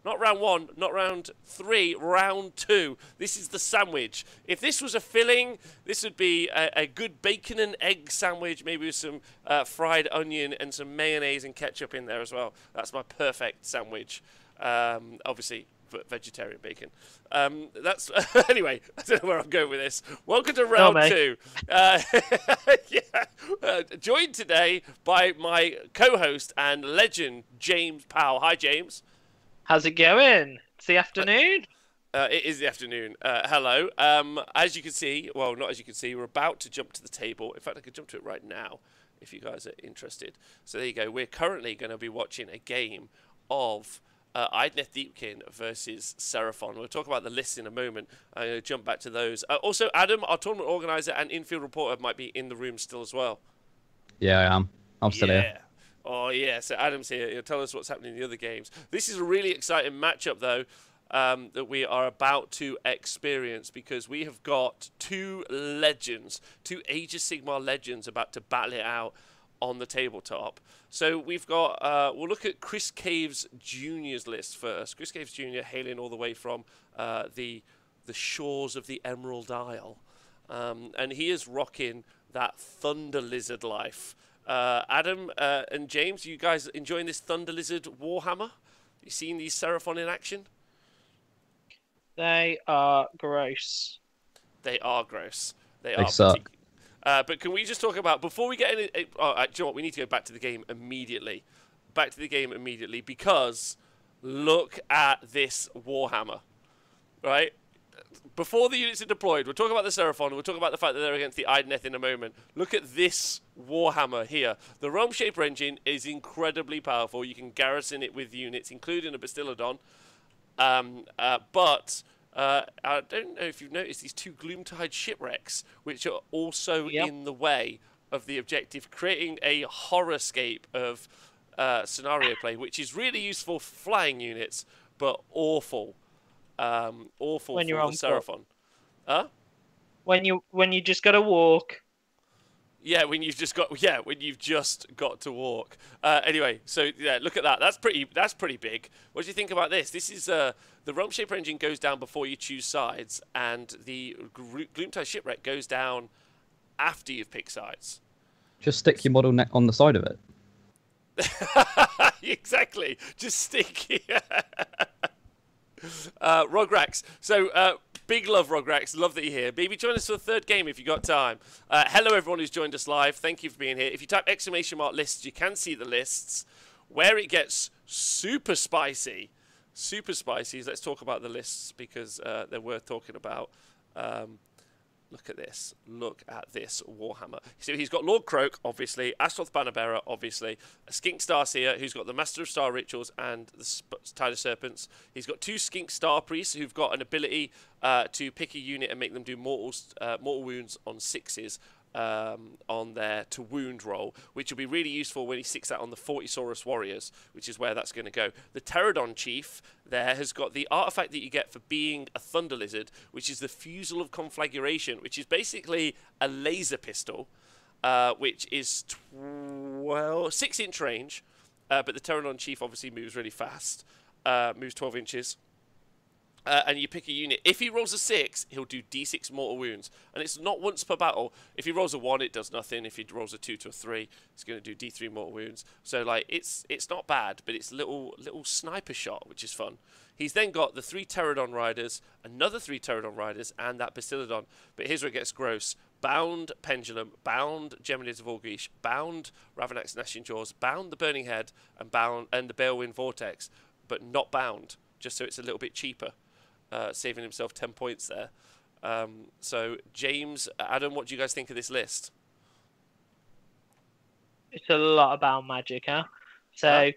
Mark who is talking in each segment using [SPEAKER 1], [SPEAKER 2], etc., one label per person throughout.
[SPEAKER 1] Not round 1, not round 3, round 2. This is the sandwich. If this was a filling, this would be a good bacon and egg sandwich, maybe with some fried onion and some mayonnaise and ketchup in there as well. That's my perfect sandwich. Obviously, vegetarian bacon. That's anyway. I don't know where I'm going with this. Welcome to round 2. Joined today by my co-host and legend James Powell. Hi, James.
[SPEAKER 2] How's it going? It's the afternoon.
[SPEAKER 1] It is the afternoon. Hello. As you can see, well, not as you can see, we're about to jump to the table. In fact, I could jump to it right now if you guys are interested. So there you go. We're currently going to be watching a game of Idoneth Deepkin versus Seraphon. We'll talk about the lists in a moment. I'm going to jump back to those. Also, Adam, our tournament organizer and infield reporter, might be in the room still as well.
[SPEAKER 3] Yeah, I am. I'm still here.
[SPEAKER 1] Oh, yeah. So Adam's here. He'll tell us what's happening in the other games. This is a really exciting matchup, though, that we are about to experience because we have got two legends, two Age of Sigmar legends about to battle it out on the tabletop. So we've got, we'll look at Chris Caves Jr.'s list first. Chris Caves Jr. hailing all the way from the shores of the Emerald Isle. And he is rocking that Thunder Lizard life. Adam and James, you guys enjoying this Thunder Lizard Warhammer? You seen these Seraphon in action?
[SPEAKER 2] They are gross.
[SPEAKER 1] They are gross. They
[SPEAKER 3] suck.
[SPEAKER 1] But can we just talk about, before we get in, do you know what, we need to go back to the game immediately. Back to the game immediately, because look at this Warhammer, right? Before the units are deployed, we'll talk about the Seraphon, we'll talk about the fact that they're against the Idoneth in a moment. Look at this Warhammer here. The Realm Shaper engine is incredibly powerful. You can garrison it with units, including a Bastiladon. But I don't know if you've noticed these two Gloomtide shipwrecks, which are also in the way of the objective, creating a horrorscape of scenario play, which is really useful for flying units, but awful. Awful
[SPEAKER 2] when
[SPEAKER 1] for
[SPEAKER 2] you're
[SPEAKER 1] the
[SPEAKER 2] on
[SPEAKER 1] Seraphon. Huh?
[SPEAKER 2] When you just gotta walk.
[SPEAKER 1] Yeah, when you've just got to walk. Anyway, so yeah, look at that. That's pretty big. What do you think about this? This is the Realm Shaper engine goes down before you choose sides, and the Gloomtide shipwreck goes down after you've picked sides.
[SPEAKER 3] Just stick your model neck on the side of it.
[SPEAKER 1] Exactly. Just stick here. Rograx. So, big love, Rograx. Love that you're here. Maybe join us for the third game if you've got time. Hello, everyone who's joined us live. Thank you for being here. If you type !lists, you can see the lists. Where it gets super spicy. Super spicy. Let's talk about the lists because they're worth talking about. Look at this. Look at this Warhammer. So he's got Lord Croak, obviously, Astaroth Bannerbearer, obviously, a Skink Starseer, who's got the Master of Star Rituals and the Tide of Serpents. He's got two Skink Star Priests who've got an ability to pick a unit and make them do mortal wounds on 6s on their to wound roll, which will be really useful when he sticks that on the 40 Saurus Warriors, which is where that's going to go. The Pterodon Chief there has got the artifact that you get for being a Thunder Lizard, which is the Fusel of Conflagration, which is basically a laser pistol, which is 6-inch range, but the Pterodon Chief obviously moves really fast, moves 12 inches. And you pick a unit. If he rolls a 6, he'll do D6 mortal wounds. And it's not once per battle. If he rolls a 1, it does nothing. If he rolls a 2 to a 3, it's going to do D3 mortal wounds. So, like, it's not bad, but it's little sniper shot, which is fun. He's then got the 3 Pterodon Riders, another 3 Pterodon Riders, and that Bastiladon. But here's where it gets gross. Bound Pendulum, bound Geminids of Orgish, bound Ravanax Gnashing Jaws, bound the Burning Head, and the Balewind Vortex, but not bound, just so it's a little bit cheaper. Saving himself 10 points there. So, James, Adam, what do you guys think of this list?
[SPEAKER 2] It's a lot of bound magic, huh? So,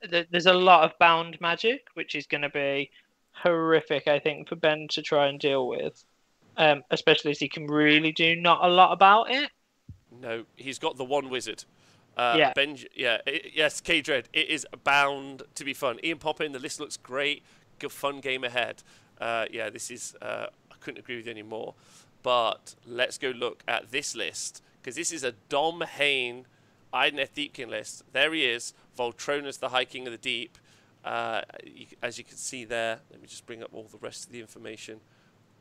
[SPEAKER 2] there's a lot of bound magic, which is going to be horrific, I think, for Ben to try and deal with. Especially as he can really do not a lot about it.
[SPEAKER 1] No, he's got the one wizard.
[SPEAKER 2] Yeah.
[SPEAKER 1] Yes, K-Dread, it is bound to be fun. Ian Poppin, the list looks great. Good fun game ahead. Yeah, this is, I couldn't agree with you anymore. But let's go look at this list, because this is a Dom Hain Idoneth Deepkin list. There he is, Voltronus, the High King of the Deep. As you can see there, let me just bring up all the rest of the information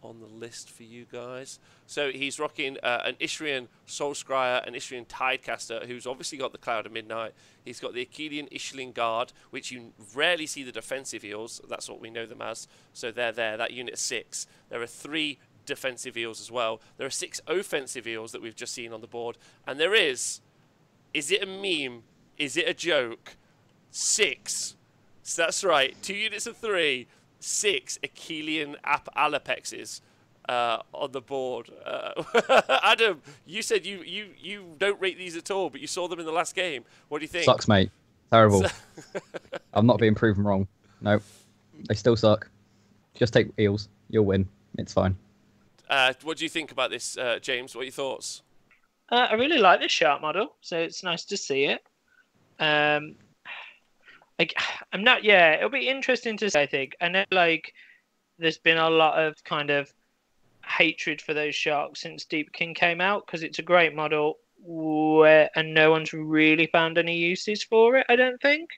[SPEAKER 1] on the list for you guys. So he's rocking an Ishrian Soulscryer, an Ishrian Tidecaster, who's obviously got the Cloud of Midnight. He's got the Achillean Ishling Guard, which you rarely see the defensive eels. That's what we know them as. So they're there, that unit 6. There are 3 defensive eels as well. There are 6 offensive eels that we've just seen on the board. And there is it a meme? Is it a joke? 6. So that's right, 2 units of 3. 6 Achillean Alapexes on the board. Adam, you said you don't rate these at all, but you saw them in the last game. What do you think?
[SPEAKER 3] Sucks, mate. Terrible. I'm not being proven wrong. No, they still suck. Just take eels. You'll win. It's fine.
[SPEAKER 1] What do you think about this, James? What are your thoughts?
[SPEAKER 2] I really like this shark model, so it's nice to see it. I'm not. Yeah, it'll be interesting to see. I think. I know, like, there's been a lot of kind of hatred for those sharks since Deepkin came out because it's a great model, and no one's really found any uses for it. I don't think.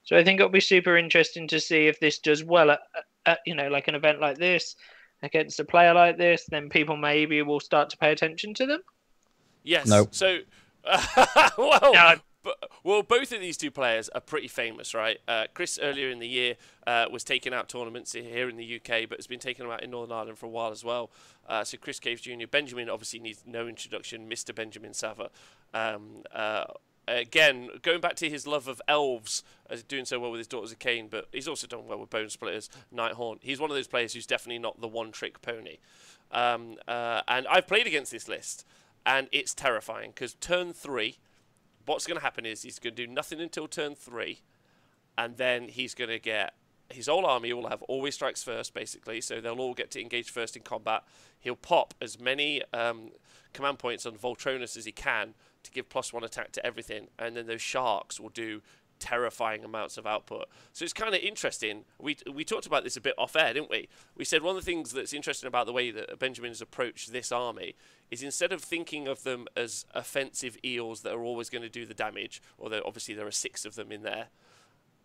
[SPEAKER 2] So I think it'll be super interesting to see if this does well at like an event like this against a player like this. Then people maybe will start to pay attention to them.
[SPEAKER 1] Yes.
[SPEAKER 3] No.
[SPEAKER 1] So, well, both of these 2 players are pretty famous, right? Chris earlier in the year was taking out tournaments here in the UK, but has been taking them out in Northern Ireland for a while as well. So Chris Caves Jr. Benjamin obviously needs no introduction. Mr. Benjamin Sava. Again, going back to his love of elves, doing so well with his Daughters of Cain, but he's also done well with Bone Splitters, Nighthaunt. He's one of those players who's definitely not the one-trick pony. And I've played against this list, and it's terrifying because turn 3. What's going to happen is he's going to do nothing until turn 3, and then he's going to get his whole army will have always strikes first, basically, so they'll all get to engage first in combat. He'll pop as many command points on Voltronus as he can to give +1 attack to everything, and then those sharks will do terrifying amounts of output. So it's kind of interesting. We talked about this a bit off air, didn't we? We said one of the things that's interesting about the way that Benjamin has approached this army is instead of thinking of them as offensive eels that are always going to do the damage, although obviously there are 6 of them in there,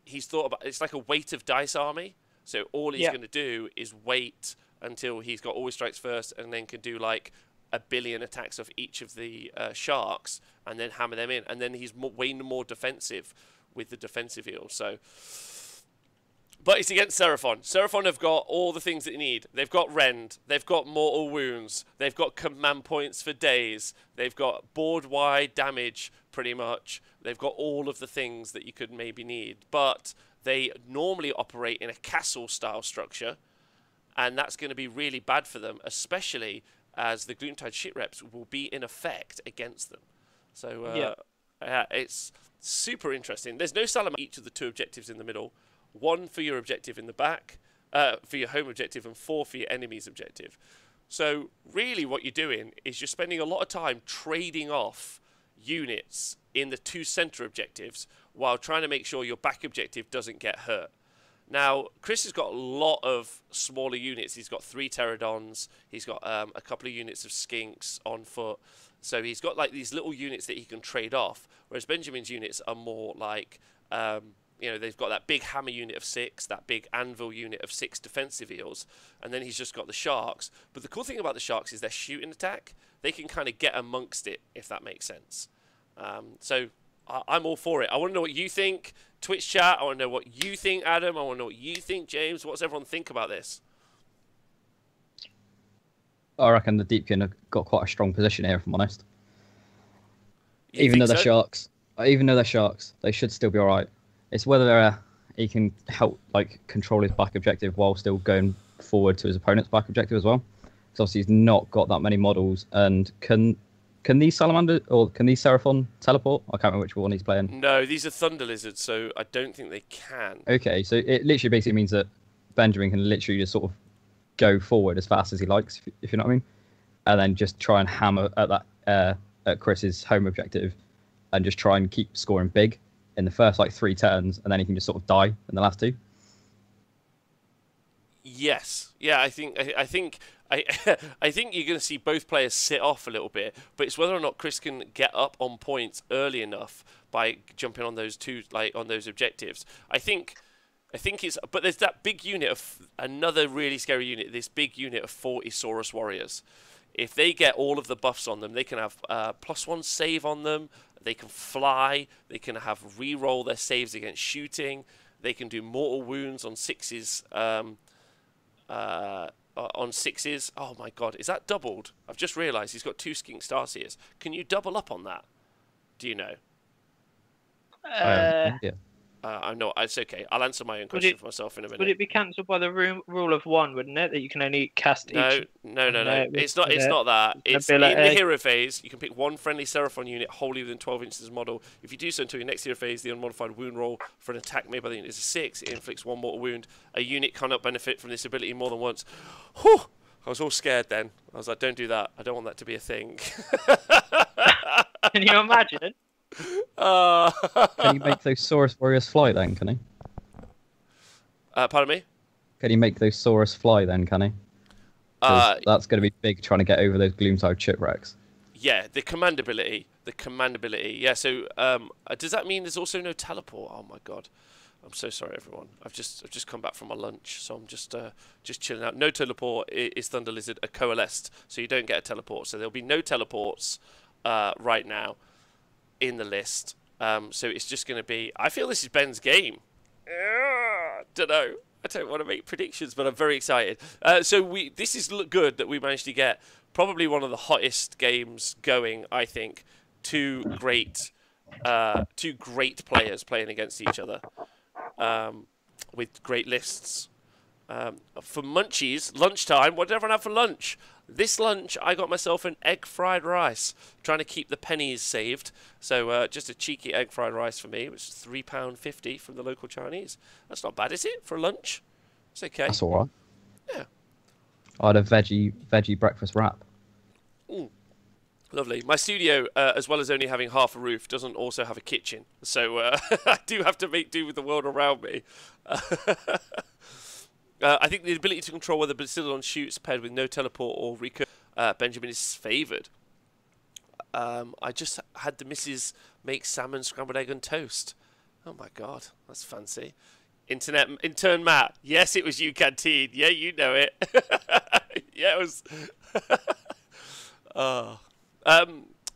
[SPEAKER 1] he's thought about it's like a weight of dice army. So all he's going to do is wait until he's got always strikes first, and then can do like 1 billion attacks of each of the sharks, and then hammer them in, and then he's way more defensive with the defensive eels. So, but it's against Seraphon. Seraphon have got all the things that you need. They've got Rend. They've got Mortal Wounds. They've got command points for days. They've got board-wide damage, pretty much. They've got all of the things that you could maybe need. But they normally operate in a castle-style structure, and that's going to be really bad for them, especially as the Gloontide shit reps will be in effect against them. So, it's super interesting. There's no Salamanders each of the 2 objectives in the middle. 1 for your objective in the back, for your home objective, and 4 for your enemy's objective. So really what you're doing is you're spending a lot of time trading off units in the 2 center objectives while trying to make sure your back objective doesn't get hurt. Now, Chris has got a lot of smaller units. He's got 3 Pterodons. He's got a couple of units of Skinks on foot. So he's got like these little units that he can trade off, whereas Benjamin's units are more like, they've got that big hammer unit of 6, that big anvil unit of 6 defensive eels, and then he's just got the sharks. But the cool thing about the sharks is their shooting attack. They can kind of get amongst it, if that makes sense. So I'm all for it. I want to know what you think, Twitch chat. I want to know what you think, Adam. I want to know what you think, James. What does everyone think about this?
[SPEAKER 3] I reckon the Deepkin have got quite a strong position here, if I'm honest. Even though they're sharks, they should still be all right. It's whether he can help like control his back objective while still going forward to his opponent's back objective as well. Because obviously he's not got that many models. And can these Salamanders or can these Seraphon teleport? I can't remember which one he's playing.
[SPEAKER 1] No, these are Thunder Lizards, so I don't think they can.
[SPEAKER 3] Okay, so it literally basically means that Benjamin can literally just sort of go forward as fast as he likes, if you know what I mean, and then just try and hammer at that at Chris's home objective, and just try and keep scoring big in the first like 3 turns, and then he can just sort of die in the last 2.
[SPEAKER 1] Yes, yeah, I think I think you're going to see both players sit off a little bit, but it's whether or not Chris can get up on points early enough by jumping on those 2 on those objectives. I think I think it's, but there's that big unit of another really scary unit. This big unit of 40 Saurus warriors. If they get all of the buffs on them, they can have +1 save on them. They can fly. They can have re-roll their saves against shooting. They can do mortal wounds on 6s. On 6s. Oh my god, is that doubled? I've just realised he's got 2 Skink Starseers. Can you double up on that? Do you know?
[SPEAKER 3] Yeah.
[SPEAKER 1] I'm not. It's okay. I'll answer my own question for myself in a minute.
[SPEAKER 2] Would it be cancelled by the rule of 1, wouldn't it? That you can only cast each.
[SPEAKER 1] No. It's not. It's not that. It's in the hero phase. You can pick one friendly Seraphon unit wholly within 12 inches of the model. If you do so until your next hero phase, the unmodified wound roll for an attack made by the unit is a 6. It inflicts 1 mortal wound. A unit cannot benefit from this ability more than once. Whew! I was all scared then. I was like, don't do that. I don't want that to be a thing.
[SPEAKER 2] Can you imagine?
[SPEAKER 3] Can you make those Saurus warriors fly then, can he?
[SPEAKER 1] Pardon me?
[SPEAKER 3] Can he make those Saurus fly then, can he? That's going to be big trying to get over those Gloomtide shipwrecks.
[SPEAKER 1] Yeah, the command ability. Yeah, so does that mean there's also no teleport? Oh my god. I'm so sorry, everyone. I've just come back from my lunch, so I'm just chilling out. No teleport is Thunder Lizard a coalesced, so you don't get a teleport. So there'll be no teleports right now in the list. So it's just going to be... I feel this is Ben's game. Don't know. I don't want to make predictions, but I'm very excited. This is good that we managed to get probably one of the hottest games going, I think. Two great players playing against each other with great lists. For munchies, lunchtime, what did everyone have for lunch? This lunch, I got myself an egg fried rice, trying to keep the pennies saved. So just a cheeky egg fried rice for me, which is £3.50 from the local Chinese. That's not bad, is it, for lunch? It's okay.
[SPEAKER 3] That's all right.
[SPEAKER 1] Yeah.
[SPEAKER 3] I had a veggie breakfast wrap.
[SPEAKER 1] Lovely. My studio, as well as only having half a roof, doesn't also have a kitchen. So I do have to make do with the world around me. I think the ability to control whether Basilodon shoots paired with no teleport or recur Benjamin is favoured. I just had the missus make salmon, scrambled egg and toast. Oh my god, that's fancy. Intern Matt. Yes, it was you, Canteen. Yeah, you know it. Yeah, it was...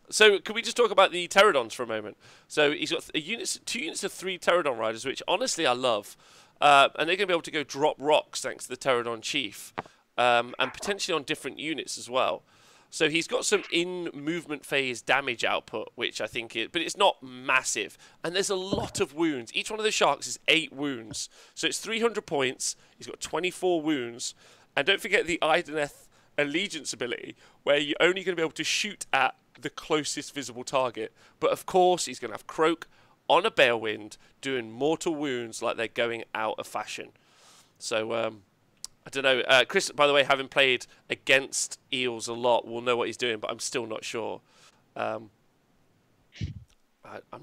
[SPEAKER 1] So can we just talk about the Pterodons for a moment? So he's got 2 units of 3 Pterodon riders, which honestly I love. And they're going to be able to go drop rocks thanks to the Pterodon Chief. And potentially on different units as well. So he's got some in-movement phase damage output, which I think but it's not massive. And there's a lot of wounds. Each one of the sharks is 8 wounds. So it's 300 points. He's got 24 wounds. And don't forget the Idoneth Allegiance ability, where you're only going to be able to shoot at the closest visible target. But of course, he's going to have Croak on a Balewind doing mortal wounds like they're going out of fashion. So, I don't know. Chris, by the way, having played against Eels a lot, will know what he's doing, but I'm still not sure. I'm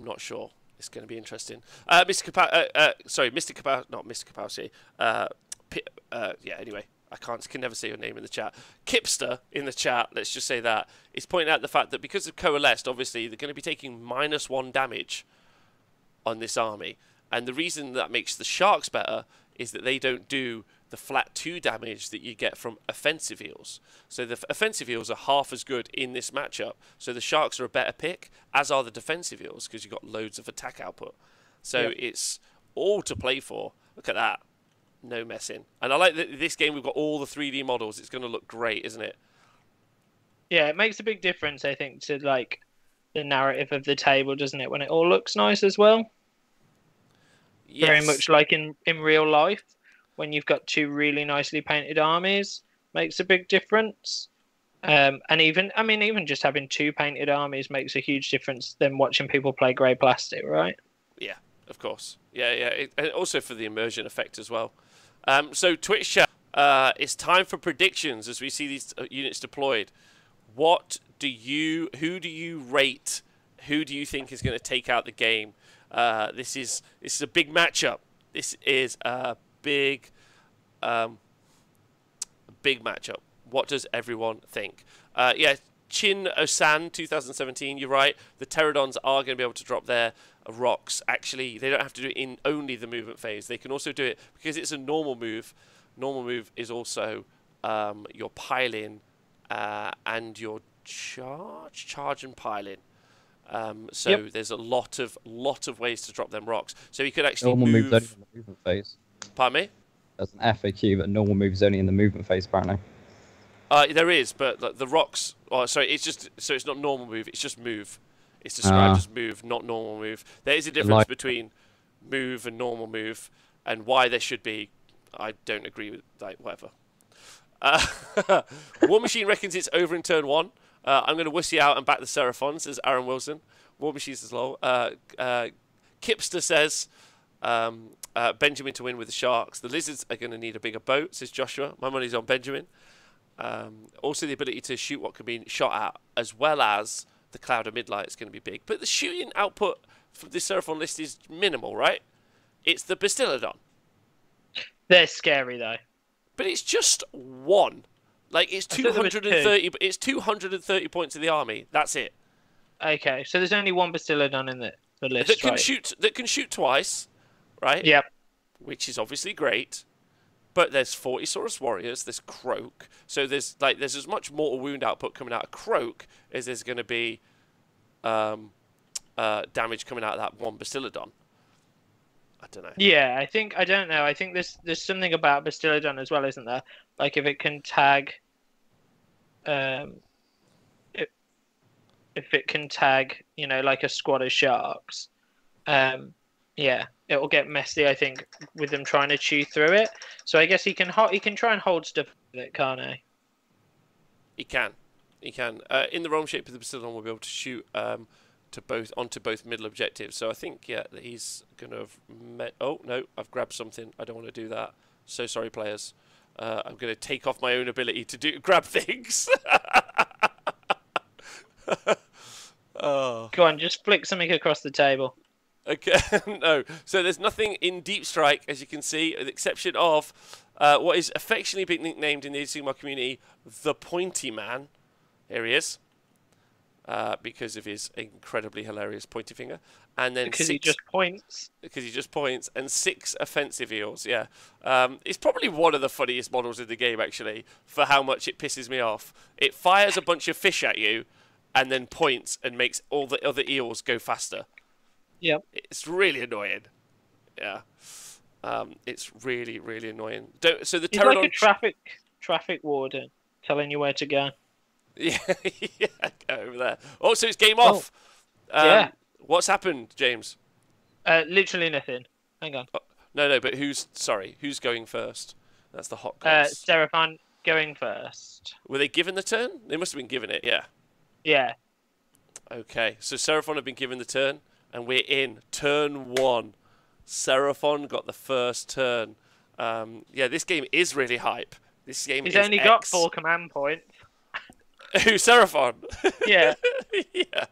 [SPEAKER 1] not sure. It's going to be interesting. Mr. Kapowski. Not Mr. Kapowski. Yeah, anyway. I can never say your name in the chat. Kipster in the chat, let's just say that, is pointing out the fact that because of Coalesced, obviously, they're going to be taking -1 damage on this army. And the reason that makes the Sharks better is that they don't do the flat 2 damage that you get from offensive eels. So the offensive eels are half as good in this matchup. So the Sharks are a better pick, as are the defensive eels, because you've got loads of attack output. So it's all to play for. Look at that. No messing. And I like that this game we've got all the 3D models. It's going to look great, isn't it?
[SPEAKER 2] Yeah, it makes a big difference, I think, to like the narrative of the table, doesn't it? When it all looks nice as well. Yes. Very much like in real life, when you've got 2 really nicely painted armies, makes a big difference. And even just having 2 painted armies makes a huge difference than watching people play grey plastic, right?
[SPEAKER 1] Yeah, of course. Yeah. And also for the immersion effect as well. So Twitch chat, it's time for predictions as we see these units deployed. Who do you rate? Who do you think is going to take out the game? This is a big matchup. This is a big matchup. What does everyone think? Chin Osan 2017. You're right. The Pterodons are going to be able to drop there. rocks, actually, they don't have to do it in only the movement phase. They can also do it, because it's a normal move. Normal move is also your piling and your charge and piling. So there's a lot of ways to drop them rocks. So you could actually
[SPEAKER 3] normal
[SPEAKER 1] move.
[SPEAKER 3] moves only in the movement phase.
[SPEAKER 1] Pardon me?
[SPEAKER 3] There's an FAQ, but normal moves only in the movement phase apparently.
[SPEAKER 1] There is, but the rocks. Oh, sorry, it's just so it's not normal move. It's just move. It's described as move, not normal move. There is a difference between move and normal move, and why there should be. I don't agree with whatever. War Machine reckons it's over in turn 1. I'm going to wussy out and back the Seraphon, says Aaron Wilson. War Machine says lol. Kipster says Benjamin to win with the Sharks. The Lizards are going to need a bigger boat, says Joshua. My money's on Benjamin. Also the ability to shoot what can be shot at, as well as the Cloud of Midlight is going to be big. But the shooting output from this Seraphon list is minimal, right? It's the Bastiladon.
[SPEAKER 2] They're scary though.
[SPEAKER 1] But it's just one. Like, it's 230. It's 230 points of the army. That's it.
[SPEAKER 2] Okay, so there's only one Bastiladon in the list.
[SPEAKER 1] That can shoot twice, right?
[SPEAKER 2] Yep.
[SPEAKER 1] Which is obviously great. But there's 40 Saurus Warriors. There's Croak. So there's as much mortal wound output coming out of Croak as there's going to be damage coming out of that one Bastiladon. I don't know.
[SPEAKER 2] Yeah, I don't know. I think there's something about Bastiladon as well, isn't there? Like if it can tag, if it can tag, like a squad of sharks, yeah, it will get messy. I think with them trying to chew through it. So I guess he can try and hold stuff with it, can't he? He
[SPEAKER 1] can. In the realm shape of the Bastiladon, we'll be able to shoot onto both middle objectives. So I think that he's gonna have oh no, I've grabbed something. I don't want to do that. So sorry, players. I'm gonna take off my own ability to grab things. Oh.
[SPEAKER 2] Go on, just flick something across the table.
[SPEAKER 1] Okay, no. So there's nothing in Deep Strike, as you can see, with the exception of what is affectionately being nicknamed in the Sigmar community, the Pointy Man. Here he is. Because of his incredibly hilarious pointy finger, and then
[SPEAKER 2] he just points.
[SPEAKER 1] Because he just points, and 6 offensive eels. Yeah, it's probably one of the funniest models in the game, actually, for how much it pisses me off. It fires a bunch of fish at you, and then points and makes all the other eels go faster.
[SPEAKER 2] Yep,
[SPEAKER 1] it's really annoying. Yeah, it's really really annoying. So the
[SPEAKER 2] he's like a traffic warden telling you where to go.
[SPEAKER 1] Yeah, yeah, go over there. Oh, so it's game off.
[SPEAKER 2] Yeah.
[SPEAKER 1] What's happened, James?
[SPEAKER 2] Literally nothing. Hang on.
[SPEAKER 1] Oh, no, but who's going first? That's the hot cards.
[SPEAKER 2] Seraphon going first.
[SPEAKER 1] Were they given the turn? They must have been given it, yeah.
[SPEAKER 2] Yeah.
[SPEAKER 1] Okay, so Seraphon have been given the turn, and we're in turn 1. Seraphon got the first turn. Yeah, this game is really hype. This game
[SPEAKER 2] He's only got 4 command points.
[SPEAKER 1] Who, Seraphon?
[SPEAKER 2] Yeah.
[SPEAKER 1] Yeah.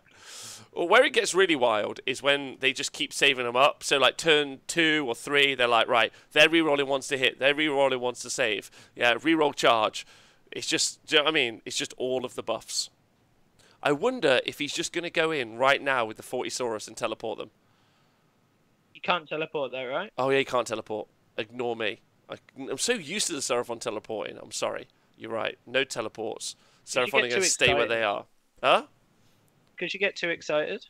[SPEAKER 1] Well, where it gets really wild is when they just keep saving them up. So, like, turn 2 or 3, they're like, right, they're rerolling ones to hit, they're rerolling ones to save. Yeah, reroll charge. It's just, do you know what I mean? It's just all of the buffs. I wonder if he's just going to go in right now with the 40 Saurus and teleport them.
[SPEAKER 2] You can't teleport though, right?
[SPEAKER 1] Oh, yeah, he can't teleport. Ignore me. I'm so used to the Seraphon teleporting. I'm sorry. You're right. No teleports. Seraphon are going to stay where they are. Huh?
[SPEAKER 2] Because you get too excited.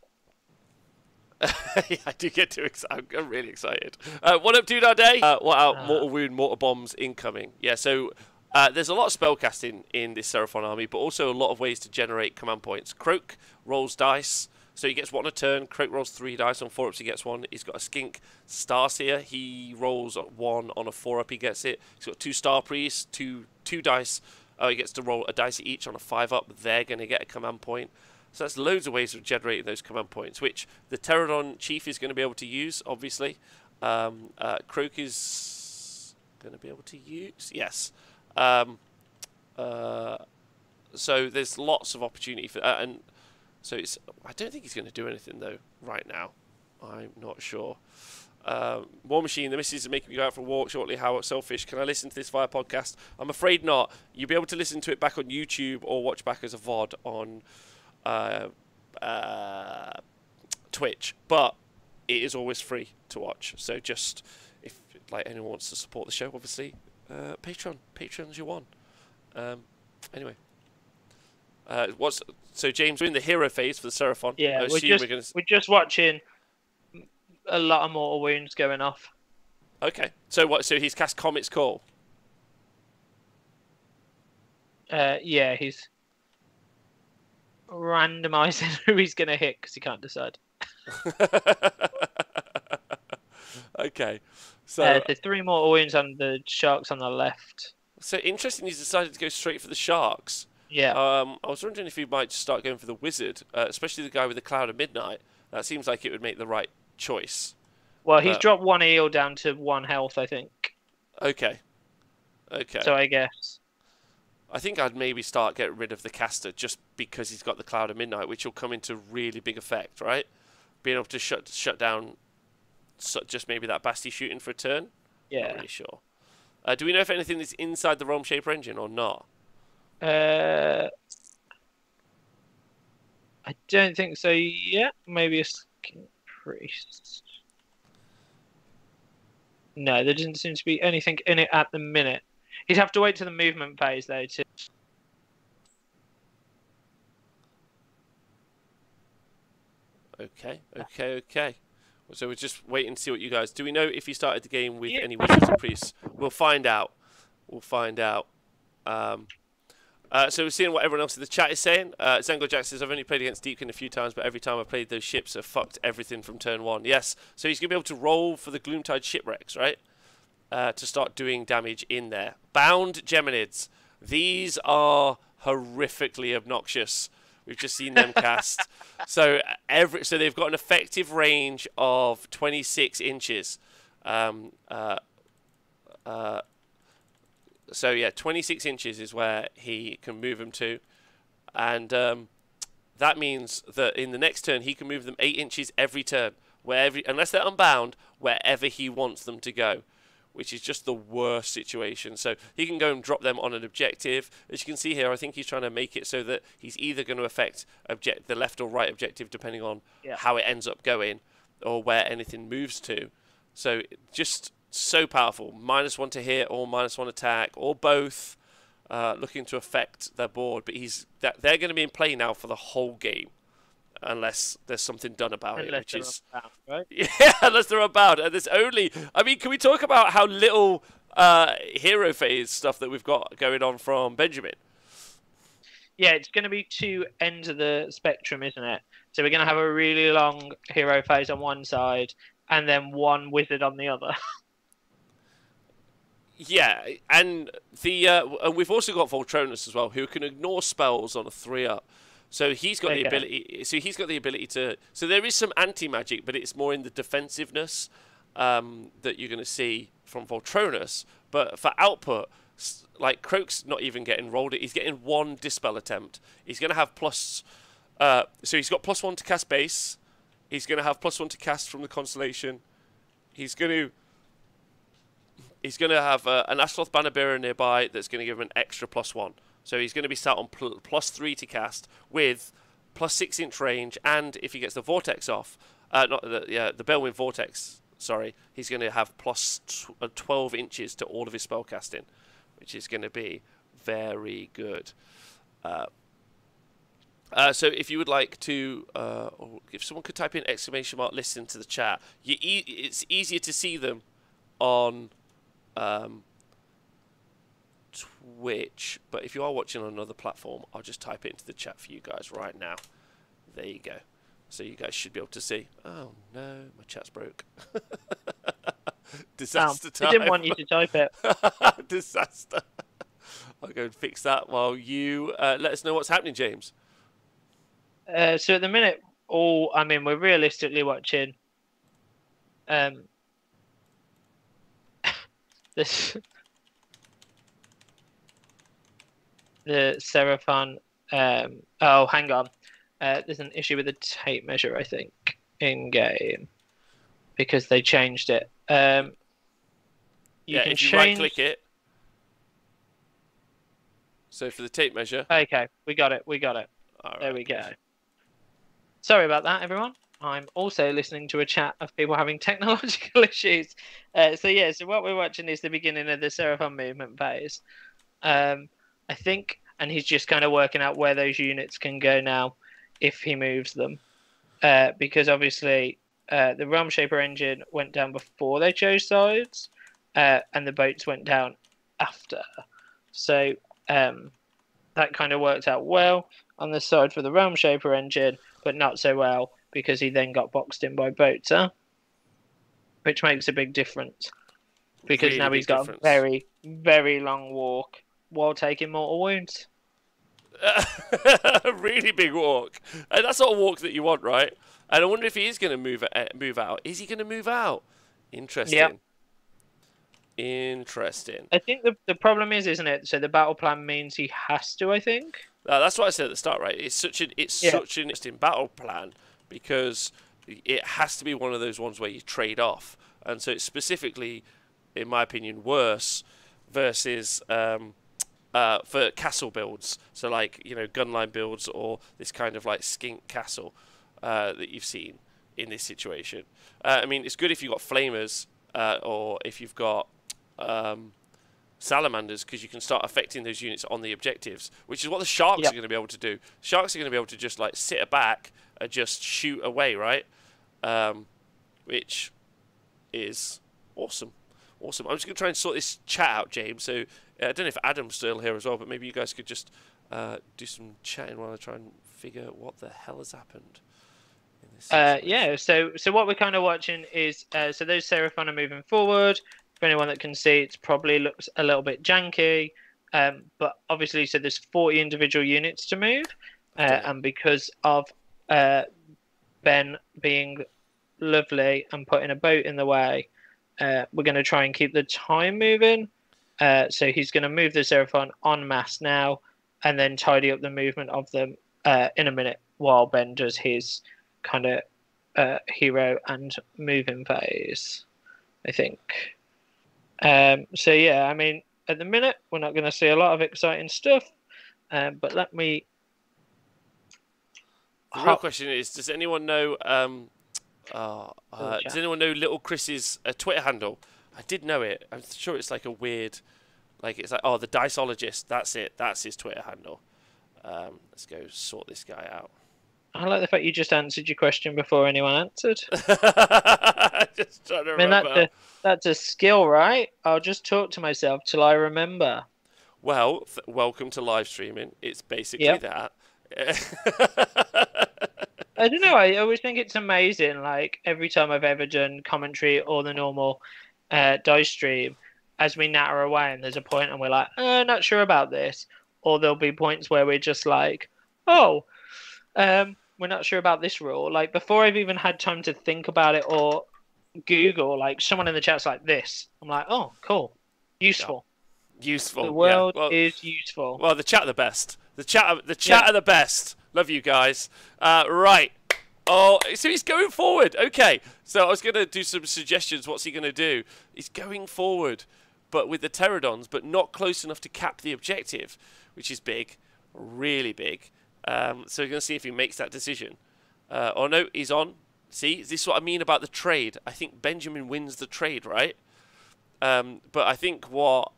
[SPEAKER 1] Yeah, I do get too excited. I'm really excited. What up, dude, our day? Mortal Wound, Mortar Bombs incoming. Yeah, so there's a lot of spellcasting in this Seraphon army, but also a lot of ways to generate command points. Croak rolls dice, so he gets 1 a turn. Croak rolls 3 dice on 4-ups, he gets 1. He's got a Skink Starseer. He rolls 1 on a 4-up, he gets it. He's got 2 Star Priests, 2 dice. Oh, he gets to roll a dice each on a 5-up. They're going to get a command point. So that's loads of ways of generating those command points, which the Pterodon Chief is going to be able to use, obviously. Croak is going to be able to use, yes. So there's lots of opportunity for that. And so I don't think he's going to do anything, though, right now. I'm not sure. War Machine, the missus is making me go out for a walk shortly. How selfish. Can I listen to this via podcast? I'm afraid not. You'll be able to listen to it back on YouTube or watch back as a VOD on Twitch. But it is always free to watch. So just if like anyone wants to support the show, obviously, Patreon's your one. Anyway, so James, we're in the hero phase for the Seraphon.
[SPEAKER 2] Yeah, we're just watching a lot of mortal wounds going off.
[SPEAKER 1] Okay, so what? So he's cast Comet's Call.
[SPEAKER 2] Yeah, he's randomising who he's going to hit because he can't decide.
[SPEAKER 1] Okay, so
[SPEAKER 2] there's 3 mortal wounds on the sharks on the left.
[SPEAKER 1] So interesting, he's decided to go straight for the sharks.
[SPEAKER 2] Yeah.
[SPEAKER 1] I was wondering if he might just start going for the wizard, especially the guy with the Cloud of Midnight. That seems like it would make the right choice.
[SPEAKER 2] Well, he's dropped 1 heal down to 1 health, I think.
[SPEAKER 1] Okay. Okay.
[SPEAKER 2] So I guess.
[SPEAKER 1] I think I'd maybe start getting rid of the caster just because he's got the Cloud of Midnight, which will come into really big effect, right? Being able to shut down just maybe that Basti shooting for a turn.
[SPEAKER 2] Yeah.
[SPEAKER 1] Not really sure. Do we know if anything is inside the Realm Shaper engine or not?
[SPEAKER 2] I don't think so yet. Maybe a Skin Priest. No, there doesn't seem to be anything in it at the minute. He'd have to wait to the movement phase, though, to...
[SPEAKER 1] Okay. So we're just waiting to see what you guys... Do we know if he started the game with any wizards or priests? We'll find out. So we're seeing what everyone else in the chat is saying. Zango Jack says, I've only played against Deepkin a few times, but every time I played, those ships have fucked everything from turn 1. Yes, so he's going to be able to roll for the Gloomtide shipwrecks, right? To start doing damage in there. Bound Geminids. These are horrifically obnoxious. We've just seen them cast. So they've got an effective range of 26 inches. So yeah, 26 inches is where he can move them to, and that means that in the next turn he can move them 8 inches every turn, unless they're unbound, wherever he wants them to go, which is just the worst situation. So he can go and drop them on an objective. As you can see here, I think he's trying to make it so that he's either going to affect the left or right objective depending on how it ends up going or where anything moves to. So just so powerful. -1 to hit or -1 attack or both, looking to affect their board. But they're going to be in play now for the whole game. Unless there's something done about it, which is
[SPEAKER 2] unbound, right?
[SPEAKER 1] Yeah, unless they're unbound. And there's only, I mean, can we talk about how little hero phase stuff that we've got going on from Benjamin?
[SPEAKER 2] Yeah, it's going to be 2 ends of the spectrum, isn't it? So we're going to have a really long hero phase on one side, and then 1 wizard on the other.
[SPEAKER 1] Yeah, and and we've also got Voltronus as well, who can ignore spells on a 3-up. So he's got the ability. So he's got the ability to. So there is some anti-magic, but it's more in the defensiveness that you're going to see from Voltronus. But for output, like Croak's not even getting rolled. He's getting 1 dispel attempt. He's going to have plus. So he's got +1 to cast base. He's going to have +1 to cast from the constellation. He's going to have an Ashloth Bannerbearer nearby that's going to give him an extra +1. So he's going to be sat on +3 to cast with +6 inch range, and if he gets the Vortex off, the Bellwind Vortex, sorry, he's going to have +12 inches to all of his spell casting, which is going to be very good. So if you would like to, if someone could type in !, listen to the chat, it's easier to see them on Twitch, but if you are watching on another platform, I'll just type it into the chat for you guys right now. There you go. So you guys should be able to see. Oh no, my chat's broke. Disaster time.
[SPEAKER 2] I didn't want you to type it.
[SPEAKER 1] Disaster. I'll go and fix that while you let us know what's happening, James.
[SPEAKER 2] So at the minute, we're realistically watching this. The Seraphon. Oh, hang on. There's an issue with the tape measure, I think, in game because they changed it. If
[SPEAKER 1] you right-click it. So for the tape measure.
[SPEAKER 2] Okay, we got it.
[SPEAKER 1] All
[SPEAKER 2] There
[SPEAKER 1] right,
[SPEAKER 2] we go. Sorry about that, everyone. I'm also listening to a chat of people having technological issues. So what we're watching is the beginning of the Seraphon movement phase. I think, and he's just kind of working out where those units can go now if he moves them. Because obviously the Realm Shaper engine went down before they chose sides, and the boats went down after. So that kind of worked out well on the side for the Realm Shaper engine, but not so well because he then got boxed in by Boater, which makes a big difference. Because
[SPEAKER 1] really
[SPEAKER 2] now he's got a very, very long walk while taking mortal wounds.
[SPEAKER 1] A really big walk. And that's not a walk that you want, right? And I wonder if he is going to move out. Is he going to move out? Interesting.
[SPEAKER 2] Yep.
[SPEAKER 1] Interesting.
[SPEAKER 2] I think the problem is, isn't it? So the battle plan means he has to, I think.
[SPEAKER 1] That's what I said at the start, right? It's such an interesting battle plan because it has to be one of those ones where you trade off. And so it's specifically, in my opinion, worse versus for castle builds. So like, gunline builds or this kind of like skink castle that you've seen in this situation. I mean, it's good if you've got flamers or if you've got salamanders, because you can start affecting those units on the objectives, which is what the sharks are going to be able to do. Sharks are going to be able to just like sit back and just shoot away, right? Which is awesome. Awesome. I'm just going to try and sort this chat out, James. So I don't know if Adam's still here as well, but maybe you guys could just do some chatting while I try and figure out what the hell has happened.
[SPEAKER 2] So what we're kind of watching is so those Seraphon are moving forward. For anyone that can see, it probably looks a little bit janky, but obviously, so there's 40 individual units to move, and because of Ben being lovely and putting a boat in the way, we're going to try and keep the time moving. So he's going to move the Seraphon en masse now, and then tidy up the movement of them in a minute while Ben does his kind of hero and moving phase, I think. So yeah, I mean, at the minute we're not going to see a lot of exciting stuff, but let me.
[SPEAKER 1] The real question is: does anyone know? Does anyone know Little Chris's Twitter handle? I did know it. I'm sure it's like a weird, like it's like the Diceologist. That's it. That's his Twitter handle. Let's go sort this guy out.
[SPEAKER 2] I like the fact you just answered your question before anyone answered.
[SPEAKER 1] Just trying to remember.
[SPEAKER 2] That's a skill, right? I'll just talk to myself till I remember.
[SPEAKER 1] Well, welcome to live streaming. It's basically that.
[SPEAKER 2] I don't know. I always think it's amazing. Like every time I've ever done commentary or the normal dice stream, as we natter away, and there's a point, and we're like, not sure about this, or there'll be points where we're just like, we're not sure about this rule. Like before I've even had time to think about it or Google, like someone in the chat's like this. I'm like, oh, cool, useful.
[SPEAKER 1] Yeah. Useful.
[SPEAKER 2] The world is useful.
[SPEAKER 1] Well, the chat are the best. The chat are the best. Love you guys. Right. Oh, so he's going forward. Okay. So I was going to do some suggestions. What's he going to do? He's going forward, but with the pterodons, but not close enough to cap the objective, which is big, really big. So we're going to see if he makes that decision. Oh no, he's on. See, this is what I mean about the trade. I think Benjamin wins the trade, right? But I think what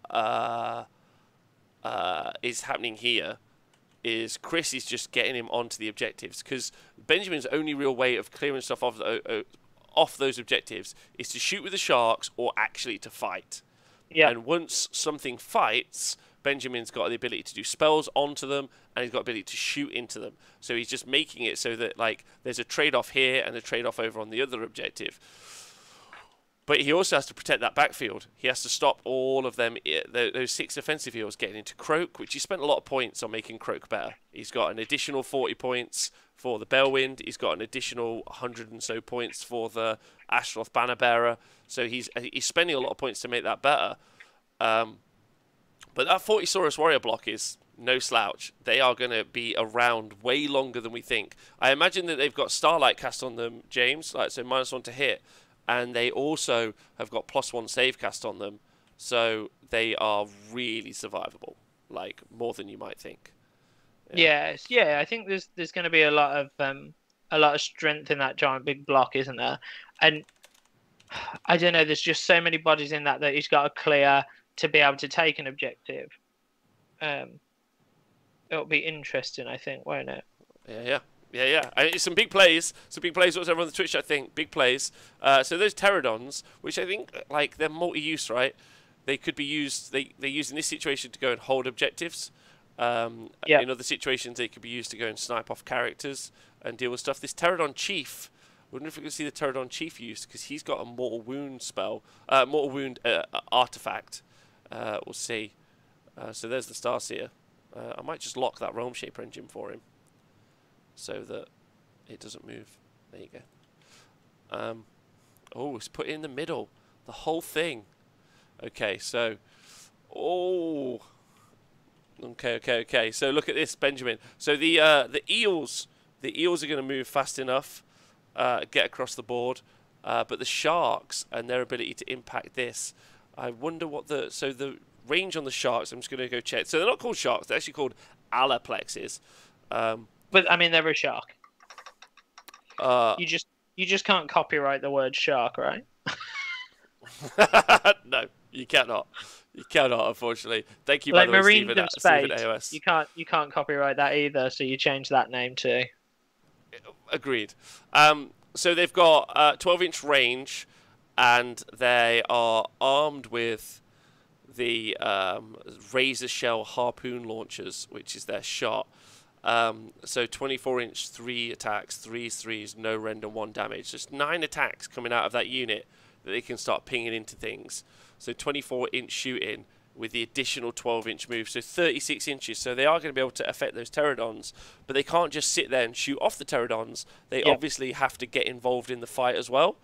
[SPEAKER 1] is happening here is Chris is just getting him onto the objectives, because Benjamin's only real way of clearing stuff off those objectives is to shoot with the sharks or actually to fight. Yeah. And once something fights, Benjamin's got the ability to do spells onto them, and he's got the ability to shoot into them. So he's just making it so that like there's a trade-off here and a trade-off over on the other objective. But he also has to protect that backfield. He has to stop all of them, those 6 offensive heroes getting into Croak, which he spent a lot of points on making Croak better. He's got an additional 40 points for the Bellwind. He's got an additional 100 and so points for the Ashroth Bannerbearer. So he's spending a lot of points to make that better. But that 40 Saurus Warrior block is no slouch. They are going to be around way longer than we think. I imagine that they've got Starlight cast on them, James, like so -1 to hit. And they also have got +1 save cast on them. So they are really survivable, like more than you might think.
[SPEAKER 2] Yeah, I think there's going to be a lot a lot of strength in that giant big block, isn't there? And I don't know. There's just so many bodies in that he's got to clear to be able to take an objective. It'll be interesting, I think, won't it?
[SPEAKER 1] Yeah. I mean, some big plays. What's over on the Twitch? I think big plays. So those pterodons, which I think like they're multi-use, right? They could be used. They're used in this situation to go and hold objectives. In other situations, they could be used to go and snipe off characters and deal with stuff. This Pterodon Chief, I wonder if we can see the Pterodon Chief used, because he's got a Mortal Wound spell, Mortal Wound artifact. We'll see. So there's the Starseer. I might just lock that Realm Shaper engine for him, so that it doesn't move. There you go. Oh, it's put it in the middle. The whole thing. Okay, so... Oh... Okay. So look at this, Benjamin. So the eels are going to move fast enough, get across the board, but the sharks and their ability to impact this, I wonder what the range on the sharks. I'm just going to go check. So they're not called sharks; they're actually called alaplexes.
[SPEAKER 2] But I mean, they're a shark. You just can't copyright the word shark, right?
[SPEAKER 1] No, you cannot. You cannot, unfortunately. Thank you,
[SPEAKER 2] like
[SPEAKER 1] by the way,
[SPEAKER 2] Marines
[SPEAKER 1] Stephen,
[SPEAKER 2] of Space.
[SPEAKER 1] AOS.
[SPEAKER 2] You can't copyright that either, so you change that name too.
[SPEAKER 1] Agreed. So they've got 12-inch range, and they are armed with the razor shell harpoon launchers, which is their shot. So 24-inch, 3 attacks, 3s, no rend, and 1 damage. Just 9 attacks coming out of that unit that they can start pinging into things. So 24-inch shooting with the additional 12-inch move, so 36 inches. So they are going to be able to affect those pterodons, but they can't just sit there and shoot off the pterodons. They obviously have to get involved in the fight as well.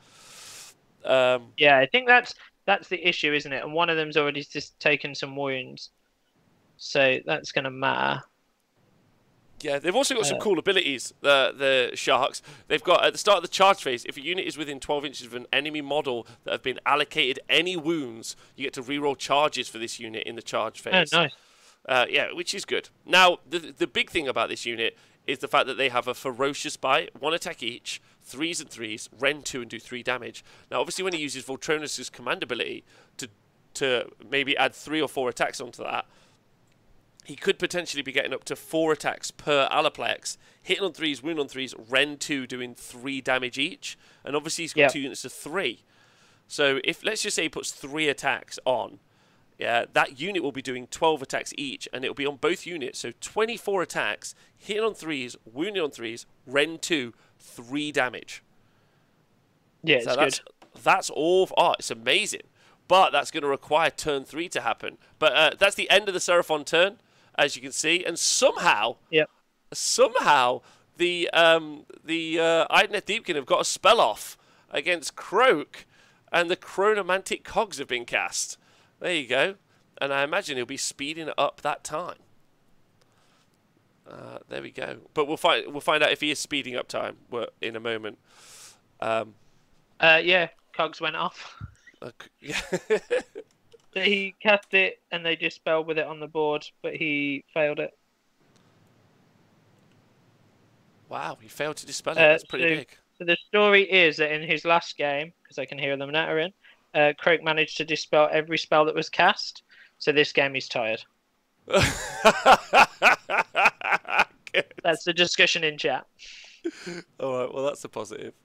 [SPEAKER 2] Yeah, I think that's the issue, isn't it? And one of them's already just taken some wounds, so that's going to matter.
[SPEAKER 1] Yeah, they've also got some cool abilities, the Sharks. They've got, at the start of the charge phase, if a unit is within 12 inches of an enemy model that have been allocated any wounds, you get to reroll charges for this unit in the charge phase.
[SPEAKER 2] Oh, nice.
[SPEAKER 1] Yeah, which is good. Now, the big thing about this unit is the fact that they have a Ferocious Bite, 1 attack each, 3s and 3s, rend 2 and do 3 damage. Now, obviously, when he uses Voltronus' command ability to maybe add 3 or 4 attacks onto that, he could potentially be getting up to 4 attacks per Alaplex, hitting on 3s, wound on 3s, rend 2 doing 3 damage each, and obviously he's got 2 units of 3. So if, let's just say he puts 3 attacks on, yeah, that unit will be doing 12 attacks each, and it'll be on both units, so 24 attacks, hitting on 3s, wounding on 3s, rend 2, 3 damage.
[SPEAKER 2] Yeah,
[SPEAKER 1] so
[SPEAKER 2] it's good.
[SPEAKER 1] That's all, it's amazing. But that's going to require turn 3 to happen. But that's the end of the Seraphon turn, as you can see, and somehow the Idoneth Deepkin have got a spell off against Croak, and the Chronomantic Cogs have been cast. There you go, and I imagine he'll be speeding up that time. There we go. But we'll find out if he is speeding up time in a moment.
[SPEAKER 2] Yeah, Cogs went off.
[SPEAKER 1] Yeah.
[SPEAKER 2] So he cast it and they dispelled with it on the board, but he failed it.
[SPEAKER 1] Wow, he failed to dispel it. That's pretty big.
[SPEAKER 2] So the story is that in his last game, because I can hear them nattering, Croak managed to dispel every spell that was cast. So this game he's tired. That's the discussion in chat.
[SPEAKER 1] All right, well that's a positive.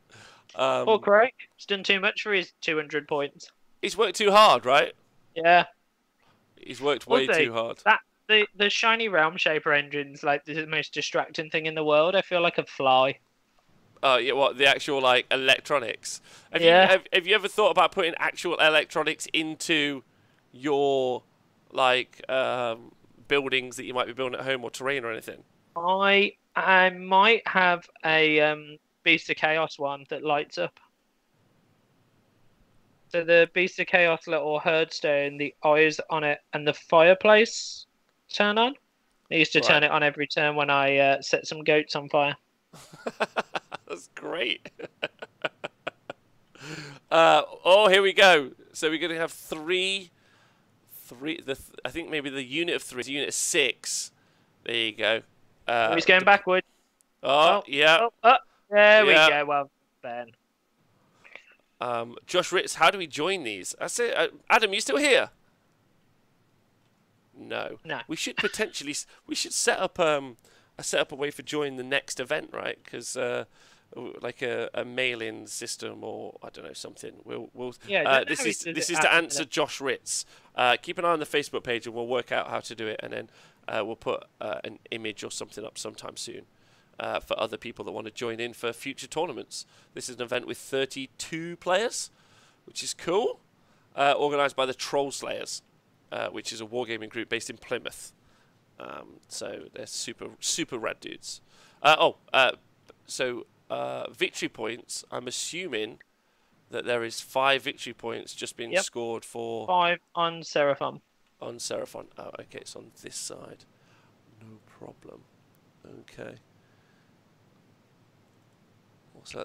[SPEAKER 2] Poor Croak. He's done too much for his 200 points.
[SPEAKER 1] He's worked too hard, right?
[SPEAKER 2] Yeah.
[SPEAKER 1] He's worked way too hard.
[SPEAKER 2] The shiny Realm Shaper engine's like the most distracting thing in the world. I feel like a fly.
[SPEAKER 1] Oh, yeah, what, the actual, like, electronics? Have you ever thought about putting actual electronics into your, like, buildings that you might be building at home or terrain or anything?
[SPEAKER 2] I might have a Beast of Chaos one that lights up. So the Beast of Chaos little herdstone, the eyes on it, and the fireplace turn on. I used to turn it on every turn when I set some goats on fire.
[SPEAKER 1] That's great. Oh, here we go. So we're going to have three. I think maybe the unit of 3 is unit of 6. There you go.
[SPEAKER 2] He's going backward.
[SPEAKER 1] Oh, yeah.
[SPEAKER 2] There we go. Well, Ben.
[SPEAKER 1] Josh Ritz, how do we join these? I say, Adam, you still here? No. We should potentially set up a way for joining the next event, right? Because like a mail-in system or I don't know something. This is to answer Josh Ritz. Keep an eye on the Facebook page and we'll work out how to do it, and then we'll put an image or something up sometime soon for other people that want to join in for future tournaments. This is an event with 32 players, which is cool. Organised by the Trollslayers, which is a wargaming group based in Plymouth. So they're super rad dudes. Victory points, I'm assuming that there is 5 victory points just being scored for... 5
[SPEAKER 2] on Seraphon.
[SPEAKER 1] On Seraphon. Oh, okay, it's on this side. No problem. Okay. So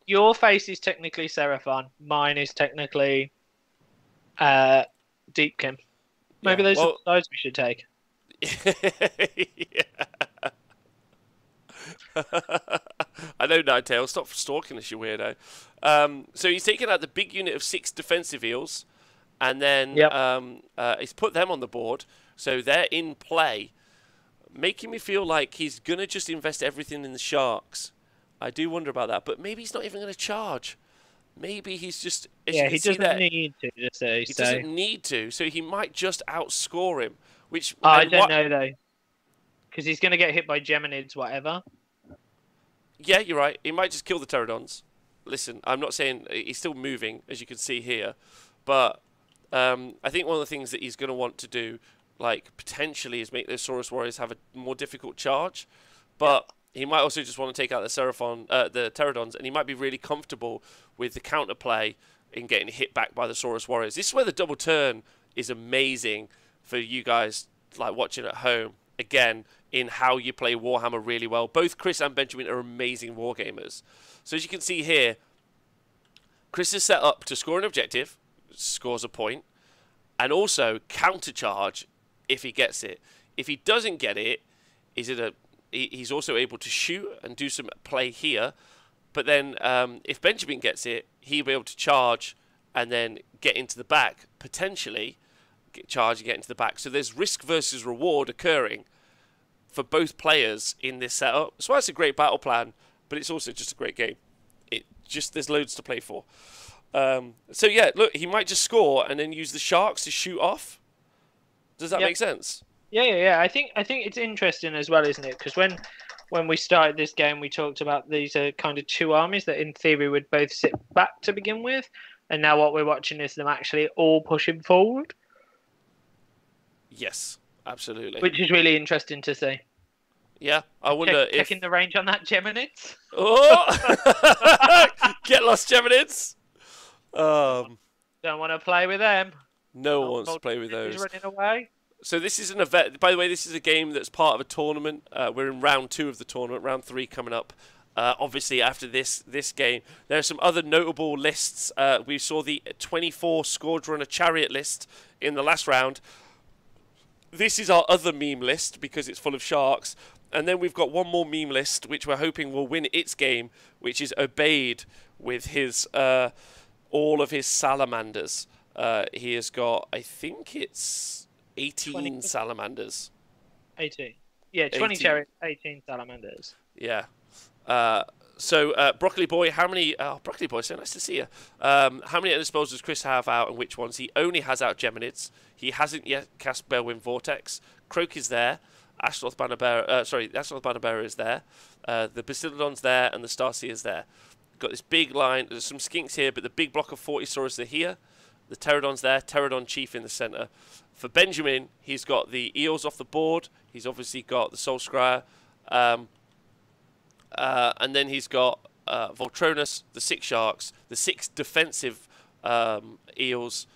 [SPEAKER 2] your face is technically Seraphon. Mine is technically Deepkin. Maybe those are the sides we should take.
[SPEAKER 1] I know, Ninetale. Stop stalking us, you weirdo. So he's taken out the big unit of 6 defensive eels, and then he's put them on the board, so they're in play, making me feel like he's gonna just invest everything in the sharks. I do wonder about that, but maybe he's not even gonna charge. Maybe he's just...
[SPEAKER 2] he doesn't need to. He
[SPEAKER 1] doesn't need to, so he might just outscore him. Which
[SPEAKER 2] I don't know, though. Because he's going to get hit by Geminids, whatever.
[SPEAKER 1] Yeah, you're right. He might just kill the Pterodons. Listen, I'm not saying... He's still moving, as you can see here. But I think one of the things that he's going to want to do, like, potentially, is make those Saurus Warriors have a more difficult charge. But... He might also just want to take out the the Pterodons, and he might be really comfortable with the counterplay in getting hit back by the Saurus Warriors. This is where the double turn is amazing for you guys like watching at home. Again, in how you play Warhammer really well. Both Chris and Benjamin are amazing wargamers. So as you can see here, Chris is set up to score an objective, scores a point, and also countercharge if he gets it. If he doesn't get it, he's also able to shoot and do some play here. But then if Benjamin gets it, he'll be able to charge and then get into the back, potentially charge and get into the back. So there's risk versus reward occurring for both players in this setup. So that's a great battle plan, but it's also just a great game. There's loads to play for. So yeah, look, he might just score and then use the sharks to shoot off. Does that make sense?
[SPEAKER 2] Yeah. I think it's interesting as well, isn't it? Because when we started this game, we talked about these are kind of 2 armies that in theory would both sit back to begin with, and now what we're watching is them actually all pushing forward.
[SPEAKER 1] Yes, absolutely.
[SPEAKER 2] Which is really interesting to see.
[SPEAKER 1] Yeah, I wonder if...
[SPEAKER 2] Checking the range on that Geminids.
[SPEAKER 1] Oh! Get lost, Geminids!
[SPEAKER 2] Don't want to play with them.
[SPEAKER 1] No one wants to play with those.
[SPEAKER 2] Running away.
[SPEAKER 1] So this is an event. By the way, this is a game that's part of a tournament. We're in round 2 of the tournament. Round 3 coming up. Obviously, after this game, there are some other notable lists. We saw the 24 Scourge Runner Chariot list in the last round. This is our other meme list because it's full of sharks. And then we've got one more meme list, which we're hoping will win its game, which is Obeyed with his all of his salamanders. He has got, I think it's 18 salamanders.
[SPEAKER 2] 18. Yeah, 20 chariots, 18 salamanders.
[SPEAKER 1] Yeah. So, Broccoli Boy, how many... Oh, Broccoli Boy, so nice to see you. How many at disposal does Chris have out and which ones? He only has out Geminids. He hasn't yet cast Belwyn Vortex. Croak is there. Ashloth Bannerbearer... the Ashloth Bannerbearer is there. The Bastiladon's there and the Starseer's there. Got this big line. There's some skinks here, but the big block of 40 Saurus are here. The Pterodon's there. Pterodon Chief in the centre. For Benjamin, he's got the Eels off the board. He's obviously got the Soul Scryer. And then he's got Voltronus, the 6 Sharks, the 6 defensive Eels,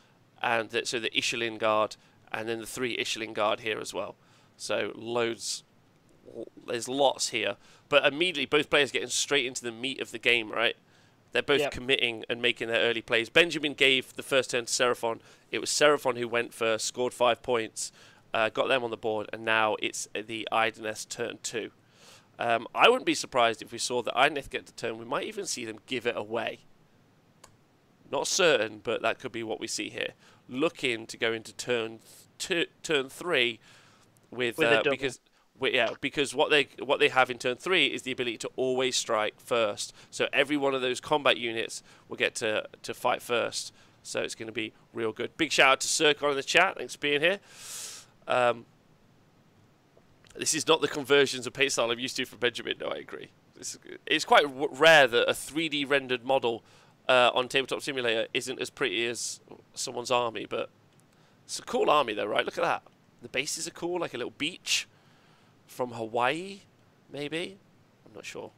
[SPEAKER 1] and so the Ishelin Guard, and then the 3 Ishelin Guard here as well. So loads, there's lots here. But immediately, both players getting straight into the meat of the game, right? They're both committing and making their early plays. Benjamin gave the first turn to Seraphon. It was Seraphon who went first, scored 5 points, got them on the board, and now it's the Idoneth's turn 2. I wouldn't be surprised if we saw that Idoneth get the turn. We might even see them give it away. Not certain, but that could be what we see here. Looking to go into turn 3 with
[SPEAKER 2] a
[SPEAKER 1] because what they have in turn 3 is the ability to always strike first. So every one of those combat units will get to fight first. So it's going to be real good. Big shout out to Seraphon in the chat. Thanks for being here. This is not the conversions of paint style I'm used to from Benjamin. No, I agree. It's quite rare that a 3D rendered model on Tabletop Simulator isn't as pretty as someone's army, but it's a cool army though, right? Look at that. The bases are cool, like a little beach from Hawaii, maybe? I'm not sure.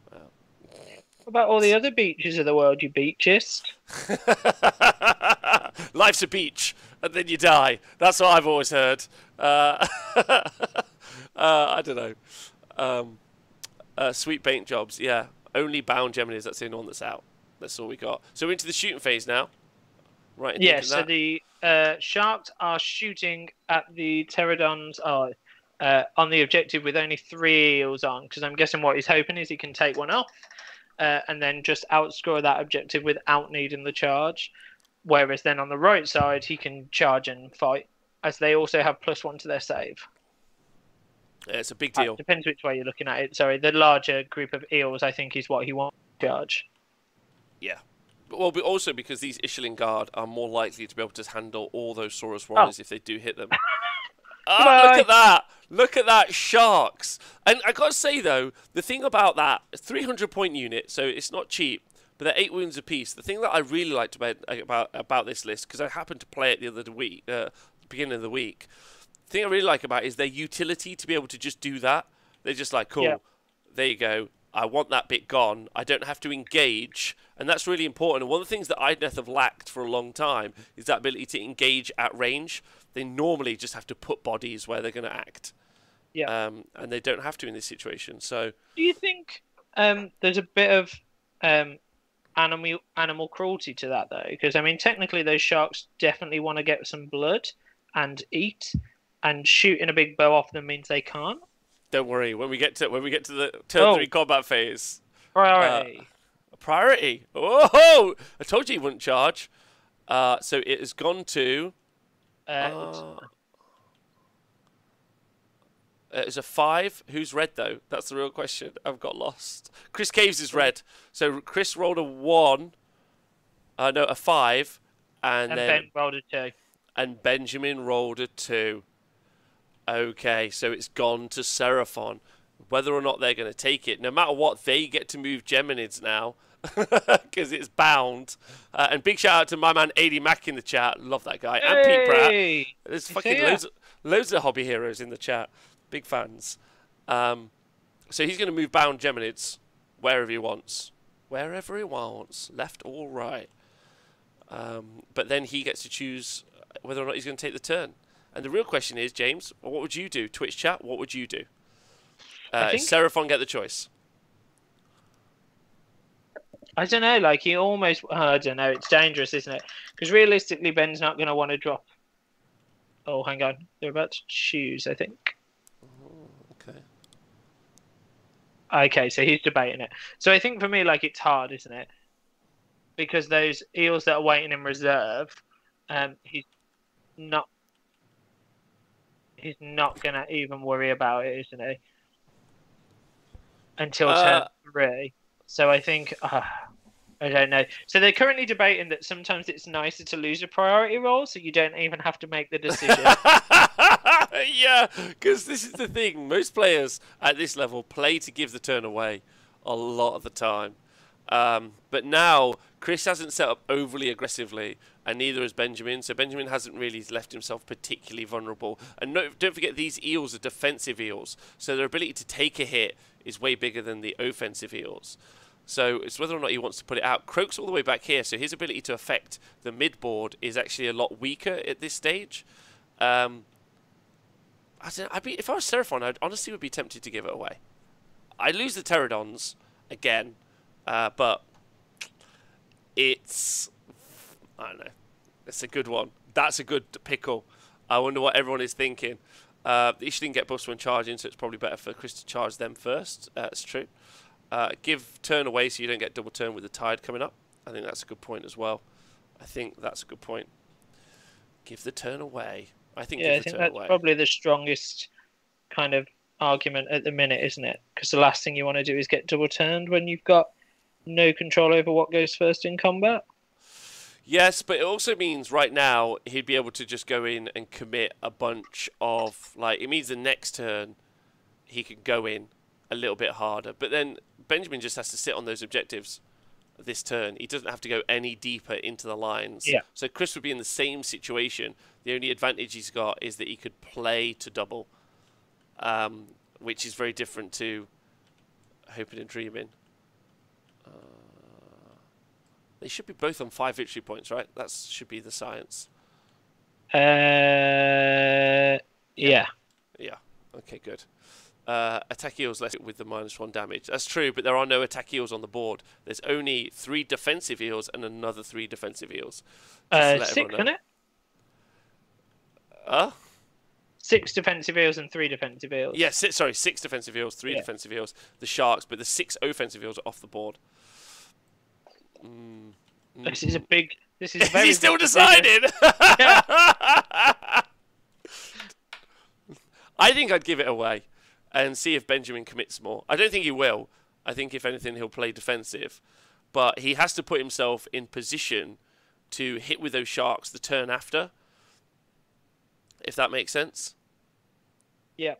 [SPEAKER 2] What about all the other beaches of the world, you beachist?
[SPEAKER 1] Life's a beach, and then you die. That's what I've always heard. I don't know. Sweet paint jobs, yeah. Only bound Geminis, that's the only one that's out. That's all we got. So we're into the shooting phase now. Right.
[SPEAKER 2] Yeah, so the Sharks are shooting at the Pterodons on the objective with only 3 eels on, because I'm guessing what he's hoping is he can take one off and then just outscore that objective without needing the charge. Whereas then on the right side, he can charge and fight, as they also have +1 to their save.
[SPEAKER 1] Yeah, it's a big deal.
[SPEAKER 2] Depends which way you're looking at it. Sorry, the larger group of eels, I think, is what he wants to charge.
[SPEAKER 1] Yeah. Well, but also because these Ishilin Guard are more likely to be able to handle all those Saurus Warriors if they do hit them. Look at that! Look at that, Sharks! And I gotta say though, the thing about that 300-point unit, so it's not cheap, but they're 8 wounds apiece. The thing that I really liked about this list, because I happened to play it the other week, beginning of the week, the thing I really like about it is their utility to be able to just do that. They're just like, cool, there you go. I want that bit gone. I don't have to engage, and that's really important. And one of the things that Idoneth have lacked for a long time is that ability to engage at range. They normally just have to put bodies where they're going to act.
[SPEAKER 2] Yeah.
[SPEAKER 1] And they don't have to in this situation. So,
[SPEAKER 2] do you think there's a bit of animal cruelty to that though? Because I mean, technically, those sharks definitely want to get some blood and eat, and shooting a big bow off them means they can't.
[SPEAKER 1] Don't worry. When we get to the turn 3 combat phase, priority. Oh, I told you he wouldn't charge. So it has gone to. It's a 5. Who's red though? That's the real question. I've got lost. Chris Caves is red. So Chris rolled a 1. No, a 5, and then
[SPEAKER 2] Ben rolled a 2.
[SPEAKER 1] And Benjamin rolled a 2. Okay, so it's gone to Seraphon. Whether or not they're going to take it, no matter what, they get to move Geminids now because it's bound. And big shout out to my man 80 Mac in the chat. Love that guy. And Pete Pratt. There's fucking loads of hobby heroes in the chat. Big fans. So he's going to move bound Geminids wherever he wants. Wherever he wants. Left or right. But then he gets to choose whether or not he's going to take the turn. And the real question is, James, what would you do? Twitch chat, what would you do? Seraphon get the choice.
[SPEAKER 2] I don't know, like he almost... I don't know, it's dangerous, isn't it? Because realistically, Ben's not going to want to drop... Oh, hang on. They're about to choose, I think.
[SPEAKER 1] Okay.
[SPEAKER 2] Okay, so he's debating it. So I think for me, like, it's hard, isn't it? Because those eels that are waiting in reserve, he's not going to even worry about it, isn't he? Until turn 3. So I think, I don't know. So they're currently debating that sometimes it's nicer to lose a priority roll so you don't even have to make the decision.
[SPEAKER 1] Yeah, because this is the thing. Most players at this level play to give the turn away a lot of the time. But now, Chris hasn't set up overly aggressively, and neither has Benjamin. So Benjamin hasn't really left himself particularly vulnerable. And don't forget, these eels are defensive eels. So their ability to take a hit is way bigger than the offensive eels. So it's whether or not he wants to put it out. Croak's all the way back here, so his ability to affect the mid-board is actually a lot weaker at this stage. I don't know, if I was Seraphon, I honestly would be tempted to give it away. I lose the Pterodons again, but it's... I don't know. It's a good one. That's a good pickle. I wonder what everyone is thinking. He didn't get buffs when charging, so it's probably better for Chris to charge them first. That's true. Give turn away so you don't get double turn with the tide coming up. I think that's a good point as well. I think that's a good point. Give the turn away. I think
[SPEAKER 2] Yeah,
[SPEAKER 1] give
[SPEAKER 2] I
[SPEAKER 1] the
[SPEAKER 2] think
[SPEAKER 1] turn
[SPEAKER 2] that's
[SPEAKER 1] away.
[SPEAKER 2] probably the strongest kind of argument at the minute, isn't it? Because the last thing you want to do is get double turned when you've got no control over what goes first in combat.
[SPEAKER 1] Yes, but it also means right now he'd be able to just go in and commit a bunch of, like, it means the next turn he can go in a little bit harder. But then Benjamin just has to sit on those objectives this turn. He doesn't have to go any deeper into the lines.
[SPEAKER 2] Yeah.
[SPEAKER 1] So Chris would be in the same situation. The only advantage he's got is that he could play to double, which is very different to hoping and dreaming. They should be both on 5 victory points, right? That should be the science.
[SPEAKER 2] Yeah.
[SPEAKER 1] Yeah. Okay, good. Attack heals less with the -1 damage. That's true, but there are no attack heals on the board. There's only 3 defensive heals and another 3 defensive heals.
[SPEAKER 2] 6, isn't it? 6 defensive heals and 3 defensive heals.
[SPEAKER 1] Yeah, 6 defensive heals, 3 defensive heals. The Sharks, but the 6 offensive heals are off the board.
[SPEAKER 2] This is a big. This is very.
[SPEAKER 1] He's still deciding. I think I'd give it away and see if Benjamin commits more. I don't think he will. I think if anything he'll play defensive, but he has to put himself in position to hit with those Sharks the turn after. If that makes sense.
[SPEAKER 2] Yeah.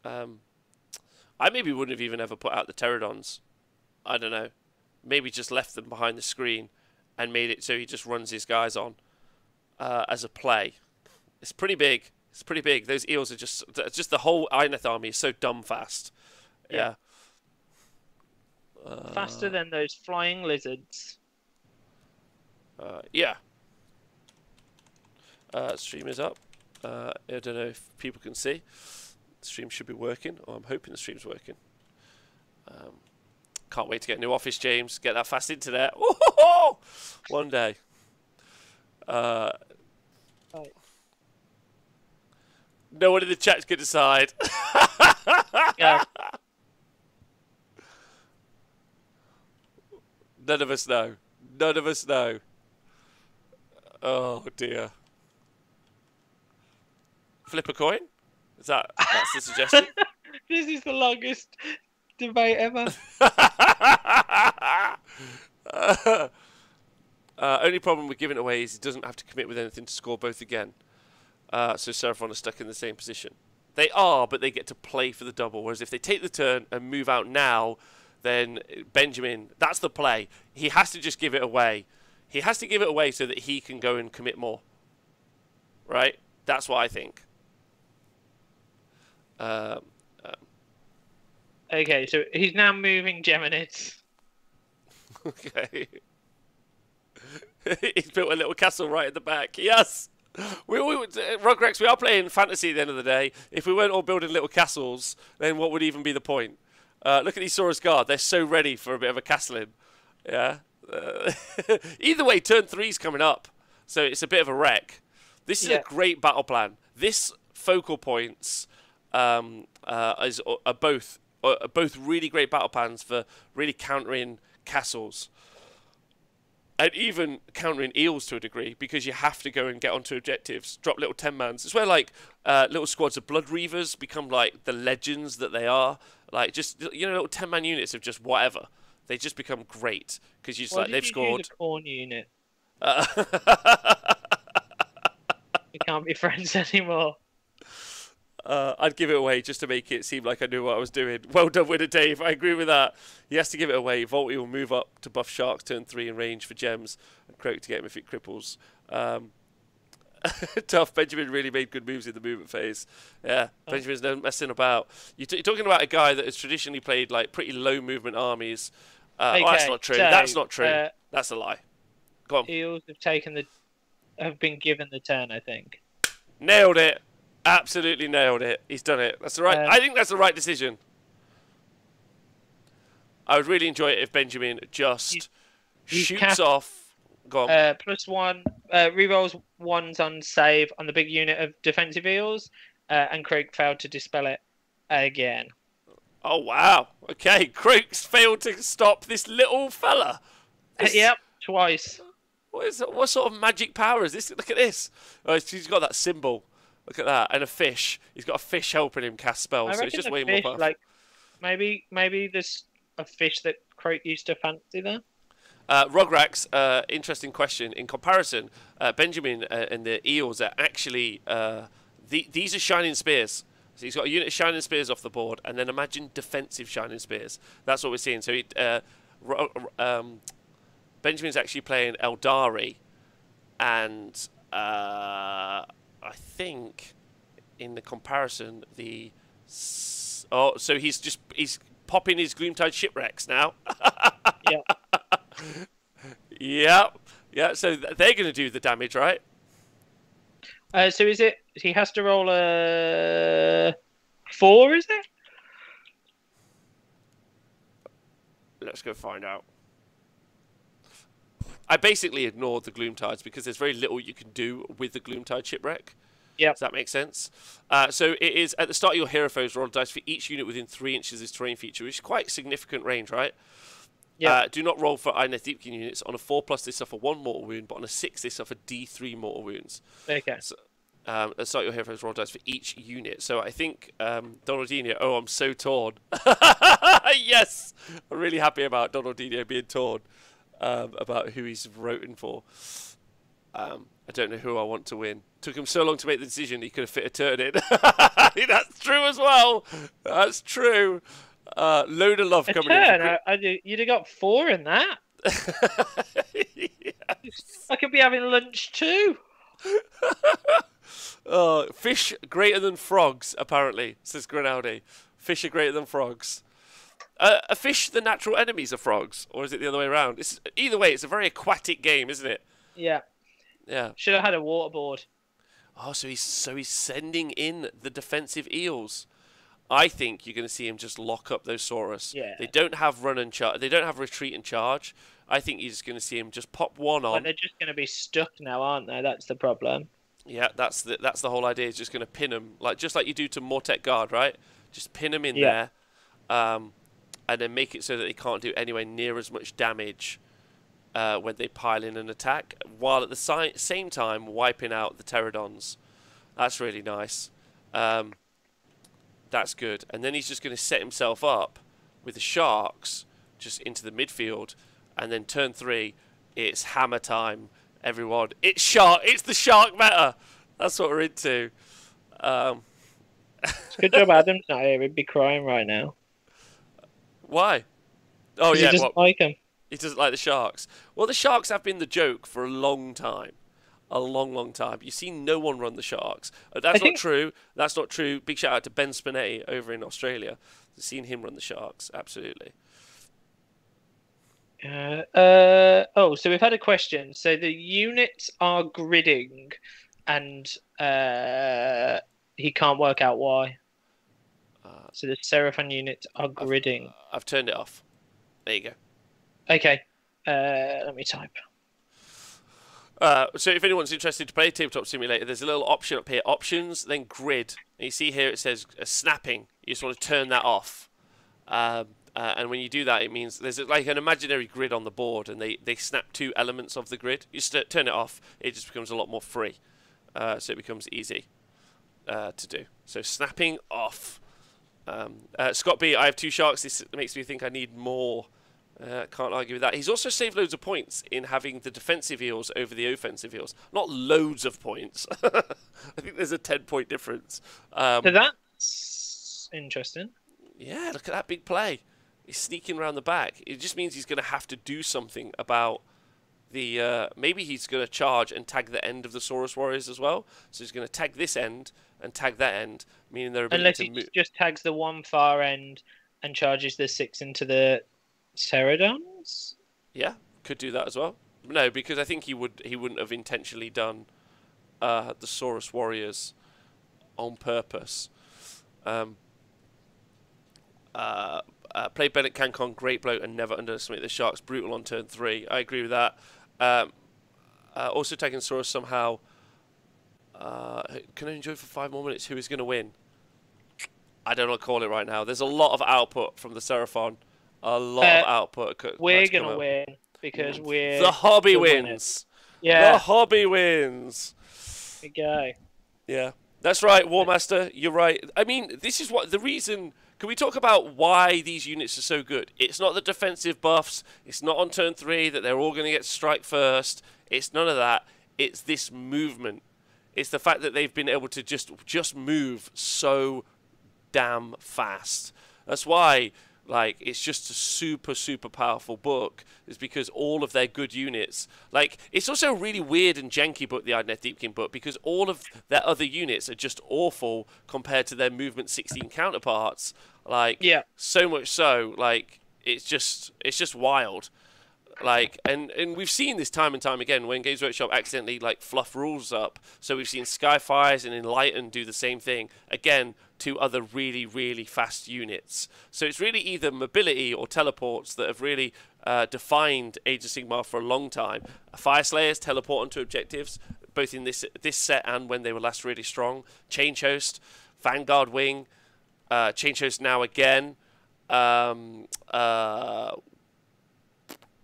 [SPEAKER 1] I maybe wouldn't have even ever put out the Pterodons. I don't know. Maybe just left them behind the screen and made it so he just runs his guys on as a play. It's pretty big. It's pretty big. Those eels are just the whole Idoneth army is so dumb fast. Yeah.
[SPEAKER 2] Faster than those flying lizards.
[SPEAKER 1] Yeah. Stream is up. I don't know if people can see. The stream should be working, or I'm hoping the stream's working. Can't wait to get a new office, James. Get that fast internet. Ooh, one day.
[SPEAKER 2] Right.
[SPEAKER 1] No one in the chat can decide.
[SPEAKER 2] Yeah.
[SPEAKER 1] None of us know. None of us know. Oh dear. Flip a coin? That's the suggestion?
[SPEAKER 2] This is the longest debate ever.
[SPEAKER 1] Only problem with giving it away is he doesn't have to commit with anything to score both again. So Seraphon are stuck in the same position. They are, but they get to play for the double. Whereas if they take the turn and move out now, then Benjamin, that's the play. He has to just give it away. He has to give it away so that he can go and commit more. Right? That's what I think.
[SPEAKER 2] Okay, so he's now moving Geminids.
[SPEAKER 1] Okay. He's built a little castle right at the back. Yes! Rugrex, we are playing fantasy at the end of the day. If we weren't all building little castles, then what would even be the point? Look at these Saurus Guard. They're so ready for a bit of a castling. Yeah? Either way, turn 3's coming up. So it's a bit of a wreck. This is a great battle plan. This focal points are both really great battle plans for really countering castles. And even countering eels to a degree, because you have to go and get onto objectives, drop little 10-mans. It's where, like, little squads of Blood Reavers become, like, the legends that they are. Like, just, you know, little 10-man units of just whatever. They just become great, because you just, like, they've scored.
[SPEAKER 2] Use a corn unit? We can't be friends anymore.
[SPEAKER 1] I'd give it away just to make it seem like I knew what I was doing. Well done, Winner Dave. I agree with that. He has to give it away. Volty will move up to buff Sharks, turn 3 in range for gems, and Croak to get him if it cripples. Tough. Benjamin really made good moves in the movement phase. Yeah, Benjamin's no messing about. You're talking about a guy that has traditionally played like pretty low movement armies.
[SPEAKER 2] Okay,
[SPEAKER 1] that's not true.
[SPEAKER 2] so,
[SPEAKER 1] That's not true. That's a lie. Go on.
[SPEAKER 2] Eels have been given the turn, I think.
[SPEAKER 1] Nailed it. Absolutely nailed it. He's done it. That's the right. I think that's the right decision. I would really enjoy it if Benjamin just shoots off. Go on.
[SPEAKER 2] +1 rerolls 1s on save on the big unit of defensive eels, and Croak failed to dispel it again.
[SPEAKER 1] Oh, wow. Okay, Croak's failed to stop this little fella.
[SPEAKER 2] Yep, twice.
[SPEAKER 1] What sort of magic power is this? Look at this. Oh, he's got that symbol. Look at that. And a fish. He's got a fish helping him cast spells, so it's just way more powerful.
[SPEAKER 2] Like, maybe there's a fish that Croak used to fancy there.
[SPEAKER 1] Rograx, interesting question. In comparison, Benjamin and the eels are actually... these are Shining Spears. So he's got a unit of Shining Spears off the board, and then imagine defensive Shining Spears. That's what we're seeing. So Benjamin's actually playing Eldari, and I think in the comparison, so he's popping his Gloomtide Shipwrecks now.
[SPEAKER 2] Yeah.
[SPEAKER 1] Yeah. So they're going to do the damage, right?
[SPEAKER 2] So is it? He has to roll a 4, is it?
[SPEAKER 1] Let's go find out. I basically ignored the Gloomtides because there's very little you can do with the Gloomtide Shipwreck.
[SPEAKER 2] Yeah.
[SPEAKER 1] Does that make sense? So it is at the start of your hero phase, roll a dice for each unit within 3 inches of this terrain feature, which is quite significant range, right?
[SPEAKER 2] Yeah.
[SPEAKER 1] Do not roll for Idoneth Deepkin units. On a 4+, they suffer 1 mortal wound, but on a 6, they suffer D3 mortal wounds.
[SPEAKER 2] Okay.
[SPEAKER 1] So, at the start of your hero phase, roll dice for each unit. So I think Donaldinho. Oh, I'm so torn. Yes, I'm really happy about Donaldinho being torn about who he's voting for. I don't know who I want to win. Took him so long to make the decision. He could have fit a turn in. That's true as well. That's true. Load of love
[SPEAKER 2] A
[SPEAKER 1] coming
[SPEAKER 2] turn?
[SPEAKER 1] in.
[SPEAKER 2] You'd have got 4 in that.
[SPEAKER 1] Yes.
[SPEAKER 2] I could be having lunch too.
[SPEAKER 1] Fish greater than frogs, apparently, says Grinaldi. Fish are greater than frogs. Are fish the natural enemies of frogs, or is it the other way around? Either way, it's a very aquatic game, isn't it?
[SPEAKER 2] Yeah.
[SPEAKER 1] Yeah.
[SPEAKER 2] Should have had a waterboard.
[SPEAKER 1] Oh, so he's sending in the defensive eels. I think you're going to see him just lock up those Saurus.
[SPEAKER 2] Yeah.
[SPEAKER 1] They don't have run and charge. They don't have retreat and charge. I think you're just going to see him just pop one on.
[SPEAKER 2] But they're just going to be stuck now, aren't they? That's the problem.
[SPEAKER 1] Yeah, that's the whole idea. Is just going to pin them, just like you do to Mortek Guard, right? Just pin them in there, and then make it so that they can't do anywhere near as much damage when they pile in an attack, while at the same time wiping out the Pterodons. That's really nice. That's good. And then he's just going to set himself up with the Sharks just into the midfield, and then turn 3, it's hammer time. Everyone, it's the shark meta. That's what we're into.
[SPEAKER 2] Good job, Adam's not here. He'd be crying right now.
[SPEAKER 1] Why? Oh yeah,
[SPEAKER 2] he doesn't like him.
[SPEAKER 1] He doesn't like the Sharks. Well, the Sharks have been the joke for a long time. A long, long time. You see no one run the Sharks. That's not true. That's not true. Big shout out to Ben Spinetti over in Australia. I've seen him run the Sharks. Absolutely.
[SPEAKER 2] So we've had a question. So the units are gridding, and he can't work out why. So the Seraphon units are gridding.
[SPEAKER 1] I've turned it off. There you go.
[SPEAKER 2] Okay. Let me type.
[SPEAKER 1] So if anyone's interested to play Tabletop Simulator, there's a little option up here. Options, then grid. And you see here it says snapping. You just want to turn that off. And when you do that, it means there's like an imaginary grid on the board, and they snap 2 elements of the grid. You turn it off, it just becomes a lot more free. So it becomes easy to do. So snapping off. Scott B, I have 2 Sharks. This makes me think I need more. Can't argue with that. He's also saved loads of points in having the defensive eels over the offensive eels. Not loads of points. I think there's a 10-point difference.
[SPEAKER 2] So that's interesting.
[SPEAKER 1] Yeah, look at that big play. He's sneaking around the back. It just means he's going to have to do something about the... maybe he's going to charge and tag the end of the Saurus Warriors as well. So he's going to tag this end and tag that end, meaning they're ability
[SPEAKER 2] Unless
[SPEAKER 1] to
[SPEAKER 2] he
[SPEAKER 1] move.
[SPEAKER 2] just tags the one far end and charges the 6 into the Pterodons?
[SPEAKER 1] Yeah, could do that as well. No, because I think he wouldn't have intentionally done the Saurus Warriors on purpose. Play Bennett Cancon, great bloke, and never underestimate the Sharks. Brutal on turn 3. I agree with that. Also taking Saurus somehow Can I enjoy for 5 more minutes? Who is going to win? I don't know what to call it right now. There's a lot of output from the Seraphon. A lot of output.
[SPEAKER 2] We're going to win because we're...
[SPEAKER 1] The hobby wins.
[SPEAKER 2] Yeah.
[SPEAKER 1] The hobby wins.
[SPEAKER 2] There we go.
[SPEAKER 1] Yeah. That's right, Warmaster. You're right. I mean, this is what the reason... Can we talk about why these units are so good? It's not the defensive buffs. It's not on turn 3 that they're all going to get strike first. It's none of that. It's this movement. It's the fact that they've been able to just move so damn fast. That's why, like, it's just a super, super powerful book. Is because all of their good units, like, it's also a really weird and janky book, the Idoneth Deepkin book, because all of their other units are just awful compared to their movement 16 counterparts. Like,
[SPEAKER 2] yeah,
[SPEAKER 1] so much so, like, it's just wild. Like, and we've seen this time and time again when Games Workshop accidentally, like, fluff rules up. So we've seen Skyfires and Enlighten do the same thing. Again, 2 other really, really fast units. So it's really either mobility or teleports that have really defined Age of Sigmar for a long time. Fireslayers teleport onto objectives, both in this set and when they were last really strong. Change Host, Vanguard Wing, Change Host now again.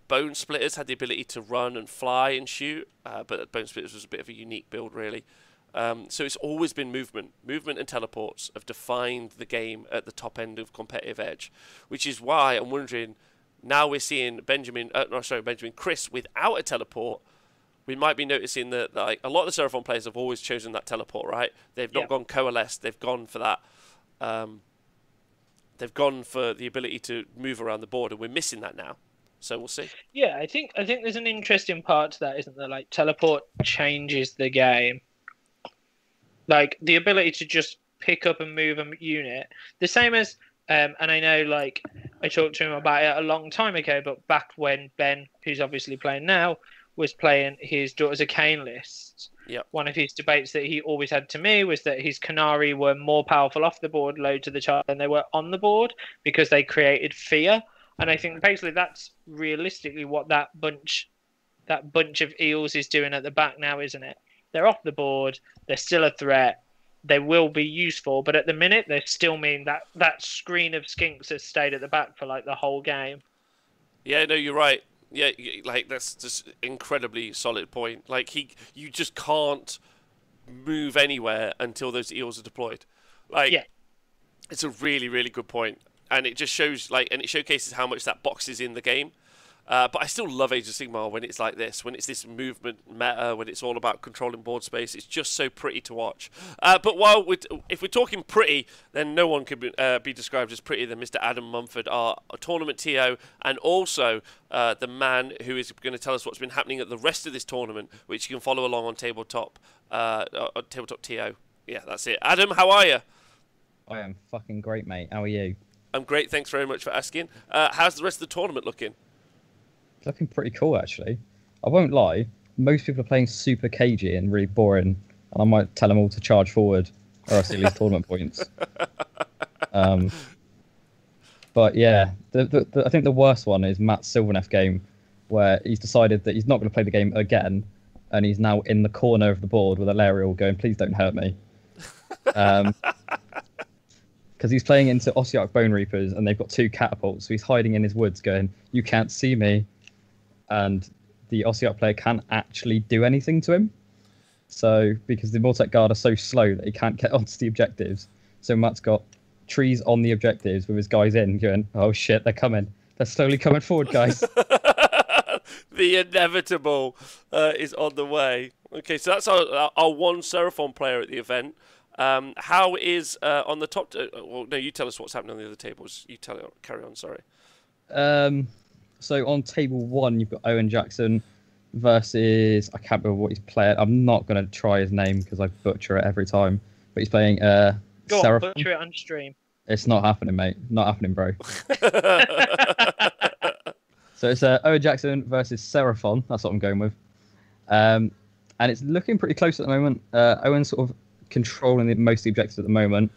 [SPEAKER 1] Bone Splitters had the ability to run and fly and shoot, but Bone Splitters was a bit of a unique build, really. So it's always been movement. Movement and teleports have defined the game at the top end of competitive edge, which is why I'm wondering, now we're seeing Chris without a teleport, we might be noticing that, like, a lot of the Seraphon players have always chosen that teleport, right? They've not gone coalesced, they've gone for that. They've gone for the ability to move around the board, and we're missing that now. So we'll see.
[SPEAKER 2] Yeah, I think there's an interesting part to that, isn't there? Like, teleport changes the game. Like, the ability to just pick up and move a unit, the same as, and I know, like, I talked to him about it a long time ago, but back when Ben, who's obviously playing now, was playing his Daughters of Cain lists.
[SPEAKER 1] Yep.
[SPEAKER 2] One of his debates that he always had to me was that his Canary were more powerful off the board, low to the chart, than they were on the board because they created fear. And I think basically that's realistically what that bunch of eels is doing at the back now, isn't it? They're off the board. They're still a threat. They will be useful, but at the minute they still mean that screen of skinks has stayed at the back for like the whole game.
[SPEAKER 1] Yeah, no, you're right. Yeah, like, that's just incredibly solid point. Like, you just can't move anywhere until those eels are deployed. Like, yeah. It's a really, really good point. And it just shows, like, and it showcases how much that boxes in the game. But I still love Age of Sigmar when it's like this, when it's this movement meta, when it's all about controlling board space. It's just so pretty to watch. But if we're talking pretty, then no one could be described as prettier than Mr. Adam Mumford, our tournament TO, and also the man who is going to tell us what's been happening at the rest of this tournament, which you can follow along on Tabletop TO. Yeah, that's it. Adam, how are you?
[SPEAKER 3] I am fucking great, mate. How are you?
[SPEAKER 1] I'm great. Thanks very much for asking. How's the rest of the tournament looking?
[SPEAKER 3] Looking pretty cool, actually. I won't lie. Most people are playing super cagey and really boring, and I might tell them all to charge forward, or else they lose tournament points. But yeah, I think the worst one is Matt's Sylvaneth game, where he's decided that he's not going to play the game again, and he's now in the corner of the board with a Lariel going, "Please don't hurt me." Because he's playing into Ossiarch Bone Reapers, and they've got 2 catapults, so he's hiding in his woods going, "You can't see me." And the Ossiarch player can't actually do anything to him. So, because the Mortek Guard are so slow that he can't get onto the objectives. So Matt's got trees on the objectives with his guys in, going, "Oh shit, they're coming. They're slowly coming forward, guys."
[SPEAKER 1] The inevitable is on the way. Okay, so that's our one Seraphon player at the event. How is on the top... well, no, you tell us what's happening on the other tables. You tell it. Carry on, sorry.
[SPEAKER 3] So on table 1, you've got Owen Jackson versus... I can't remember what he's playing. I'm not going to try his name because I butcher it every time. But he's playing
[SPEAKER 2] Go
[SPEAKER 3] Seraphon.
[SPEAKER 2] on, butcher it on stream.
[SPEAKER 3] It's not happening, mate. Not happening, bro. So it's Owen Jackson versus Seraphon. That's what I'm going with. And it's looking pretty close at the moment. Owen's sort of controlling most of the objectives at the moment.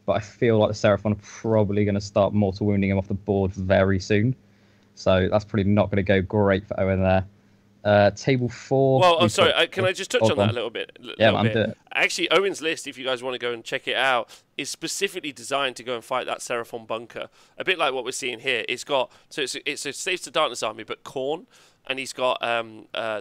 [SPEAKER 3] But I feel like the Seraphon are probably going to start mortal wounding him off the board very soon. So that's probably not going to go great for Owen there. Table 4.
[SPEAKER 1] Well, I'm sorry. Can I just touch on that a little bit?
[SPEAKER 3] Yeah, man, do it.
[SPEAKER 1] Actually, Owen's list, if you guys want to go and check it out, is specifically designed to go and fight that Seraphon bunker. A bit like what we're seeing here. It's got it's a Slaves to Darkness army, but Khorne, and he's got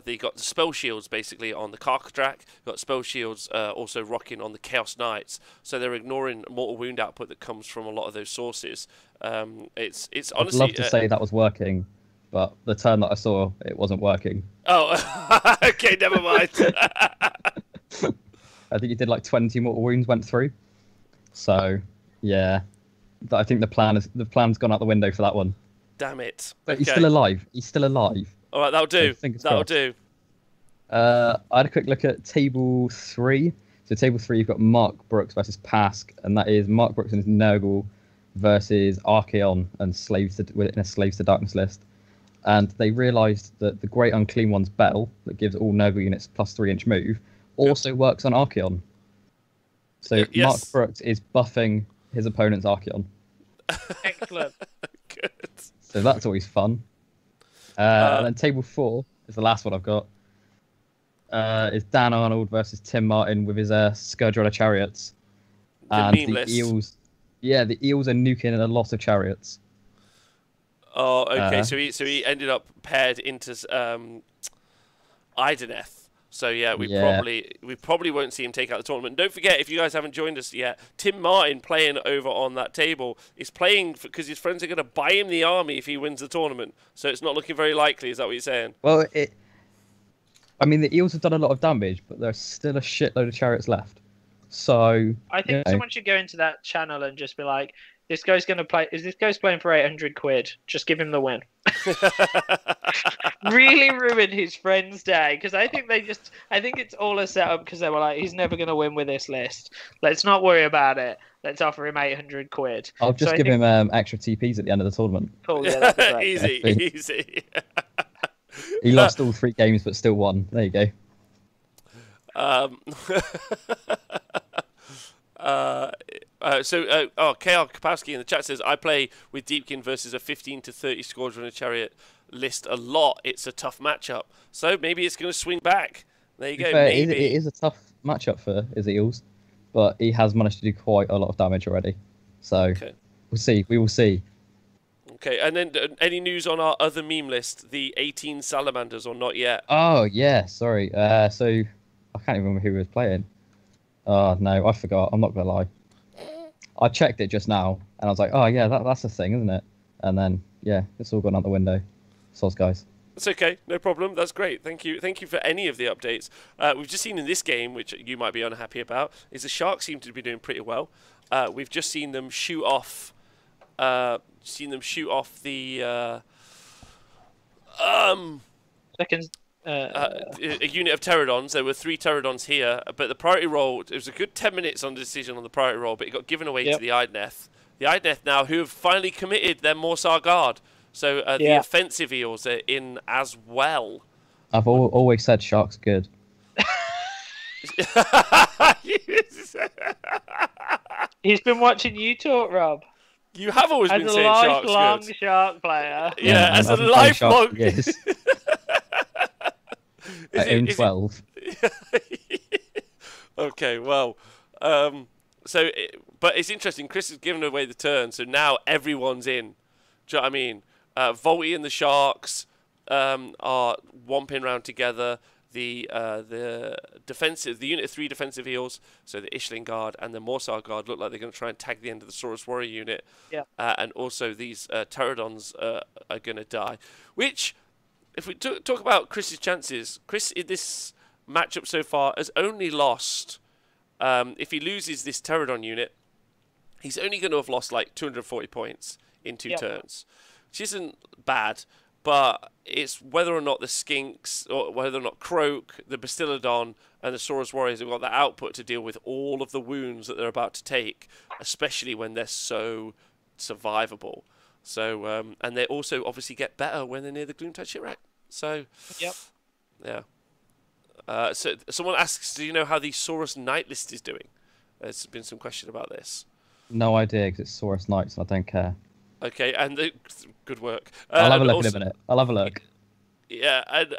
[SPEAKER 1] they got the spell shields basically on the Karkadrak. Got spell shields also rocking on the Chaos Knights. So they're ignoring mortal wound output that comes from a lot of those sources. It's honestly.
[SPEAKER 3] I'd love to say that was working, but the turn that I saw, it wasn't working.
[SPEAKER 1] Oh, okay, never mind.
[SPEAKER 3] I think he did like 20 mortal wounds went through. So, yeah, I think the plan's gone out the window for that one.
[SPEAKER 1] Damn it!
[SPEAKER 3] But
[SPEAKER 1] okay.
[SPEAKER 3] he's still alive. He's still alive.
[SPEAKER 1] All right, that'll do.
[SPEAKER 3] So
[SPEAKER 1] that'll do.
[SPEAKER 3] I had a quick look at table 3. So table 3, you've got Mark Brooks versus Pask, and that is Mark Brooks and his Nurgle versus Archaon and in a Slaves to Darkness list. And they realised that the Great Unclean One's Bell, that gives all Nurgle units plus 3-inch move, also works on Archaon. So
[SPEAKER 1] yes.
[SPEAKER 3] Mark Brooks is buffing his opponent's Archaon.
[SPEAKER 2] Excellent.
[SPEAKER 1] Good.
[SPEAKER 3] So that's always fun. And then table 4 is the last one I've got. Is Dan Arnold versus Tim Martin with his Scourge Rider chariots. And the Eels. Yeah, the Eels are nuking a lot of chariots.
[SPEAKER 1] Oh, okay. So he ended up paired into Idoneth. So yeah, we probably won't see him take out the tournament. Don't forget, if you guys haven't joined us yet, Tim Martin playing over on that table is playing because his friends are going to buy him the army if he wins the tournament. So it's not looking very likely. Is that what you're saying?
[SPEAKER 3] Well, I mean, the Eels have done a lot of damage, but there's still a shitload of chariots left. So
[SPEAKER 2] I think someone should go into that channel and just be like, "This guy's going to play. Is this guy's playing for 800 quid? Just give him the win." Really ruined his friend's day because I think it's all a setup because they were like, he's never going to win with this list. Let's not worry about it. Let's offer him 800 quid.
[SPEAKER 3] I'll just give him extra TPs at the end of the tournament.
[SPEAKER 2] Cool, yeah, that'd be great.
[SPEAKER 1] Easy.
[SPEAKER 3] He lost all 3 games, but still won. There you go.
[SPEAKER 1] K.R. Kapowski in the chat says, I play with Deepkin versus a 15 to 30 Scourge Runner Chariot list a lot. It's a tough matchup. So maybe it's going to swing back. There you go. Maybe.
[SPEAKER 3] It is a tough matchup for his Eels, but he has managed to do quite a lot of damage already. So we'll see. We will see.
[SPEAKER 1] Okay, and then any news on our other meme list, the 18 Salamanders, or not yet?
[SPEAKER 3] Oh, yeah, sorry. So I can't even remember who was playing. Oh, no, I forgot. I'm not going to lie. I checked it just now, and I was like, oh, yeah, that's a thing, isn't it? And then, yeah, it's all gone out the window. Soz, guys.
[SPEAKER 1] That's okay, no problem. That's great. Thank you for any of the updates. We've just seen in this game, which you might be unhappy about, is the Sharks seem to be doing pretty well. We've just seen them shoot off... the
[SPEAKER 2] Second,
[SPEAKER 1] a unit of Pterodons. There were 3 Pterodons here, but the priority roll, it was a good 10 minutes on the decision on the priority roll, but it got given away to the Idoneth. The Idoneth now, who have finally committed their Morsar Guard. So the offensive Eels are in as well.
[SPEAKER 3] I've always said Sharks good.
[SPEAKER 2] He's been watching you talk, Rob.
[SPEAKER 1] You have always been saying Sharks good.
[SPEAKER 2] As a lifelong Shark player.
[SPEAKER 1] Yeah, as a lifelong...
[SPEAKER 3] Yes. I own 12.
[SPEAKER 1] Okay, well... but it's interesting. Chris has given away the turn, so now everyone's in. Do you know what I mean? Volty and the Sharks are womping round together. The unit of 3 defensive Eels, so the Ishling Guard and the Morsar Guard, look like they're going to try and tag the end of the Saurus Warrior unit.
[SPEAKER 2] Yeah.
[SPEAKER 1] And also these Pterodons are going to die. Which, if we talk about Chris's chances, Chris in this matchup so far has only lost. If he loses this Pterodon unit, he's only going to have lost like 240 points in 2 turns, which isn't bad. But it's whether or not the Skinks, or whether or not Croak, the Bastiladon, and the Saurus Warriors have got the output to deal with all of the wounds that they're about to take, especially when they're so survivable. So, and they also obviously get better when they're near the Gloomtide Shipwreck. So, yeah. So someone asks, do you know how the Saurus Knight list is doing? There's been some question about this.
[SPEAKER 3] No idea, because it's Saurus Knights and I don't care.
[SPEAKER 1] Okay, and good work.
[SPEAKER 3] I'll have a look in a minute. I'll have a look.
[SPEAKER 1] Yeah, and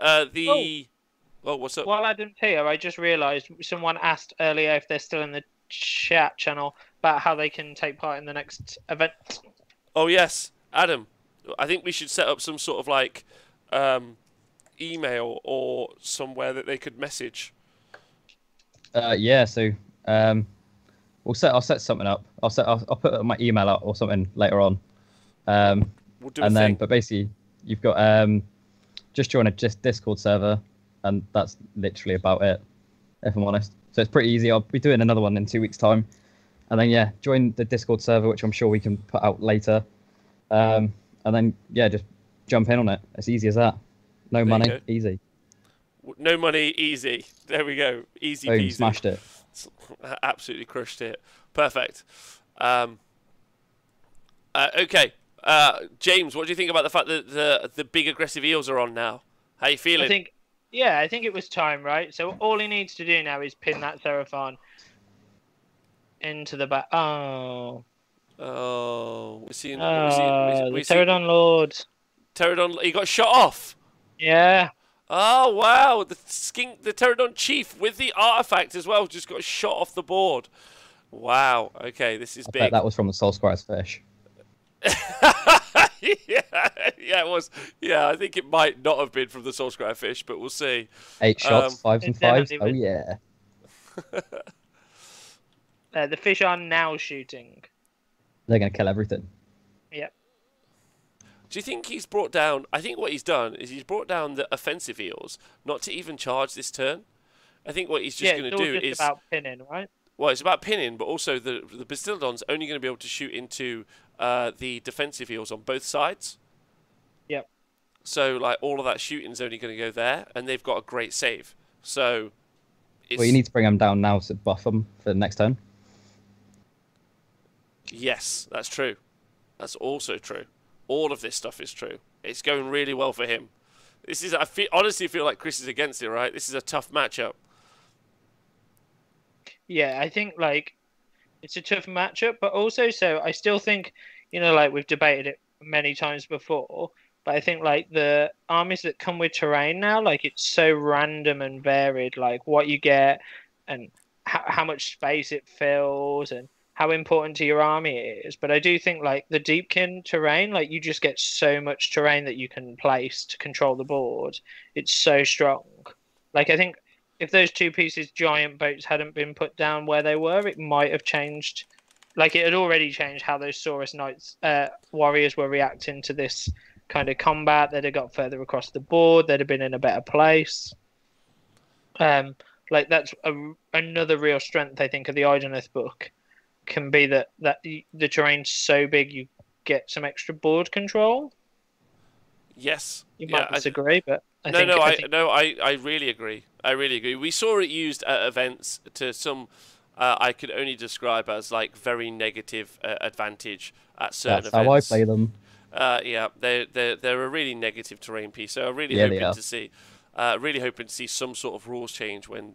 [SPEAKER 1] Oh, what's up?
[SPEAKER 2] While Adam's here, I just realised someone asked earlier if they're still in the chat channel about how they can take part in the next event.
[SPEAKER 1] Oh yes, Adam. I think we should set up some sort of like email or somewhere that they could message.
[SPEAKER 3] Yeah. So I'll set something up. I'll put my email out or something later on.
[SPEAKER 1] We'll do
[SPEAKER 3] and then,
[SPEAKER 1] thing.
[SPEAKER 3] but basically, you've got just join a Discord server, and that's literally about it. If I'm honest, so it's pretty easy. I'll be doing another one in 2 weeks' time, and then yeah, join the Discord server, which I'm sure we can put out later. And then yeah, just jump in on it. It's easy as that. No money, easy.
[SPEAKER 1] No money, easy. There we go. Easy
[SPEAKER 3] Boom,
[SPEAKER 1] peasy.
[SPEAKER 3] smashed it.
[SPEAKER 1] Absolutely crushed it. Perfect. Okay. James, what do you think about the fact that the big aggressive eels are on now? How you feeling?
[SPEAKER 2] I think it was time, right? So all he needs to do now is pin that Seraphon into the back. Oh,
[SPEAKER 1] we're seeing.
[SPEAKER 2] the Pterodon Lord.
[SPEAKER 1] Pterodon, he got shot off.
[SPEAKER 2] Yeah.
[SPEAKER 1] Oh wow, the Pterodon Chief with the artifact as well just got shot off the board. Wow. Okay, this is
[SPEAKER 3] I
[SPEAKER 1] big.
[SPEAKER 3] bet that was from the Soul Squires fish.
[SPEAKER 1] yeah, it was. Yeah, I think it might not have been from the Soul Squire fish, but we'll see.
[SPEAKER 3] 8 shots, 5s and 5s. Oh yeah.
[SPEAKER 2] The fish are now shooting.
[SPEAKER 3] They're gonna kill everything.
[SPEAKER 2] Yep.
[SPEAKER 1] Do you think he's brought down... I think what he's done is he's brought down the offensive eels not to even charge this turn. I think what he's just going to do is...
[SPEAKER 2] it's about pinning, right?
[SPEAKER 1] Well, it's about pinning, but also the Bastildon's only going to be able to shoot into the defensive eels on both sides.
[SPEAKER 2] Yep.
[SPEAKER 1] So, like, all of that shooting's only going to go there, and they've got a great save. So...
[SPEAKER 3] Well, you need to bring them down now to buff them for the next turn.
[SPEAKER 1] Yes, that's true. That's also true. All of this stuff is true. It's going really well for him. This is, honestly feel like Chris is against it, right? This is a tough matchup.
[SPEAKER 2] Yeah, I think like it's a tough matchup, but also so I still think, like we've debated it many times before, but I think like the armies that come with terrain now, like it's so random and varied, like what you get and how much space it fills and how important to your army it is. But I do think like the Deepkin terrain, like you just get so much terrain that you can place to control the board. It's so strong. Like I think if those 2 pieces giant boats hadn't been put down where they were, it might have changed. Like it had already changed how those Saurus Knights warriors were reacting to this kind of combat. They'd have got further across the board. They'd have been in a better place. Like that's another real strength I think of the Idoneth book. Can be that the terrain's so big you get some extra board control.
[SPEAKER 1] Yes.
[SPEAKER 2] You might disagree, but I
[SPEAKER 1] really agree. I really agree. We saw it used at events to some I could only describe as like very negative advantage at certain
[SPEAKER 3] events.
[SPEAKER 1] That's
[SPEAKER 3] how I play them.
[SPEAKER 1] Yeah, they're a really negative terrain piece. So I'm really hoping to see some sort of rules change when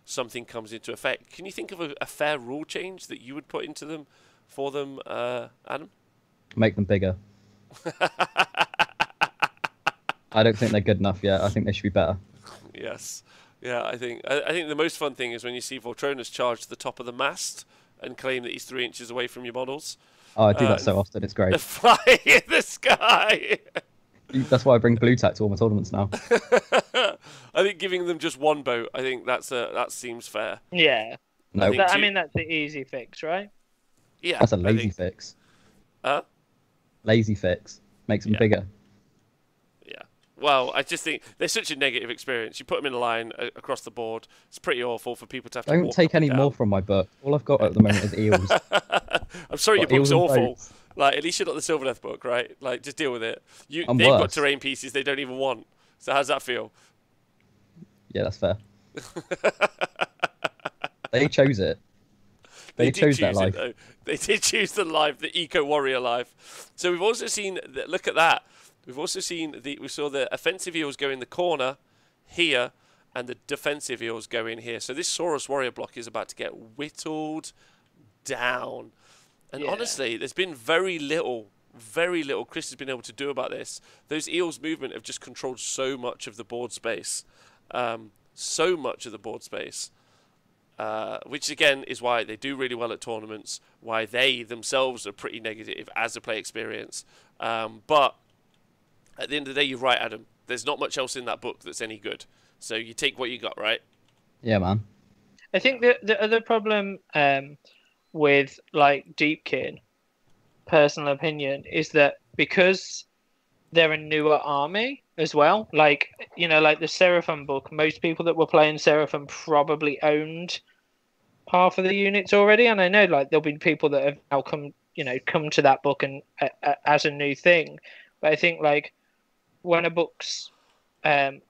[SPEAKER 1] something comes into effect. Can you think of a fair rule change that you would put into them for them, Adam?
[SPEAKER 3] Make them bigger. I don't think they're good enough yet. I think they should be better.
[SPEAKER 1] Yes. Yeah, I think the most fun thing is when you see Voltronus charge to the top of the mast and claim that he's 3 inches away from your models.
[SPEAKER 3] Oh, I do that so often. It's great.
[SPEAKER 1] Flying in the sky.
[SPEAKER 3] That's why I bring blue tack to all my tournaments now.
[SPEAKER 1] I think giving them just one boat, I think that seems fair.
[SPEAKER 2] Yeah.
[SPEAKER 3] No.
[SPEAKER 2] I mean, that's the easy fix, right?
[SPEAKER 1] Yeah.
[SPEAKER 3] That's a lazy fix.
[SPEAKER 1] Huh?
[SPEAKER 3] Lazy fix. Makes them bigger.
[SPEAKER 1] Yeah. Well, I just think there's such a negative experience. You put them in a line across the board. It's pretty awful for people to have to
[SPEAKER 3] Don't take any more from my book. All I've got at the moment is eels.
[SPEAKER 1] I'm sorry, your book's awful. Like, at least you're not the Sylvaneth book, right? Like, just deal with it. They've got terrain pieces they don't even want. So how's that feel?
[SPEAKER 3] Yeah, that's fair. They chose it. They chose that life.
[SPEAKER 1] They did choose the life, the eco warrior life. So we've also seen. Look at that. We've also seen we saw the offensive eels go in the corner here, and the defensive eels go in here. So this Saurus warrior block is about to get whittled down. And honestly, there's been very little very little Chris has been able to do about this. Those eels movement have just controlled so much of the board space. So much of the board space. Which again is why they do really well at tournaments, why they themselves are pretty negative as a play experience. But at the end of the day, you're right, Adam. There's not much else in that book that's any good. So you take what you got, right?
[SPEAKER 3] Yeah, man.
[SPEAKER 2] I think the other problem with like Deepkin, personal opinion, is that because they're a newer army as well, like, you know, like the Seraphon book, most people that were playing Seraphon probably owned half of the units already, and I know like there'll be people that have now come to that book and as a new thing. But I think like when a book's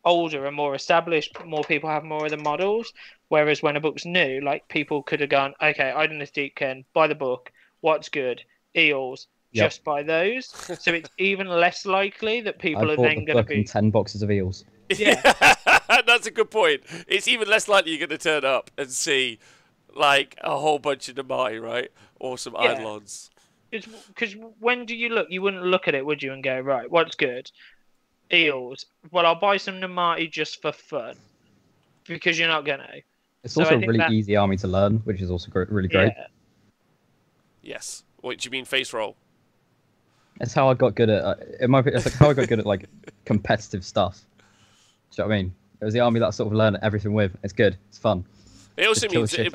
[SPEAKER 2] older and more established, more people have more of the models, whereas when a book's new, like people could have gone, okay, Idoneth Deepkin, buy the book, what's good, eels, just buy those. So it's even less likely that people are then going to be
[SPEAKER 3] 10 boxes of eels.
[SPEAKER 1] Yeah. That's a good point. It's even less likely you're going to turn up and see like a whole bunch of Namai, right? Or some Eidolons.
[SPEAKER 2] Because when do you look? You wouldn't look at it, would you, and go, right, what's good? Eels. Well, I'll buy some Namati just for fun. Because you're not going to.
[SPEAKER 3] It's also a really easy army to learn, which is also really great.
[SPEAKER 1] Yes. What do you mean face roll?
[SPEAKER 3] It's how I got good at it's like how I got good at like competitive stuff. Do you know what I mean? It was the army that I sort of learned everything with. It's good. It's fun.
[SPEAKER 1] It also means a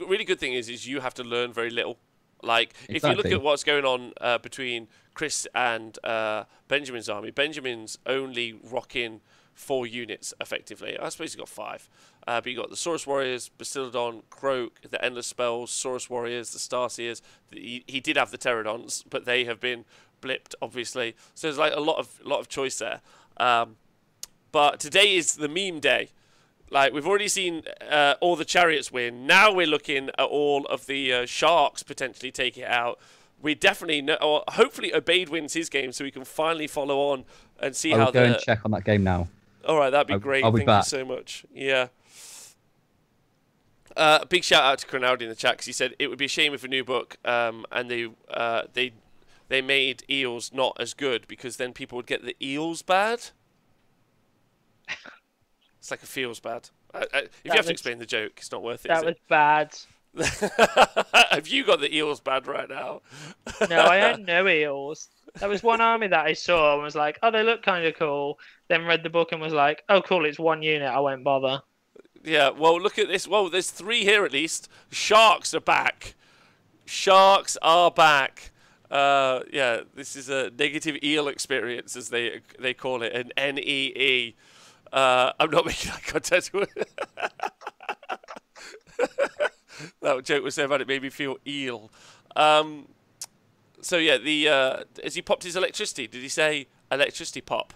[SPEAKER 1] really good thing is you have to learn very little. Like if you look at what's going on between Chris and Benjamin's army, Benjamin's only rocking 4 units effectively. I suppose he's got 5. But you got the Saurus Warriors, Bastiladon, Croak, the Endless Spells, Saurus Warriors, the Starseers. He did have the Pterodons, but they have been blipped, obviously. So there's like a lot of choice there. But today is the meme day. Like we've already seen all the chariots win. Now we're looking at all of the sharks potentially take it out. We definitely know, or hopefully Obeid wins his game, so we can finally follow on and see how.
[SPEAKER 3] I'll go and check on that game now.
[SPEAKER 1] All right, that'd be great.
[SPEAKER 3] I'll be back.
[SPEAKER 1] Thank you so much. Yeah. Big shout out to Cronaldi in the chat because he said it would be a shame if a new book and they made eels not as good because then people would get the eels bad. It's like it feels bad. If you have to explain the joke, it's not worth it.
[SPEAKER 2] That was bad.
[SPEAKER 1] Have you got the eels bad right now?
[SPEAKER 2] No, I had no eels. There was one army that I saw and was like, oh, they look kind of cool. Then read the book and was like, oh, cool, it's 1 unit. I won't bother.
[SPEAKER 1] Yeah, well, look at this. Well, there's 3 here at least. Sharks are back. Sharks are back. Yeah, this is a negative eel experience, as they call it, an NEE. I'm not making eye contact with it. That joke was so bad it made me feel eel. So yeah, has he popped his electricity? Did he say electricity pop?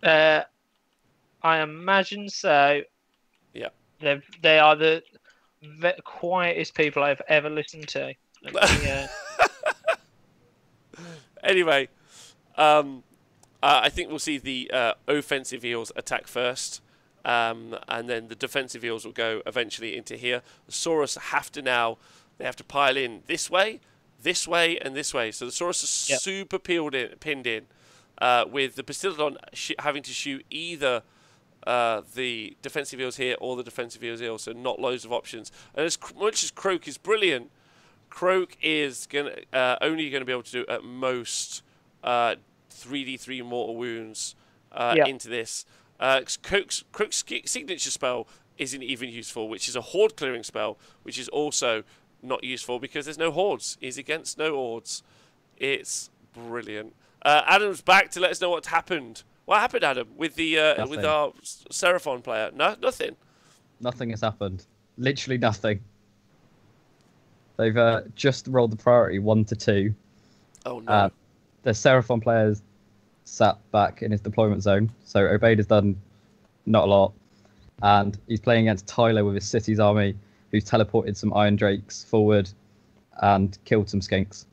[SPEAKER 2] I imagine so.
[SPEAKER 1] Yeah.
[SPEAKER 2] They are the quietest people I've ever listened to.
[SPEAKER 1] Anyway, I think we'll see the offensive eels attack first, and then the defensive eels will go eventually into here. The Saurus have to pile in this way, and this way. So the Saurus are super pinned in, with the Bastiladon having to shoot either the defensive eels here or the defensive eels, so not loads of options. And as much as Croak is brilliant, Croak is only going to be able to do at most 3d3 mortal wounds into this. Croak's signature spell isn't even useful, which is a horde clearing spell, which is also not useful because there's no hordes. He's against no hordes. It's brilliant. Adam's back to let us know what happened. What happened, Adam, with with our Seraphon player? No, nothing.
[SPEAKER 3] Nothing has happened. Literally nothing. They've just rolled the priority 1 to 2.
[SPEAKER 1] Oh no.
[SPEAKER 3] The Seraphon players sat back in his deployment zone, so Obeid has done not a lot, and he's playing against Tyler with his city's army, who's teleported some Iron Drakes forward and killed some skinks.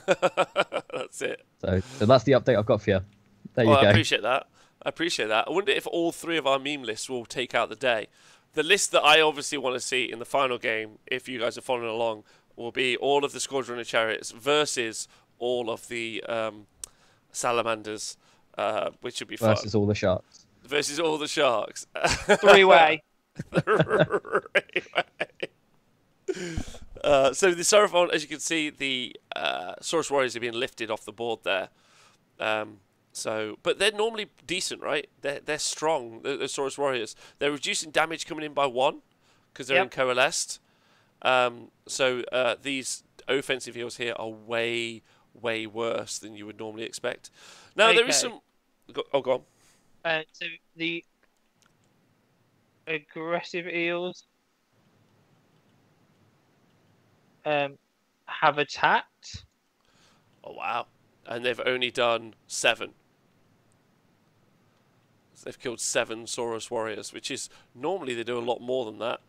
[SPEAKER 1] That's it.
[SPEAKER 3] So that's the update I've got for you. There you go.
[SPEAKER 1] I appreciate that. I wonder if all 3 of our meme lists will take out the day. The list that I obviously want to see in the final game, if you guys are following along, will be all of the Squadron of Chariots versus all of the salamanders, which would be
[SPEAKER 3] versus
[SPEAKER 1] fun.
[SPEAKER 3] all the sharks.
[SPEAKER 1] Versus all the sharks.
[SPEAKER 2] Three-way.
[SPEAKER 1] So the Seraphon, as you can see, the Saurus Warriors have been lifted off the board there. But they're normally decent, right? They're strong. The Saurus Warriors. They're reducing damage coming in by 1 because they're in coalesced. These offensive heals here are way worse than you would normally expect. Now there is some. Go on.
[SPEAKER 2] So the aggressive eels have attacked.
[SPEAKER 1] Oh wow! And they've only done 7. So they've killed 7 Saurus Warriors, which is normally they do a lot more than that.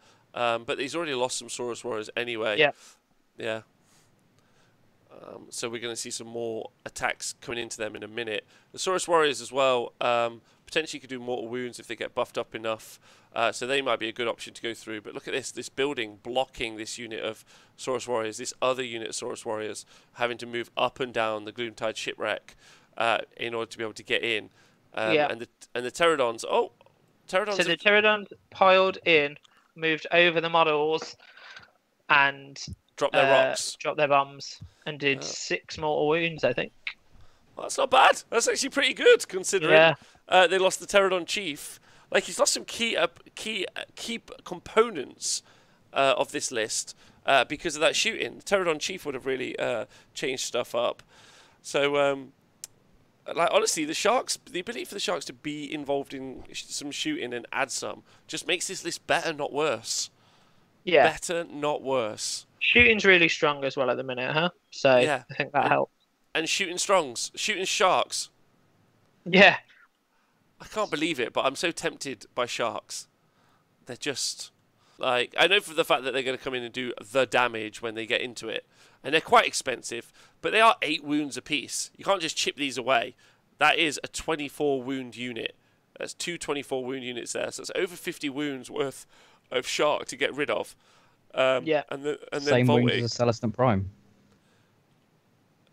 [SPEAKER 1] But he's already lost some Saurus Warriors anyway. Yeah. So we're going to see some more attacks coming into them in a minute. The Saurus Warriors as well potentially could do mortal wounds if they get buffed up enough. So they might be a good option to go through. But look at this building blocking this unit of Saurus Warriors, this other unit of Saurus Warriors having to move up and down the Gloomtide shipwreck in order to be able to get in. And the Pterodons. So the
[SPEAKER 2] Pterodons piled in, moved over the models, and
[SPEAKER 1] dropped their rocks,
[SPEAKER 2] dropped their bombs, and did 6 mortal wounds, I think.
[SPEAKER 1] Well, that's not bad. That's actually pretty good considering they lost the Pterodon chief. Like he's lost some key components of this list because of that shooting. The Pterodon chief would have really changed stuff up. So, honestly, the ability for the sharks to be involved in some shooting and add some just makes this list better, not worse.
[SPEAKER 2] Yeah.
[SPEAKER 1] Better, not worse.
[SPEAKER 2] Shooting's really strong as well at the minute, huh? So I think that helps.
[SPEAKER 1] And shooting sharks.
[SPEAKER 2] Yeah.
[SPEAKER 1] I can't believe it, but I'm so tempted by sharks. They're just like, I know for the fact that they're going to come in and do the damage when they get into it, and they're quite expensive, but they are 8 wounds apiece. You can't just chip these away. That is a 24 wound unit. That's 2 24 wound units there, so it's over 50 wounds worth of shark to get rid of. And then
[SPEAKER 3] same wounds as a Celestin Prime.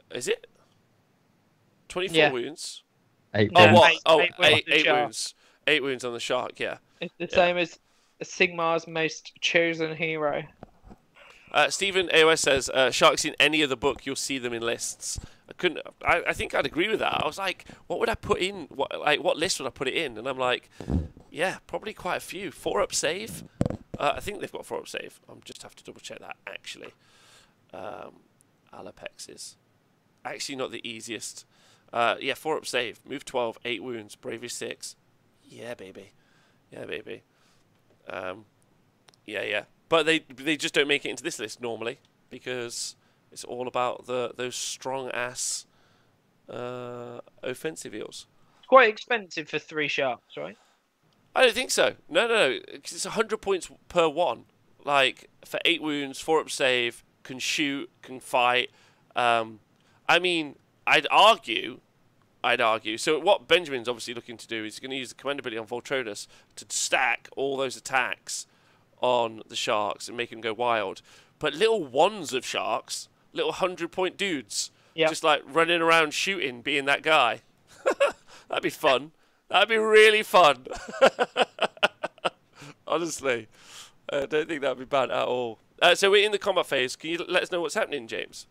[SPEAKER 1] Is it 24 wounds?
[SPEAKER 3] 8
[SPEAKER 1] wounds.
[SPEAKER 3] wounds.
[SPEAKER 1] 8 wounds. 8 wounds on the shark. Yeah.
[SPEAKER 2] It's the same as Sigmar's most chosen hero.
[SPEAKER 1] Stephen AOS says sharks in any other book you'll see them in lists. I think I'd agree with that. I was like, what would I put in? What list would I put it in? And I'm like, yeah, probably quite a few. 4-up save. I think they've got 4-up save. I just have to double check that actually. Alapex is actually not the easiest. 4-up save. Move 12, 8 wounds, bravery 6. Yeah, baby. Yeah. But they just don't make it into this list normally because it's all about those strong ass offensive eels.
[SPEAKER 2] It's quite expensive for 3 sharks, right?
[SPEAKER 1] I don't think so. No. It's 100 points per one. Like for 8 wounds, 4-up save, can shoot, can fight. I mean, I'd argue. So what Benjamin's obviously looking to do is he's going to use the command ability on Voltronus to stack all those attacks on the sharks and make them go wild. But little wands of sharks, little 100-point dudes, just like running around shooting, being that guy. That'd be fun. That'd be really fun. Honestly, I don't think that'd be bad at all. So we're in the combat phase. Can you let us know what's happening, James?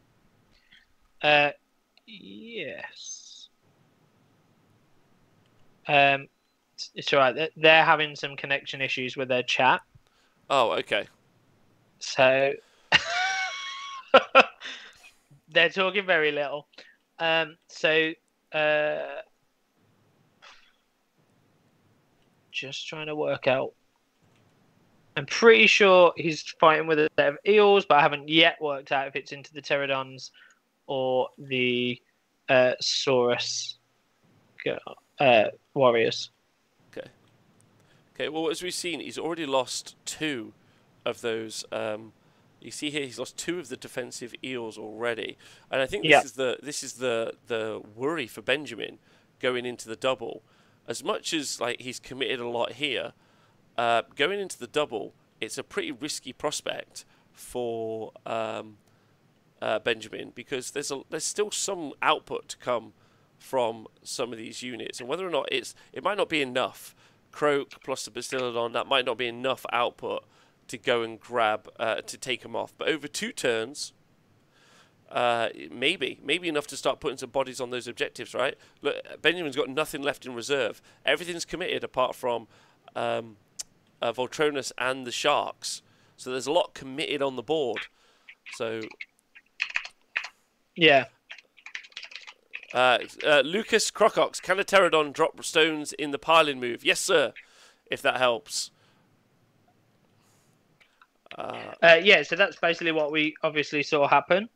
[SPEAKER 2] Yes. It's alright. They're having some connection issues with their chat.
[SPEAKER 1] Oh, okay.
[SPEAKER 2] So they're talking very little. Just trying to work out. I'm pretty sure he's fighting with a set of eels, but I haven't yet worked out if it's into the Pterodons or the Saurus warriors.
[SPEAKER 1] Okay. Well, as we've seen, he's already lost 2 of those. You see here, he's lost 2 of the defensive eels already, and I think this is the worry for Benjamin going into the double. As much as like he's committed a lot here, going into the double, it's a pretty risky prospect for Benjamin, because there's still some output to come from some of these units, and whether or not it might not be enough. Croak plus the Bastillodon, that might not be enough output to go and grab to take them off. But over 2 turns, maybe enough to start putting some bodies on those objectives, right? Look, Benjamin's got nothing left in reserve. Everything's committed apart from Voltronus and the Sharks. So there's a lot committed on the board. So
[SPEAKER 2] yeah.
[SPEAKER 1] Lucas Crocox, can a Pterodon drop stones in the piling move? Yes, sir. If that helps.
[SPEAKER 2] Yeah, so that's basically what we obviously saw happen.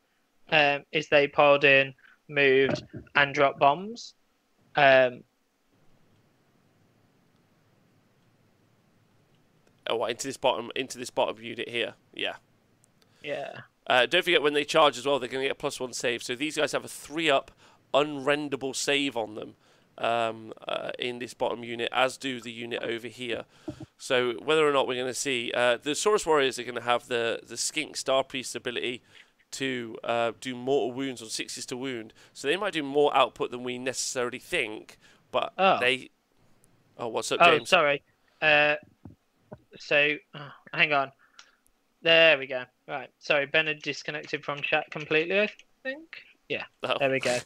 [SPEAKER 2] Is they piled in, moved, and dropped bombs.
[SPEAKER 1] Into this bottom unit here. Yeah.
[SPEAKER 2] Yeah.
[SPEAKER 1] Don't forget when they charge as well, they're going to get a +1 save. So these guys have a 3-up unrendable save on them in this bottom unit, as do the unit over here. So whether or not we're going to see the Saurus Warriors are going to have the Skink Star Priest ability to do mortal wounds on 6s to wound, so they might do more output than we necessarily think. But they. Oh, what's up, James?
[SPEAKER 2] Oh, sorry. Hang on. There we go. Right. Sorry, Ben had disconnected from chat completely, I think. Yeah. Oh. There we go.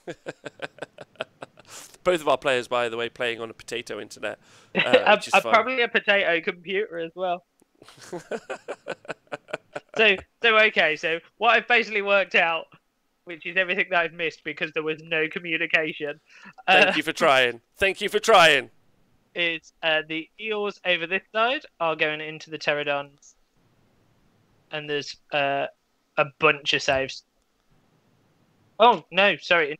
[SPEAKER 1] Both of our players, by the way, playing on a potato internet.
[SPEAKER 2] Probably a potato computer as well. So okay. So what I've basically worked out, which is everything that I've missed because there was no communication.
[SPEAKER 1] Thank you for trying. Thank you for trying.
[SPEAKER 2] Is the eels over this side are going into the pterodons, and there's a bunch of saves. Oh no, sorry,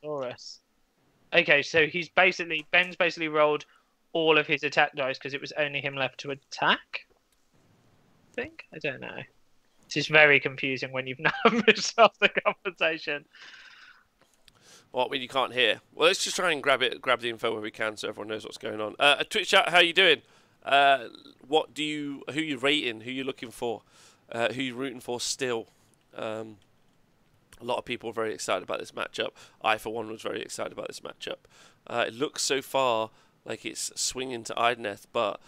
[SPEAKER 2] Saurus. Okay, so Ben's basically rolled all of his attack dice because it was only him left to attack. I don't know. This is very confusing when you've now missed off the conversation.
[SPEAKER 1] Well, when you can't hear. Well, let's just try and grab the info where we can, so everyone knows what's going on. Twitch chat, how you doing? Who you rating? Who you looking for? Who you rooting for still? A lot of people are very excited about this matchup. I, for one, was very excited about this matchup. It looks so far like it's swinging to Idoneth, but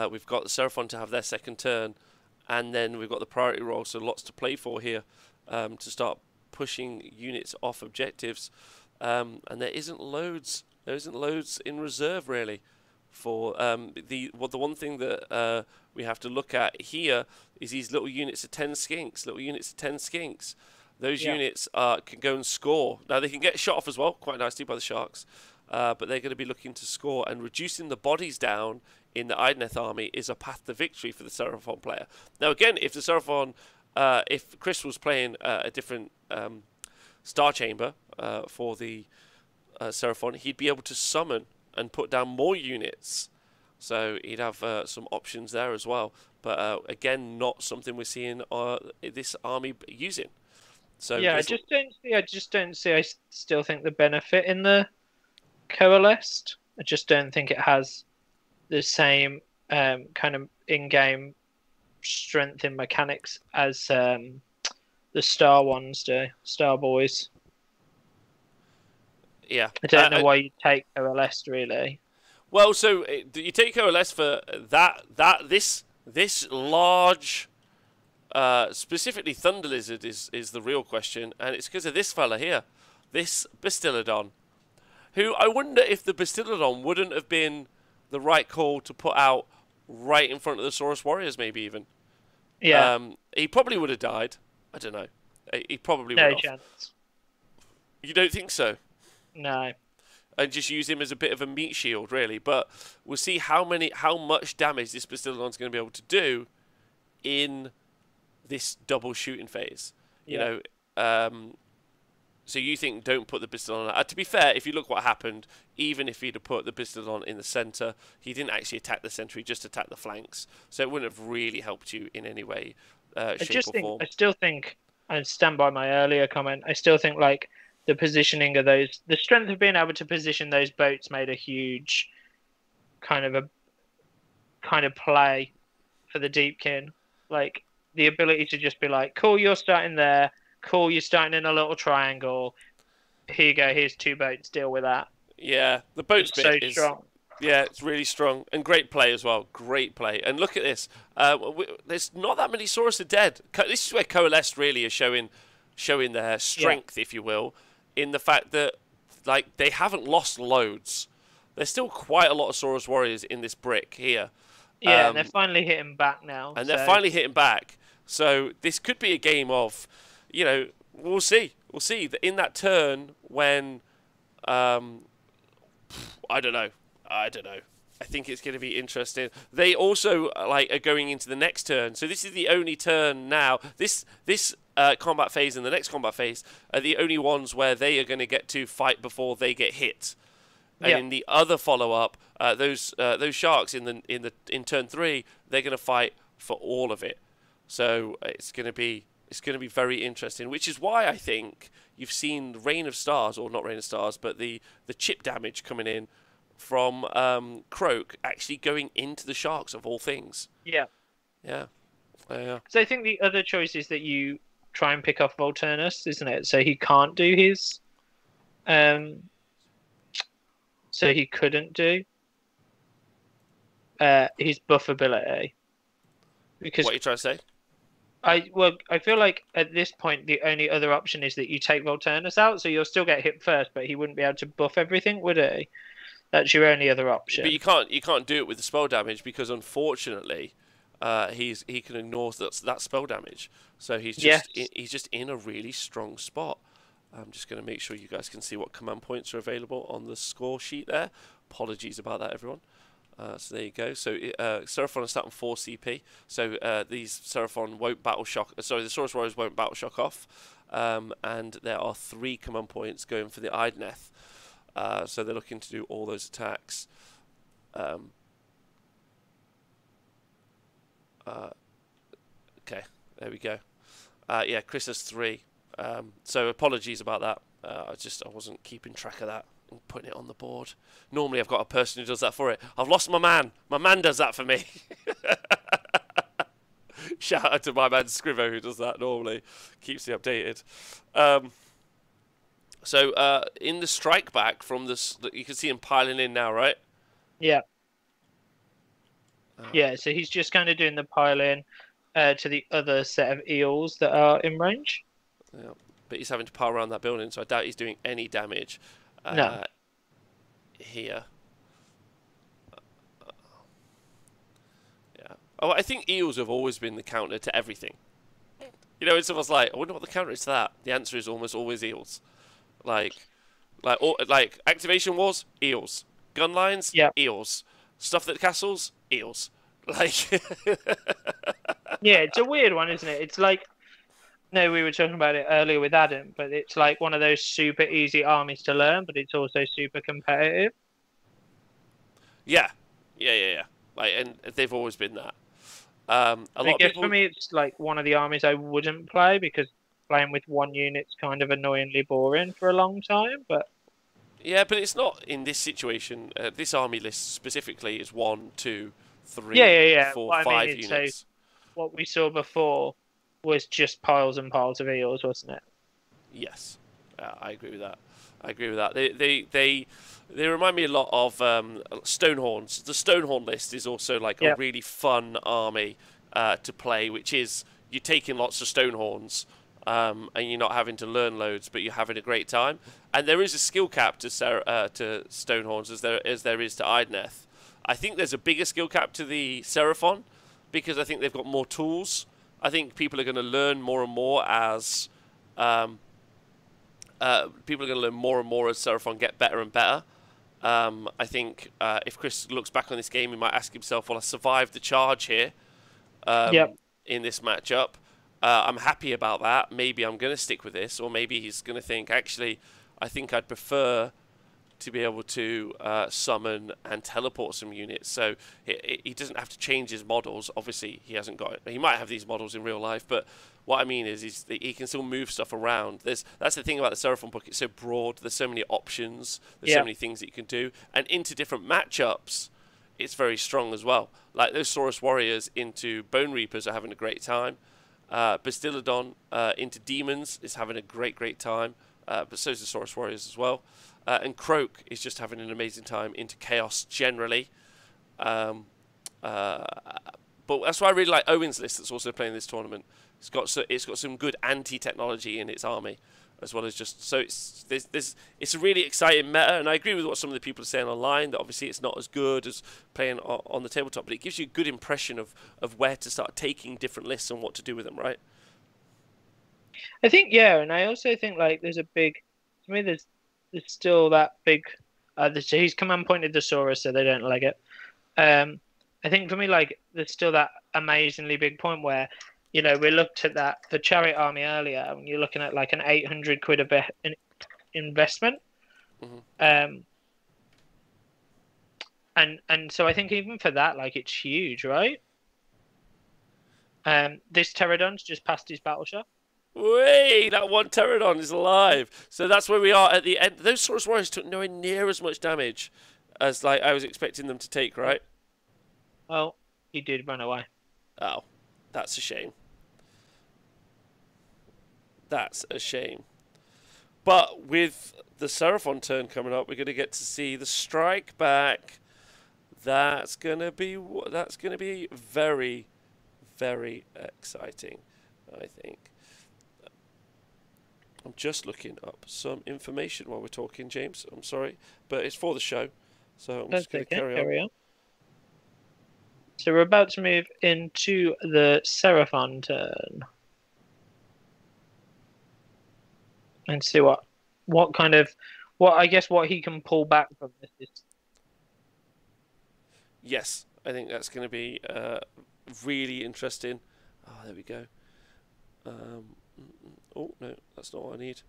[SPEAKER 1] we've got the Seraphon to have their second turn, and then we've got the priority roll, so lots to play for here to start pushing units off objectives. And there isn't loads in reserve really for the one thing that we have to look at here is these little units of 10 skinks. Those units can go and score. Now they can get shot off as well, quite nicely by the Sharks, but they're going to be looking to score, and reducing the bodies down in the Idoneth army is a path to victory for the Seraphon player. Now again, if the Seraphon, if Chris was playing a different Star Chamber for the Seraphon, he'd be able to summon and put down more units, so he'd have some options there as well. But again, not something we're seeing this army using. So
[SPEAKER 2] yeah, I just don't see. I still think the benefit in the Coalesced. I just don't think it has the same kind of in-game strength in mechanics as the Star ones do, Star Boys.
[SPEAKER 1] Yeah.
[SPEAKER 2] I don't know why you take Coalesced, really.
[SPEAKER 1] Well, so you take Coalesced for this large, specifically Thunder Lizard is the real question, and it's because of this fella here, this Bastillodon, who I wonder if the Bastillodon wouldn't have been the right call to put out right in front of the Saurus Warriors, maybe even.
[SPEAKER 2] Yeah.
[SPEAKER 1] He probably would have died. I don't know. He probably would have.
[SPEAKER 2] No chance.
[SPEAKER 1] You don't think so?
[SPEAKER 2] No.
[SPEAKER 1] And just use him as a bit of a meat shield, really. But we'll see how much damage this Bastillodon's going to be able to do in this double shooting phase. You know, so you think don't put the Bastillodon on. To be fair, if you look what happened, even if he'd have put the Bastillodon in the centre, he didn't actually attack the centre, he just attacked the flanks. So it wouldn't have really helped you in any way, shape or form.
[SPEAKER 2] I still think, I stand by my earlier comment, I still think like the positioning of those, the strength of being able to position those boats made a huge kind of play for the Deepkin. Like the ability to just be like, cool, you're starting there, cool, you're starting in a little triangle. Here you go. Here's 2 boats. Deal with that.
[SPEAKER 1] Yeah, the boats
[SPEAKER 2] It's
[SPEAKER 1] bit
[SPEAKER 2] so
[SPEAKER 1] is
[SPEAKER 2] strong.
[SPEAKER 1] yeah, it's really strong and great play as well. Great play. And look at this. There's not that many Saurus are dead. This is where Coalesced really is showing their strength, if you will, in the fact that like they haven't lost loads. There's still quite a lot of Saurus warriors in this brick here.
[SPEAKER 2] Yeah, and they're finally hitting back now.
[SPEAKER 1] And they're finally hitting back. So this could be a game of, you know, we'll see. We'll see that in that turn when, I don't know. I think it's going to be interesting. They also like are going into the next turn. So this is the only turn now. This combat phase and the next combat phase are the only ones where they are going to get to fight before they get hit. And in the other follow-up, those sharks in turn 3, they're going to fight for all of it. So it's going to be very interesting. Which is why I think you've seen Rain of Stars, or not Rain of Stars, but the chip damage coming in from Croak actually going into the sharks of all things.
[SPEAKER 2] Yeah.
[SPEAKER 1] Yeah.
[SPEAKER 2] So I think the other choice is that you try and pick off Volturnus, isn't it? So he can't do his. So he couldn't do his buff ability. Because
[SPEAKER 1] what are you trying to say?
[SPEAKER 2] I feel like at this point the only other option is that you take Volturnus out, so you'll still get hit first, but he wouldn't be able to buff everything, would he? That's your only other option.
[SPEAKER 1] But you can't do it with the spell damage because unfortunately, he can ignore that spell damage. So he's just in a really strong spot. I'm just going to make sure you guys can see what command points are available on the score sheet there. Apologies about that, everyone. So there you go. So Seraphon is stat on 4 CP. So these Seraphon won't battle shock. Sorry, the Saurus Warriors won't battle shock off. And there are 3 command points going for the Idoneth. So they're looking to do all those attacks. Okay, there we go. Yeah, Chris has 3. So apologies about that. I wasn't keeping track of that and putting it on the board. Normally I've got a person who does that for it. I've lost my man. My man does that for me. Shout out to my man Scrivo who does that normally. Keeps me updated. So in the strike back from this, you can see him piling in now, right?
[SPEAKER 2] Yeah. Yeah, so he's just kind of doing the pile in to the other set of eels that are in range.
[SPEAKER 1] Yeah, but he's having to pile around that building, so I doubt he's doing any damage here. Yeah. Oh, I think eels have always been the counter to everything. You know, it's almost like, I wonder what the counter is to that. The answer is almost always eels. Like activation wars, eels. Gun lines, eels. Stuff at castles, eels. Like,
[SPEAKER 2] yeah, it's a weird one, isn't it? It's like, no, we were talking about it earlier with Adam, but it's like one of those super easy armies to learn, but it's also super competitive.
[SPEAKER 1] Yeah. Like, and they've always been that. A lot of people...
[SPEAKER 2] For me, it's like one of the armies I wouldn't play because playing with one unit's kind of annoyingly boring for a long time. But
[SPEAKER 1] yeah, but it's not in this situation. This army list specifically is 1, 2, 3, 4, 5 units.
[SPEAKER 2] So what we saw before was just piles and piles of eels, wasn't it?
[SPEAKER 1] Yes, I agree with that. They remind me a lot of Stonehorns. The Stonehorn list is also like a really fun army to play, which is you're taking lots of Stonehorns and you're not having to learn loads, but you're having a great time. And there is a skill cap to Stonehorns as there is to Idoneth. I think there's a bigger skill cap to the Seraphon because I think they've got more tools. I think people are going to learn more and more as Seraphon get better and better. I think if Chris looks back on this game, he might ask himself, well, I survived the charge here in this matchup. I'm happy about that. Maybe I'm going to stick with this. Or maybe he's going to think, actually, I think I'd prefer to be able to summon and teleport some units. So he doesn't have to change his models. Obviously, he hasn't got it. He might have these models in real life, but what I mean is he can still move stuff around. That's the thing about the Seraphon book. It's so broad. There's so many options. There's so many things that you can do. And into different matchups, it's very strong as well. Like those Saurus Warriors into Bone Reapers are having a great time. Bastiladon into Demons is having a great time, but so is the Saurus Warriors as well. And Croak is just having an amazing time into Chaos generally. But that's why I really like Owen's list that's also playing this tournament. It's got some good anti-technology in its army, as well as just so it's a really exciting meta. And I agree with what some of the people are saying online, that obviously it's not as good as playing on the tabletop, but it gives you a good impression of where to start taking different lists and what to do with them, right?
[SPEAKER 2] I think, yeah, and I also think like there's still that big. He's command pointed the Saurus, so they don't like it. I think for me, like there's still that amazingly big point where, we looked at the chariot army earlier, and you're looking at like an 800 quid investment.
[SPEAKER 1] Mm-hmm.
[SPEAKER 2] And so I think even for that, like it's huge, right? This Pterodon's just passed his battle shot.
[SPEAKER 1] Wait, that one Pterodon is alive. So that's where we are at the end. Those Saurus Warriors took nowhere near as much damage as like I was expecting them to take, right?
[SPEAKER 2] Oh, he did run away.
[SPEAKER 1] Oh, that's a shame. That's a shame. But with the Seraphon turn coming up, we're going to get to see the strike back. That's going to be very, very exciting, I think. I'm just looking up some information while we're talking, James. I'm sorry, but it's for the show, so I'm just going to carry on.
[SPEAKER 2] So we're about to move into the Seraphon turn. And see what he can pull back from this.
[SPEAKER 1] Yes, I think that's going to be really interesting. Oh, there we go. Oh no, that's not what I need.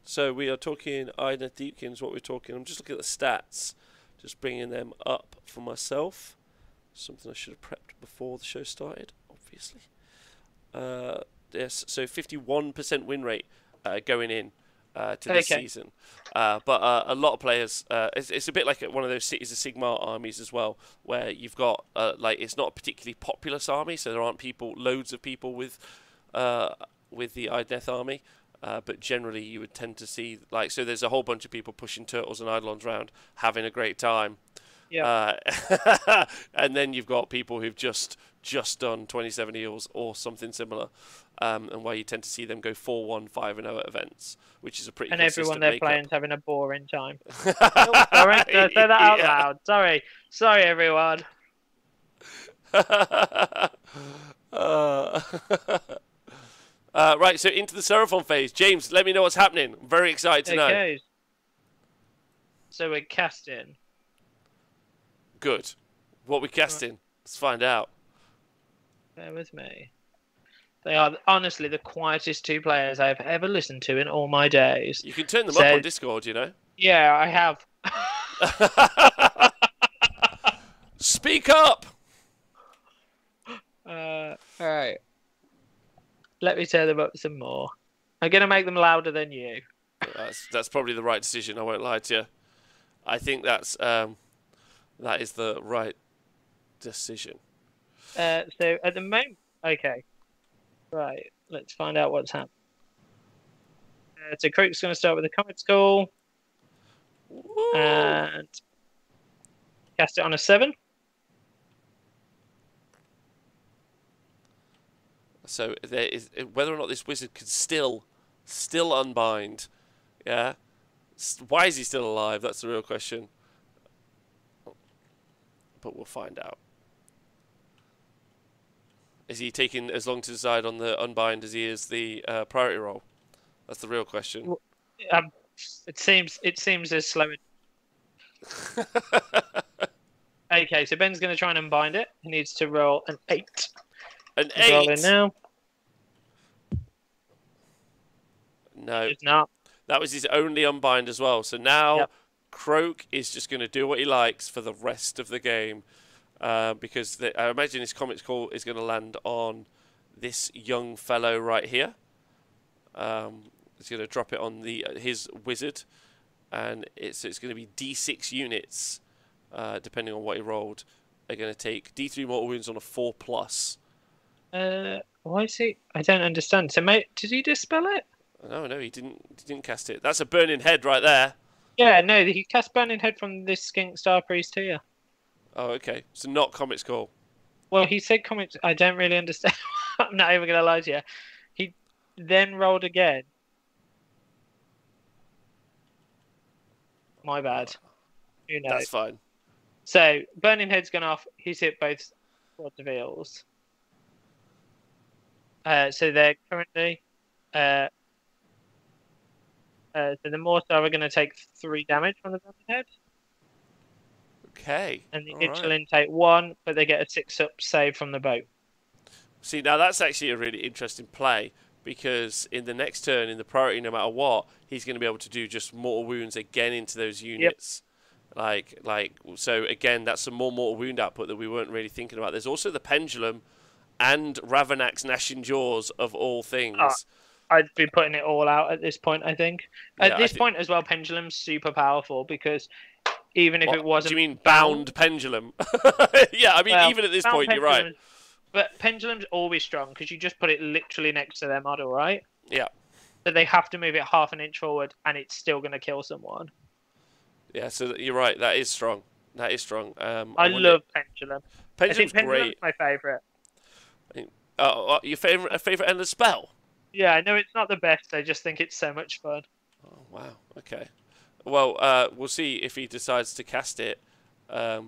[SPEAKER 1] So we are talking Idoneth Deepkins. What we're talking. I'm just looking at the stats, just bringing them up for myself. Something I should have prepped before the show started, obviously. Yes, so 51% win rate going in to this season. But a lot of players, it's a bit like one of those Cities of Sigmar armies as well, where you've got, it's not a particularly populous army, so there aren't loads of people with the Idoneth army. But generally you would tend to see, so there's a whole bunch of people pushing turtles and eidolons around, having a great time.
[SPEAKER 2] Yeah.
[SPEAKER 1] And then you've got people who've just done 27 eels or something similar, and where you tend to see them go 4-1, 5-0 at events, which is a pretty consistent
[SPEAKER 2] everyone they're
[SPEAKER 1] makeup.
[SPEAKER 2] playing's having a boring time. Oh, sorry, did I say that out loud? Sorry, everyone.
[SPEAKER 1] Right, so into the Seraphon phase. James, let me know what's happening. I'm very excited to know.
[SPEAKER 2] So we're casting.
[SPEAKER 1] Good. What we casting? Let's find out.
[SPEAKER 2] Bear with me. They are honestly the quietest two players I've ever listened to in all my days.
[SPEAKER 1] You can turn them up on Discord, you know.
[SPEAKER 2] Yeah, I have.
[SPEAKER 1] Speak up!
[SPEAKER 2] Alright. Let me turn them up some more. I'm going to make them louder than you.
[SPEAKER 1] That's probably the right decision, I won't lie to you. I think that is the right decision.
[SPEAKER 2] So at the moment, okay. Right, let's find out what's happening. So Croak's going to start with a Comet Skull. And cast it on a 7.
[SPEAKER 1] So there is whether or not this wizard can still unbind. Yeah. Why is he still alive? That's the real question. But we'll find out. Is he taking as long to decide on the unbind as he is the priority roll? That's the real question.
[SPEAKER 2] It seems as slow. Okay, so Ben's going to try and unbind it. He needs to roll an 8.
[SPEAKER 1] An 8?
[SPEAKER 2] Rolling now.
[SPEAKER 1] No.
[SPEAKER 2] It's not.
[SPEAKER 1] That was his only unbind as well. So now Croak is just going to do what he likes for the rest of the game. Because I imagine his Comet's Call is going to land on this young fellow right here. He's going to drop it on his wizard. And it's going to be D6 units, depending on what he rolled, are going to take D3 mortal wounds on a 4+.
[SPEAKER 2] Why is he? I don't understand. So, mate, did he dispel it?
[SPEAKER 1] No, he didn't cast it. That's a burning head right there.
[SPEAKER 2] Yeah, no, he cast Burning Head from this Skink Star Priest here.
[SPEAKER 1] Oh, okay. So not Comet's Call.
[SPEAKER 2] Well, he said comments. I don't really understand. I'm not even going to lie to you. He then rolled again. My bad. Who knows?
[SPEAKER 1] That's fine.
[SPEAKER 2] So, Burning Head's gone off. He's hit both squad reveals. So they're currently... so the Mortar are going to take 3 damage from the Burning Head.
[SPEAKER 1] Okay.
[SPEAKER 2] And the
[SPEAKER 1] All
[SPEAKER 2] Ichelin take 1, but they get a 6-up save from the boat.
[SPEAKER 1] See, now that's actually a really interesting play, because in the next turn, in the priority, no matter what, he's going to be able to do just mortal wounds again into those units. Yep. So again, that's some more mortal wound output that we weren't really thinking about. There's also the Pendulum and Ravanax's Gnashing Jaws, of all things.
[SPEAKER 2] I'd be putting it all out at this point, I think.
[SPEAKER 1] Yeah,
[SPEAKER 2] at this point as well, Pendulum's super powerful, because even if it wasn't...
[SPEAKER 1] Do you mean bound Pendulum? Yeah, I mean, well, even at this point, you're right.
[SPEAKER 2] But Pendulum's always strong, because you just put it literally next to their model, right?
[SPEAKER 1] Yeah.
[SPEAKER 2] So they have to move it half an inch forward, and it's still going to kill someone.
[SPEAKER 1] Yeah, so you're right. That is strong. That is strong.
[SPEAKER 2] I love Pendulum.
[SPEAKER 1] Pendulum's
[SPEAKER 2] Pendulum's
[SPEAKER 1] great.
[SPEAKER 2] my favourite.
[SPEAKER 1] Your favourite endless spell?
[SPEAKER 2] Yeah, I know it's not the best. I just think it's so much fun.
[SPEAKER 1] Oh, wow. Okay. Well, we'll see if he decides to cast it.
[SPEAKER 2] Well,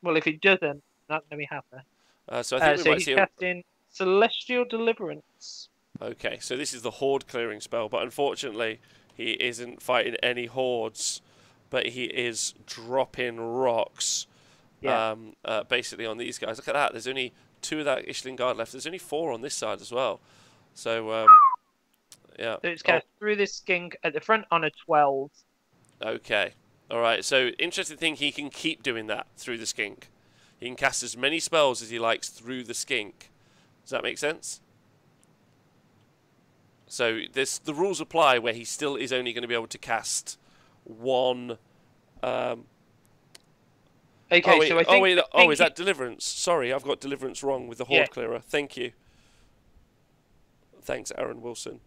[SPEAKER 2] if he doesn't, not going to be happy.
[SPEAKER 1] So I think we might
[SPEAKER 2] he's
[SPEAKER 1] see
[SPEAKER 2] casting Celestial Deliverance.
[SPEAKER 1] Okay, so this is the horde clearing spell, but unfortunately he isn't fighting any hordes, but he is dropping rocks.
[SPEAKER 2] Yeah.
[SPEAKER 1] Basically on these guys. Look at that. There's only 2 of that Ichelin Guard left. There's only 4 on this side as well. So yeah.
[SPEAKER 2] So it's cast through this skink at the front on a 12.
[SPEAKER 1] Okay. All right. So interesting thing, he can keep doing that through the skink. He can cast as many spells as he likes through the skink. Does that make sense? So the rules apply where he still is only going to be able to cast 1.
[SPEAKER 2] Okay,
[SPEAKER 1] oh, wait,
[SPEAKER 2] so I think...
[SPEAKER 1] is that Deliverance? Sorry, I've got Deliverance wrong with the Horde Clearer. Thank you. Thanks, Aaron Wilson.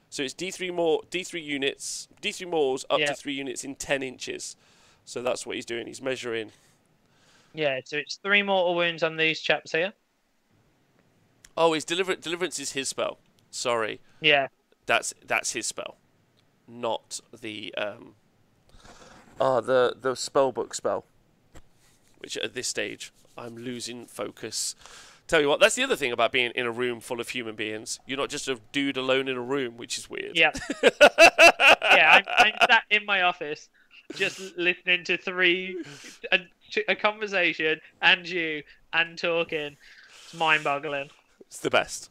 [SPEAKER 1] So it's D3 units, D3 mortals up to 3 units in 10 inches. So that's what he's doing. He's measuring.
[SPEAKER 2] Yeah, so it's 3 mortal wounds on these chaps here.
[SPEAKER 1] Oh, his Deliverance is his spell. Sorry.
[SPEAKER 2] Yeah.
[SPEAKER 1] That's his spell, not the spellbook spell. Which at this stage I'm losing focus. Tell you what, that's the other thing about being in a room full of human beings. You're not just a dude alone in a room, which is weird.
[SPEAKER 2] Yeah. Yeah, I'm sat in my office just listening to a conversation and you and talking. It's mind-boggling.
[SPEAKER 1] It's the best.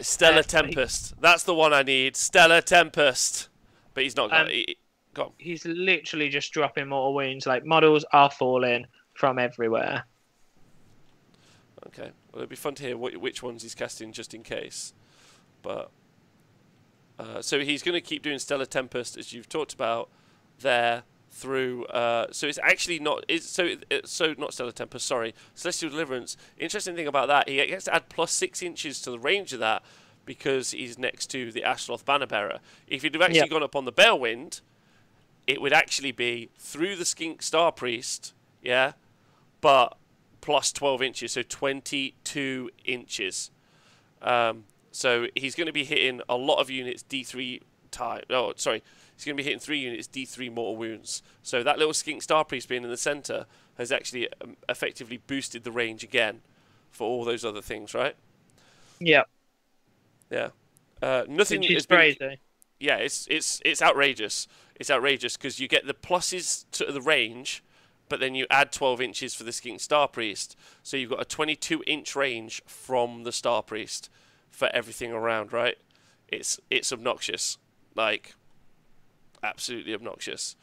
[SPEAKER 1] Stellar Tempest. That's the one I need. Stellar Tempest. But he's not got it.
[SPEAKER 2] He's literally just dropping mortal wounds. Like, models are falling from everywhere.
[SPEAKER 1] Okay. Well, it'd be fun to hear which ones he's casting just in case. But so he's going to keep doing Stellar Tempest, as you've talked about, there through. So it's actually not. So not Stellar Tempest. Sorry, Celestial Deliverance. Interesting thing about that, he gets to add plus 6 inches to the range of that because he's next to the Ashloth Banner Bearer. If he'd have actually gone up on the Balewind, it would actually be through the Skink Star Priest, yeah, but plus 12 inches, so 22 inches. So he's going to be hitting a lot of units D3 time. Oh, sorry. He's going to be hitting 3 units D3 mortal wounds. So that little Skink Star Priest being in the centre has actually effectively boosted the range again for all those other things, right?
[SPEAKER 2] Yeah.
[SPEAKER 1] Yeah. Nothing
[SPEAKER 2] is crazy.
[SPEAKER 1] Yeah, it's outrageous. It's outrageous because you get the pluses to the range, but then you add 12 inches for the Skink Star Priest. So you've got a 22-inch range from the Star Priest for everything around, right? It's obnoxious. Like, absolutely obnoxious.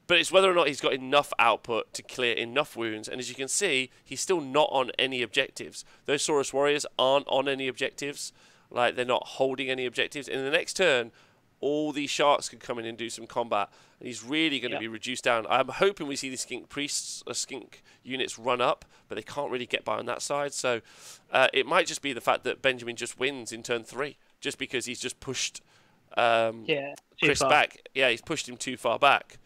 [SPEAKER 1] But it's whether or not he's got enough output to clear enough wounds. And as you can see, he's still not on any objectives. Those Saurus Warriors aren't on any objectives. Like, they're not holding any objectives. In the next turn, all these sharks can come in and do some combat, and he's really going to be reduced down. I'm hoping we see the skink priests, skink units run up, but they can't really get by on that side. So it might just be the fact that Benjamin just wins in turn 3, just because he's just pushed Chris back. Yeah, he's pushed him too far back.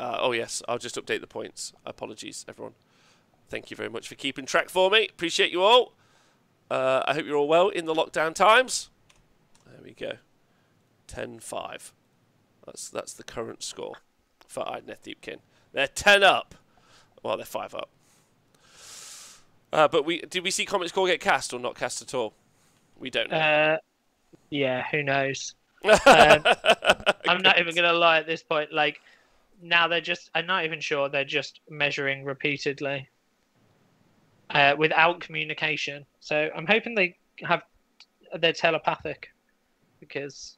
[SPEAKER 1] Oh yes, I'll just update the points. Apologies, everyone. Thank you very much for keeping track for me. Appreciate you all. I hope you're all well in the lockdown times. There we go. 10-5. That's the current score for Idoneth Deepkin. They're 10 up. Well, they're 5 up. But did we see Comet's Core get cast or not cast at all? We don't know.
[SPEAKER 2] Yeah, who knows? I'm not even gonna lie at this point. Like now, I'm not even sure they're just measuring repeatedly. Without communication, so I'm hoping they're telepathic, because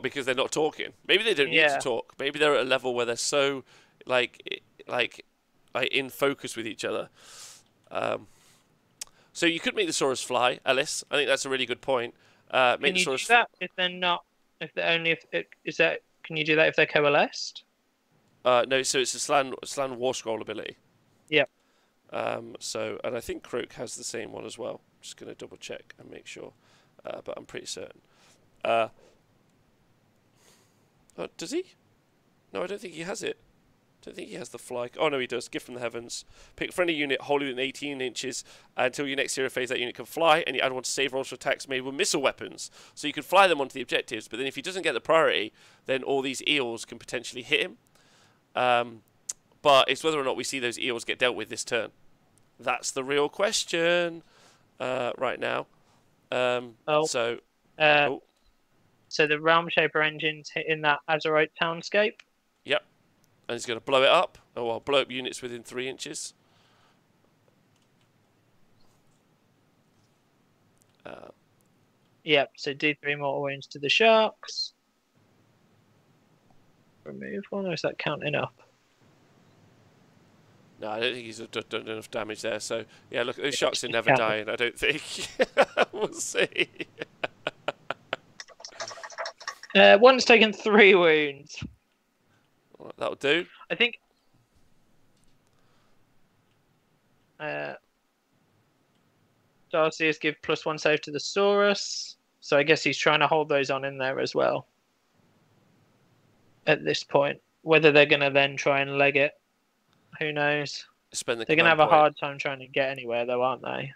[SPEAKER 1] because they're not talking. Maybe they don't need to talk. Maybe they're at a level where they're so like in focus with each other. So you could make the Saurus fly, Ellis. I think that's a really good point.
[SPEAKER 2] Can you do that if they're not? Can you do that if they're coalesced?
[SPEAKER 1] No, so it's a Slan War Scroll ability.
[SPEAKER 2] Yep.
[SPEAKER 1] And I think Croak has the same one as well. Just going to double check and make sure, but I'm pretty certain. Does he? No, I don't think he has it. I don't think he has the fly. Oh no, he does. Gift from the heavens. Pick friendly unit wholly within 18 inches until your next hero phase. That unit can fly, and you add 1 to save rolls for attacks made with missile weapons. So you can fly them onto the objectives. But then if he doesn't get the priority, then all these eels can potentially hit him. But it's whether or not we see those eels get dealt with this turn. That's the real question right now. So
[SPEAKER 2] the Realm Shaper engine's hitting that Azerite townscape.
[SPEAKER 1] Yep. And he's going to blow it up. Oh, well, blow up units within 3 inches.
[SPEAKER 2] Yep, so do 3 mortal wounds to the sharks. Remove 1, or is that counting up?
[SPEAKER 1] No, I don't think he's done enough damage there. So, yeah, look, those sharks are never dying, I don't think. We'll see.
[SPEAKER 2] One's taken 3 wounds.
[SPEAKER 1] Well, that'll do.
[SPEAKER 2] I think... Darcy has give +1 save to the Saurus. So I guess he's trying to hold those on in there as well. At this point. Whether they're going to then try and leg it, who knows? They're going to have a hard time trying to get anywhere, though, aren't they?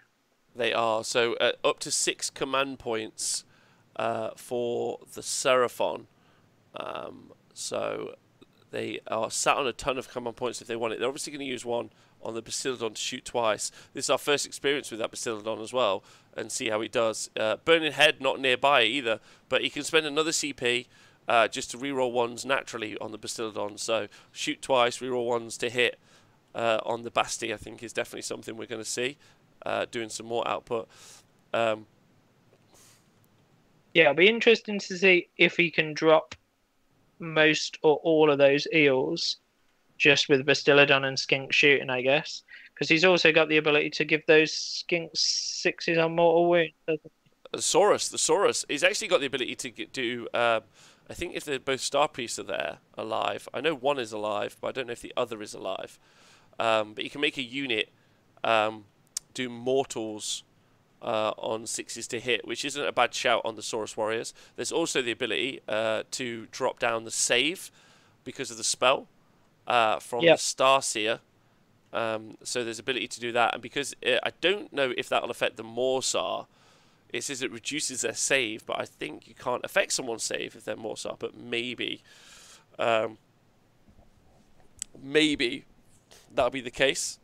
[SPEAKER 1] They are. So up to 6 command points for the Seraphon. So they are sat on a ton of command points if they want it. They're obviously going to use 1 on the Bastiladon to shoot twice. This is our first experience with that Bastiladon as well, and see how he does. Burning Head not nearby either, but he can spend another CP just to reroll 1s naturally on the Bastiladon. So shoot twice, reroll 1s to hit on the Basti, I think is definitely something we're going to see. Doing some more output.
[SPEAKER 2] Yeah, it'll be interesting to see if he can drop most or all of those eels just with Bastiladon and Skink shooting, I guess. Because he's also got the ability to give those Skinks 6s on mortal wounds.
[SPEAKER 1] The Saurus. He's actually got the ability to do... I think if they're both Star Priests are there, alive. I know 1 is alive, but I don't know if the other is alive. But you can make a unit do mortals on 6s to hit, which isn't a bad shout on the Saurus Warriors. There's also the ability to drop down the save because of the spell from the Starseer. So there's ability to do that. And because I don't know if that will affect the Morsar, it says it reduces their save, but I think you can't affect someone's save if they're Morsar, but maybe that'll be the case.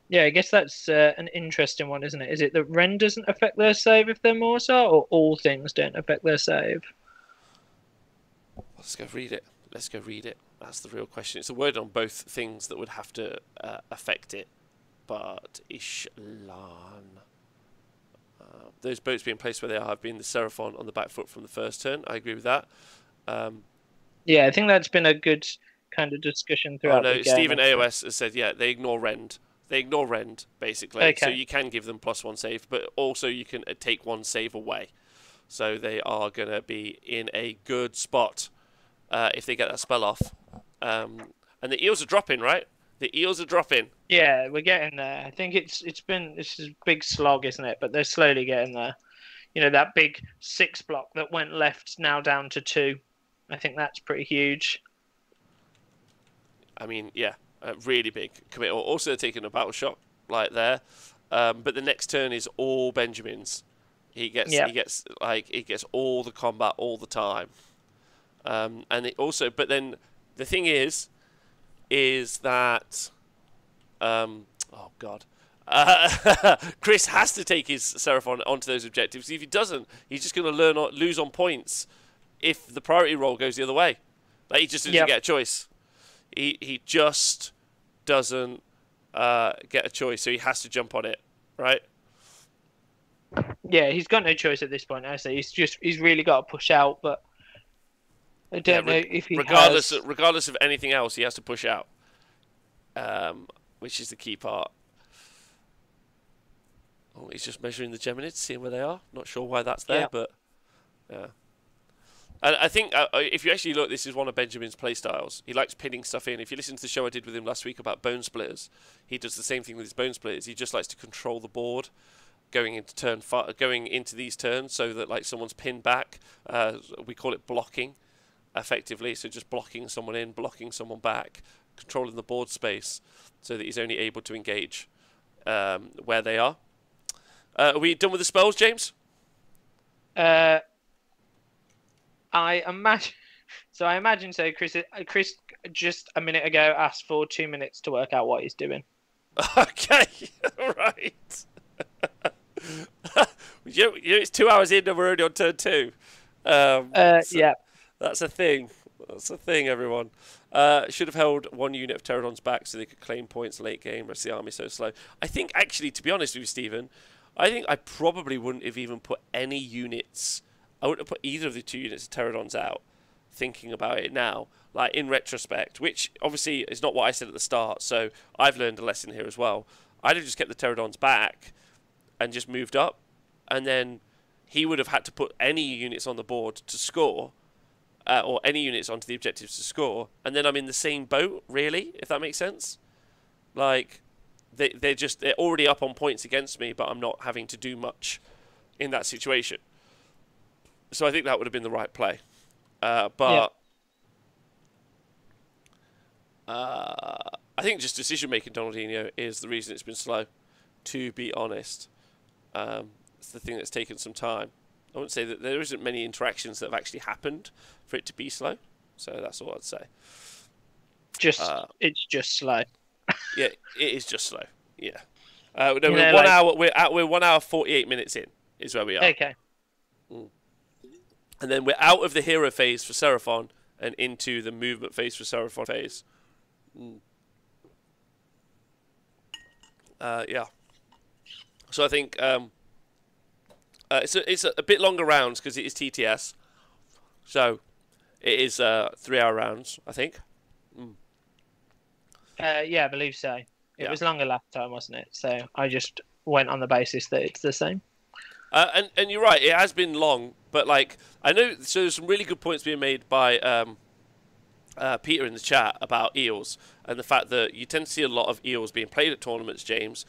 [SPEAKER 2] Yeah, I guess that's an interesting one, isn't it? Is it that Ren doesn't affect their save if they're Morsar, or all things don't affect their save?
[SPEAKER 1] Let's go read it. That's the real question. It's a word on both things that would have to affect it. But Ishlan. Those boats being placed where they are have been the Seraphon on the back foot from the first turn. I agree with that.
[SPEAKER 2] Yeah, I think that's been a good kind of discussion throughout the game.
[SPEAKER 1] Stephen AOS has said, yeah, they ignore Rend. They ignore rend, basically.
[SPEAKER 2] Okay.
[SPEAKER 1] So you can give them +1 save, but also you can take 1 save away. So they are going to be in a good spot if they get that spell off. And the eels are dropping, right? The eels are dropping.
[SPEAKER 2] Yeah, we're getting there. I think it's a big slog, isn't it? But they're slowly getting there. You know, that big 6 block that went left now down to 2. I think that's pretty huge.
[SPEAKER 1] I mean, yeah, really big commit. Also, they're taking a battle shot like there, but the next turn is all Benjamins. He gets all the combat all the time, and it also. But then the thing is that, oh god. Chris has to take his Seraphon onto those objectives. If he doesn't, he's just going to lose on points if the priority roll goes the other way. Like, he just doesn't get a choice. He just doesn't get a choice, so he has to jump on it, right?
[SPEAKER 2] Yeah, he's got no choice at this point. I say he's really got to push out, but I don't know if he
[SPEAKER 1] regardless of anything else, he has to push out, which is the key part. Oh, he's just measuring the Geminids, seeing where they are. Not sure why that's there, but yeah. And I think if you actually look, this is one of Benjamin's playstyles. He likes pinning stuff in. If you listen to the show I did with him last week about Bone Splitters, he does the same thing with his Bone Splitters. He just likes to control the board going into these turns, so that like someone's pinned back. We call it blocking, effectively. So just blocking someone in, blocking someone back, controlling the board space, so that he's only able to engage where they are. Are we done with the spells, James?
[SPEAKER 2] I imagine so. Chris just a minute ago asked for 2 minutes to work out what he's doing.
[SPEAKER 1] Okay, right. It's 2 hours in and we're already on turn 2.
[SPEAKER 2] Yeah.
[SPEAKER 1] That's a thing. That's a thing, everyone. Should have held 1 unit of Pterodons back so they could claim points late game. Rest of the army so slow. I think, actually, to be honest with you, Stephen, I think I probably wouldn't have even put any units. I wouldn't have put either of the 2 units of Pterodons out, thinking about it now, like in retrospect, which obviously is not what I said at the start, so I've learned a lesson here as well. I'd have just kept the Pterodons back and just moved up, and then he would have had to put any units on the board to score, or any units onto the objectives to score, and then I'm in the same boat, really, if that makes sense. Like, they're already up on points against me, but I'm not having to do much in that situation. So I think that would have been the right play. I think just decision-making, Donaldinho, is the reason it's been slow, to be honest. It's the thing that's taken some time. I wouldn't say that there isn't many interactions that have actually happened for it to be slow. So that's all I'd say.
[SPEAKER 2] It's just slow.
[SPEAKER 1] Yeah, it is just slow. Yeah. We're 1 hour 48 minutes in, is where we are.
[SPEAKER 2] Okay.
[SPEAKER 1] And then we're out of the hero phase for Seraphon and into the movement phase for Seraphon phase. Yeah. So I think it's a bit longer rounds because it is TTS. So it is 3 hour rounds, I think.
[SPEAKER 2] Yeah, I believe so. It was longer last time, wasn't it? So I just went on the basis that it's the same.
[SPEAKER 1] And you're right, it has been long, but like I know, so there's some really good points being made by Peter in the chat about eels and the fact that you tend to see a lot of eels being played at tournaments, James,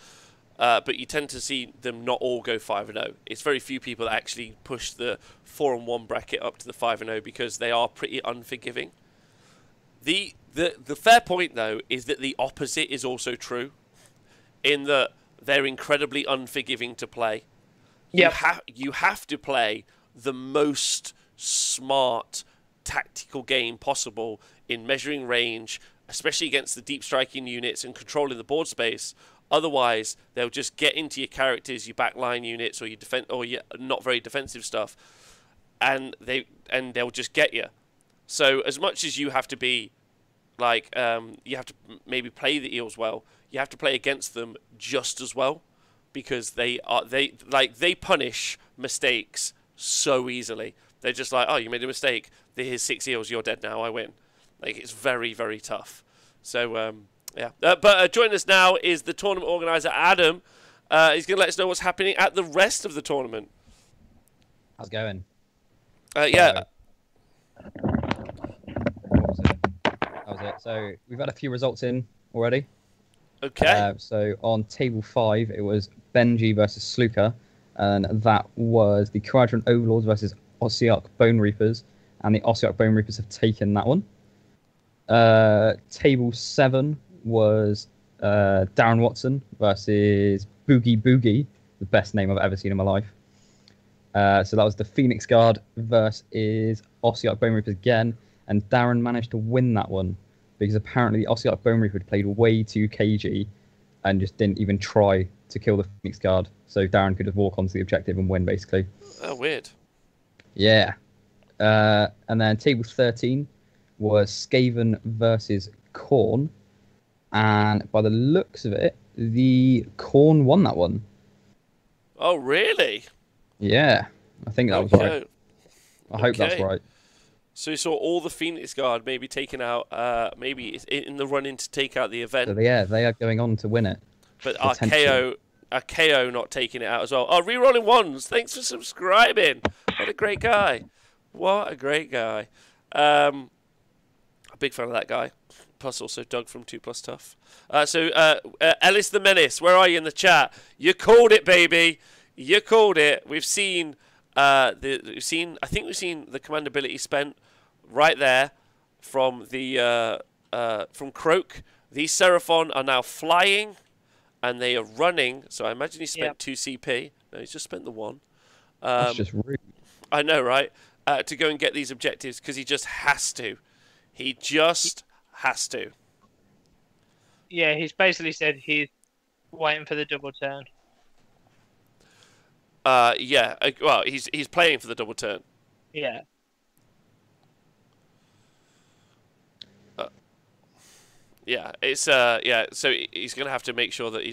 [SPEAKER 1] but you tend to see them not all go 5-0. It's very few people that actually push the 4-1 bracket up to the 5-0 because they are pretty unforgiving. The fair point though is that the opposite is also true, in that they're incredibly unforgiving to play. You have to play the most smart tactical game possible in measuring range, especially against the deep striking units and controlling the board space. Otherwise, they'll just get into your characters, your backline units, or your not very defensive stuff, and they'll just get you. So as much as you have to be like you have to maybe play the eels well, you have to play against them just as well. Because they punish mistakes so easily. They're just like, oh, you made a mistake. Here's 6 eels. You're dead now. I win. Like, it's very, very tough. So Yeah. But joining us now is the tournament organizer, Adam. He's going to let us know what's happening at the rest of the tournament.
[SPEAKER 3] How's it going?
[SPEAKER 1] Yeah.
[SPEAKER 3] What was it? That was it. So we've had a few results in already.
[SPEAKER 1] Okay.
[SPEAKER 3] So on table 5, it was Benji versus Sluka, and that was the Quadrant Overlords versus Ossiarch Bone Reapers, and the Ossiarch Bone Reapers have taken that one. Table 7 was Darren Watson versus Boogie Boogie, the best name I've ever seen in my life. So that was the Phoenix Guard versus Ossiarch Bone Reapers again, and Darren managed to win that one because apparently the Ossiarch Bone Reaper had played way too cagey and just didn't even try to kill the Phoenix Guard, so Darren could just walk onto the objective and win, basically.
[SPEAKER 1] Oh, weird.
[SPEAKER 3] Yeah. And then table 13 was Skaven versus Khorne, and by the looks of it, the Khorne won that one.
[SPEAKER 1] Oh, really?
[SPEAKER 3] Yeah, I think that was right. I hope that's right.
[SPEAKER 1] So we saw all the Phoenix Guard maybe taken out, maybe in the run-in to take out the event.
[SPEAKER 3] So yeah, they are going on to win it.
[SPEAKER 1] But Archaeo not taking it out as well. Oh, rerolling ones. Thanks for subscribing. What a great guy. What a great guy. A big fan of that guy. Plus also Doug from 2+ Tough. So Ellis the Menace, where are you in the chat? You called it, baby. You called it. We've seen I think we've seen the command ability spent right there from the from Croak. These Seraphon are now flying and they are running. So I imagine he spent 2 CP. No, he's just spent the 1.
[SPEAKER 3] That's just rude.
[SPEAKER 1] I know, right? To go and get these objectives because he just has to. He just has to.
[SPEAKER 2] Yeah, he's basically said he's waiting for the double turn.
[SPEAKER 1] Yeah. Well, he's playing for the double turn.
[SPEAKER 2] Yeah.
[SPEAKER 1] Yeah. It's yeah. So he's gonna have to make sure that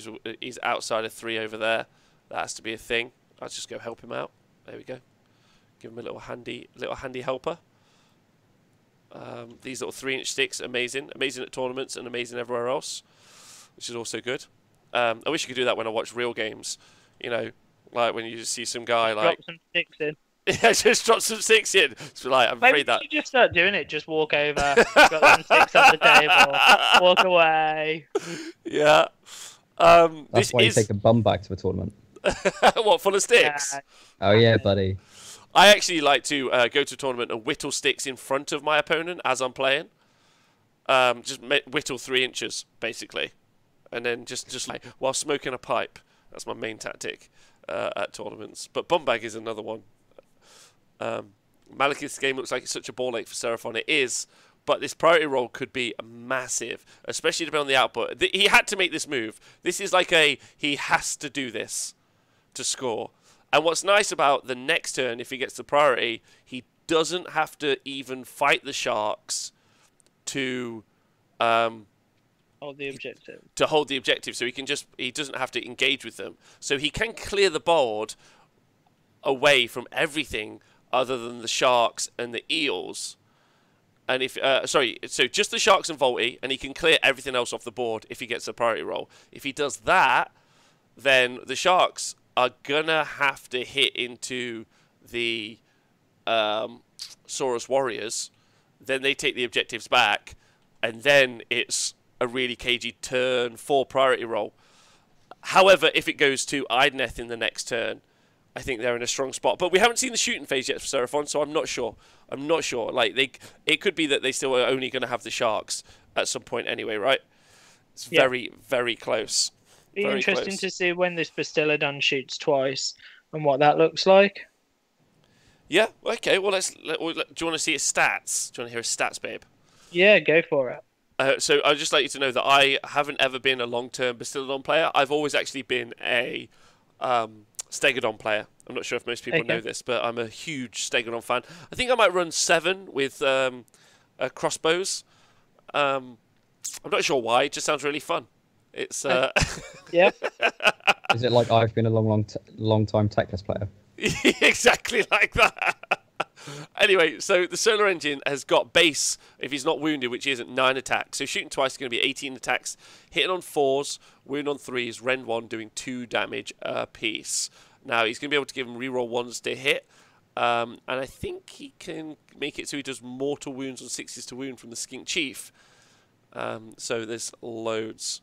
[SPEAKER 1] he's outside of 3 over there. That has to be a thing. I'll just go help him out. There we go. Give him a little handy helper. These little 3-inch sticks, amazing at tournaments and amazing everywhere else, which is also good. I wish you could do that when I watch real games. You know, like when you just see some guy like
[SPEAKER 2] drop some sticks in.
[SPEAKER 1] Yeah, just drop some sticks in. So like, I'm afraid that.
[SPEAKER 2] Maybe you just start doing it. Just walk over, drop some sticks on the table, walk away.
[SPEAKER 1] Yeah.
[SPEAKER 3] That's why you take a bum bag to a tournament.
[SPEAKER 1] What, full of sticks?
[SPEAKER 3] Oh yeah, buddy.
[SPEAKER 1] I actually like to go to a tournament and whittle sticks in front of my opponent as I'm playing. Just whittle 3 inches, basically. And then just like, while smoking a pipe. That's my main tactic at tournaments. But bum bag is another one. Malekith's game looks like it's such a ball ache for Seraphon. It is. But this priority roll could be massive, especially depending on the output. He had to make this move. This is like he has to do this to score. And what's nice about the next turn, if he gets the priority, he doesn't have to even fight the Sharks to
[SPEAKER 2] hold the objective.
[SPEAKER 1] To hold the objective, so he doesn't have to engage with them. So he can clear the board away from everything other than the Sharks and the Eels. And if so just the Sharks and Volty, and he can clear everything else off the board if he gets a priority roll. If he does that, then the Sharks are gonna have to hit into the Saurus Warriors. Then they take the objectives back, and then it's a really cagey turn 4 priority roll. However, if it goes to Idoneth in the next turn, I think they're in a strong spot. But we haven't seen the shooting phase yet for Seraphon, so I'm not sure. Like it could be that they still are only going to have the Sharks at some point anyway, right? It's very, very close.
[SPEAKER 2] Be interesting to see when this Bastiladon shoots twice and what that looks like.
[SPEAKER 1] Yeah. Okay. Well, do you want to see his stats? Do you want to hear his stats, babe?
[SPEAKER 2] Yeah, go for it.
[SPEAKER 1] So I'd just like you to know that I haven't ever been a long-term Bastiladon player. I've always actually been a Stegodon player. I'm not sure if most people know this, but I'm a huge Stegodon fan. I think I might run 7 with crossbows. I'm not sure why. It just sounds really fun. It's
[SPEAKER 2] yeah.
[SPEAKER 3] Is it like I've been a long time Techless player?
[SPEAKER 1] Exactly like that. Anyway, so the solar engine has got base, if he's not wounded, which isn't 9 attacks. So shooting twice is going to be 18 attacks. Hitting on 4s, wound on 3s, rend 1, doing 2 damage a piece. Now, he's going to be able to give him reroll 1s to hit. And I think he can make it so he does mortal wounds on 6s to wound from the Skink Chief. So there's loads.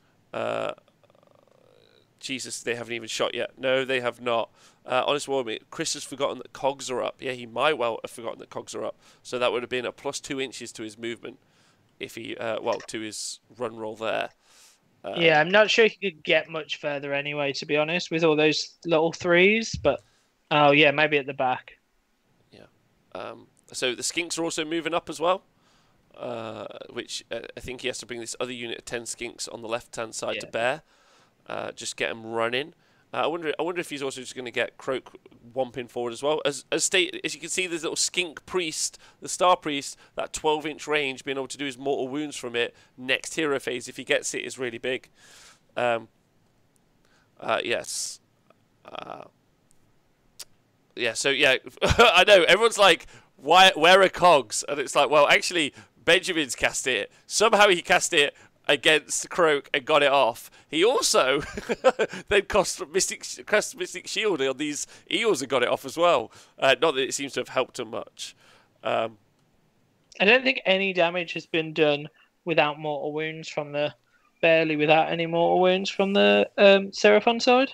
[SPEAKER 1] Jesus, they haven't even shot yet. No, they have not. Honest Warmate, Chris has forgotten that cogs are up. Yeah, he might well have forgotten that cogs are up. So that would have been a plus 2 inches to his movement if he, to his run roll there.
[SPEAKER 2] Yeah, I'm not sure he could get much further anyway, to be honest, with all those little 3s. But, oh yeah, maybe at the back.
[SPEAKER 1] Yeah. So the Skinks are also moving up as well. Which I think he has to bring this other unit of 10 Skinks on the left-hand side to bear. Just get him running. I wonder if he's also just going to get Croak whomping forward as well. As you can see, there's little Skink Priest, the Star Priest, that 12-inch range, being able to do his mortal wounds from it next hero phase if he gets it is really big. Yes. Yeah. So yeah, I know everyone's like, where are cogs? And it's like, well, actually, Benjamin's cast it. Somehow he cast it against Croak and got it off. He also then cast Mystic Shield on these eels and got it off as well. Not that it seems to have helped him much.
[SPEAKER 2] I don't think any damage has been done without mortal wounds from the... Barely without any mortal wounds from the Seraphon side.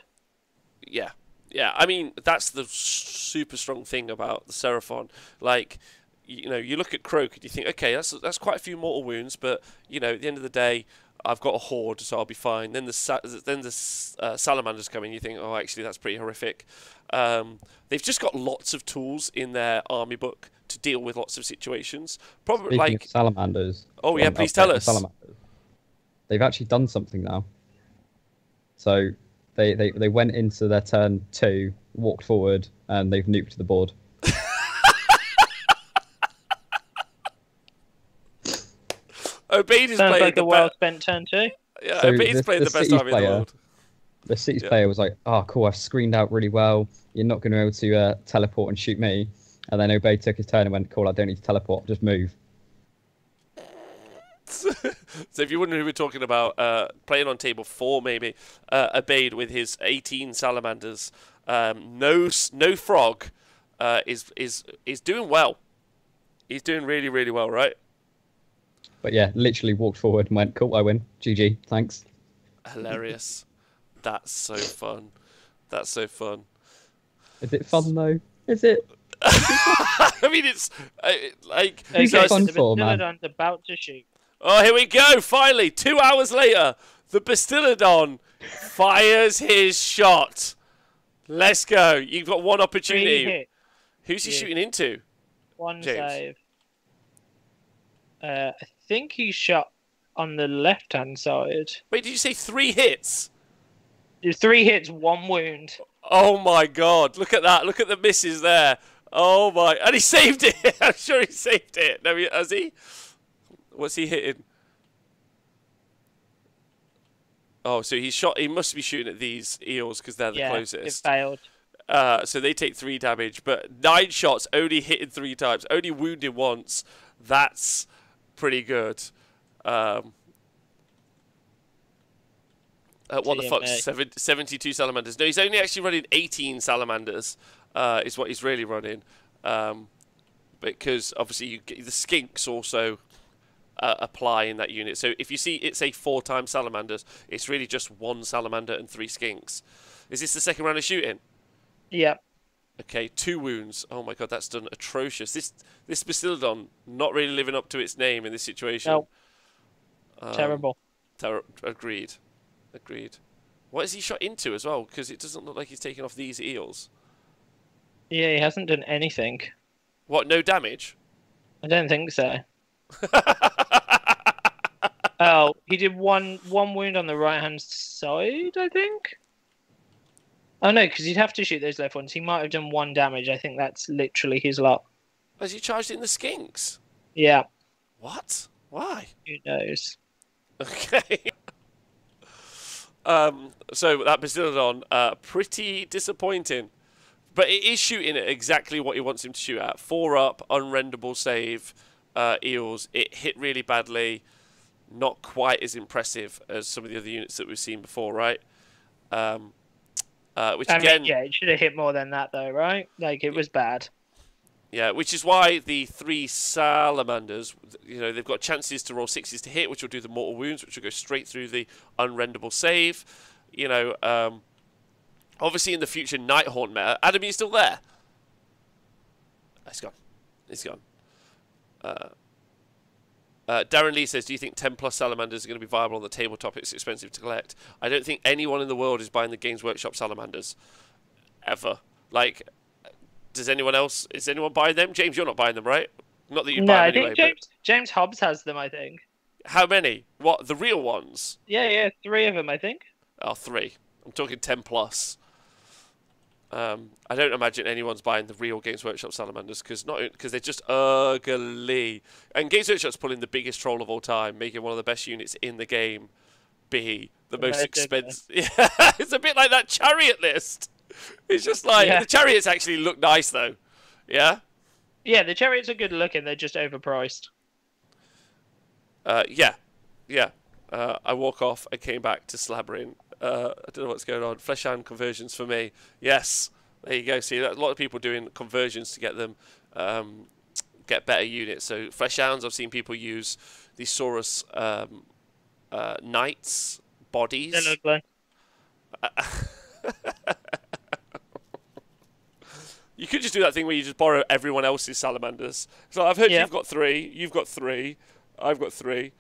[SPEAKER 1] Yeah. Yeah, I mean, that's the super strong thing about the Seraphon. Like, you know, you look at Croak and you think, okay, that's quite a few mortal wounds, but you know, at the end of the day, I've got a horde, so I'll be fine. Then the salamanders come in, you think, oh, actually, that's pretty horrific. They've just got lots of tools in their army book to deal with lots of situations. Probably
[SPEAKER 3] Speaking of salamanders.
[SPEAKER 1] Oh yeah, please tell us.
[SPEAKER 3] They've actually done something now. So they went into their turn 2, walked forward, and they've nuked the board.
[SPEAKER 1] Obeyed is
[SPEAKER 2] Sounds
[SPEAKER 1] playing
[SPEAKER 2] like a well-spent turn 2.
[SPEAKER 1] Yeah,
[SPEAKER 3] So
[SPEAKER 1] Obeyed is playing the best army in the world.
[SPEAKER 3] The City's player was like, oh, cool, I've screened out really well. You're not going to be able to teleport and shoot me. And then Obey took his turn and went, cool, I don't need to teleport, just move.
[SPEAKER 1] So if you wonder who we're talking about, playing on table 4 maybe, Obeyed with his 18 salamanders, no frog, is doing well. He's doing really, really well, right?
[SPEAKER 3] But yeah, literally walked forward and went, cool, I win. GG, thanks.
[SPEAKER 1] Hilarious. That's so fun. That's so fun.
[SPEAKER 3] Is it fun though? Is it?
[SPEAKER 1] I mean, it's like...
[SPEAKER 3] Who's it fun for, man?
[SPEAKER 2] I'm about to shoot.
[SPEAKER 1] Oh, here we go, finally. 2 hours later, the Bastillodon fires his shot. Let's go. You've got one opportunity. Who's he shooting into?
[SPEAKER 2] One
[SPEAKER 1] James?
[SPEAKER 2] save. I think he shot on the left-hand side.
[SPEAKER 1] Wait, did you say 3 hits?
[SPEAKER 2] 3 hits, 1 wound.
[SPEAKER 1] Oh my god, look at that. Look at the misses there. Oh my... And he saved it. I'm sure he saved it. No, has he? What's he hitting? Oh, so he shot. He must be shooting at these eels because they're the closest.
[SPEAKER 2] Yeah, it failed.
[SPEAKER 1] So they take 3 damage, but 9 shots, only hitting 3 times, only wounded once. That's pretty good. What the fuck? 72 salamanders. No, he's only actually running 18 salamanders. Is what he's really running. Because obviously the skinks also apply in that unit. So if you see it say 4 times salamanders, it's really just 1 salamander and 3 skinks. Is this the second round of shooting?
[SPEAKER 2] Yeah.
[SPEAKER 1] Okay, 2 wounds. Oh my god, that's done atrocious. This Bastillodon not really living up to its name in this situation.
[SPEAKER 2] No. Terrible.
[SPEAKER 1] Agreed. What is he shot into as well? Because it doesn't look like he's taking off these eels.
[SPEAKER 2] Yeah, he hasn't done anything.
[SPEAKER 1] What, no damage?
[SPEAKER 2] I don't think so. Oh, he did one wound on the right-hand side, I think? Oh no, because he'd have to shoot those left ones. He might have done 1 damage. I think that's literally his lot.
[SPEAKER 1] Has he charged in the skinks?
[SPEAKER 2] Yeah.
[SPEAKER 1] What? Why?
[SPEAKER 2] Who knows?
[SPEAKER 1] Okay. So that Bastillodon, pretty disappointing. But it is shooting at exactly what he wants him to shoot at. 4 up, unrenderable save, Eels. It hit really badly. Not quite as impressive as some of the other units that we've seen before, right? Which again,
[SPEAKER 2] yeah, it should have hit more than that though, right? Like it was bad.
[SPEAKER 1] Yeah, which is why the 3 salamanders, they've got chances to roll 6s to hit, which will do the mortal wounds, which will go straight through the unrenderable save. Obviously in the future Nighthaunt meta. Adam, are you still there? It's gone. It's gone. Darren Lee says, do you think 10 plus salamanders are going to be viable on the tabletop? It's expensive to collect. I don't think anyone in the world is buying the Games Workshop salamanders. Ever. Like, is anyone buying them? James, you're not buying them, right? Not that you'd buy them anyway.
[SPEAKER 2] I think James Hobbs has them, I think.
[SPEAKER 1] How many? What, the real ones?
[SPEAKER 2] Yeah, 3 of them, I think.
[SPEAKER 1] Oh, 3. I'm talking 10 plus. I don't imagine anyone's buying the real Games Workshop salamanders because they're just ugly. And Games Workshop's pulling the biggest troll of all time, making one of the best units in the game be the most expensive. Yeah, it's a bit like that chariot list. It's just like the chariots actually look nice though. Yeah.
[SPEAKER 2] Yeah, the chariots are good looking. They're just overpriced.
[SPEAKER 1] Yeah. I walk off. I came back to slabbering. I don't know what's going on. Fleshhound conversions for me. Yes, there you go. See, a lot of people doing conversions to get them get better units. So Fleshhounds, I've seen people use the Saurus Knights bodies.
[SPEAKER 2] They look like...
[SPEAKER 1] You could just do that thing where you just borrow everyone else's salamanders. So I've heard you've got 3. You've got 3. I've got 3.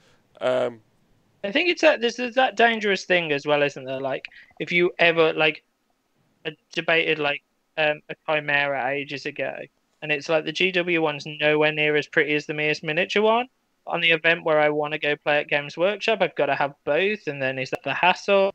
[SPEAKER 2] I think it's there's that dangerous thing as well, isn't there? Like, if you ever debated a Chimera ages ago, and it's like the GW one's nowhere near as pretty as the Mias miniature one. On the event where I want to go play at Games Workshop, I've got to have both, and then is that the hassle?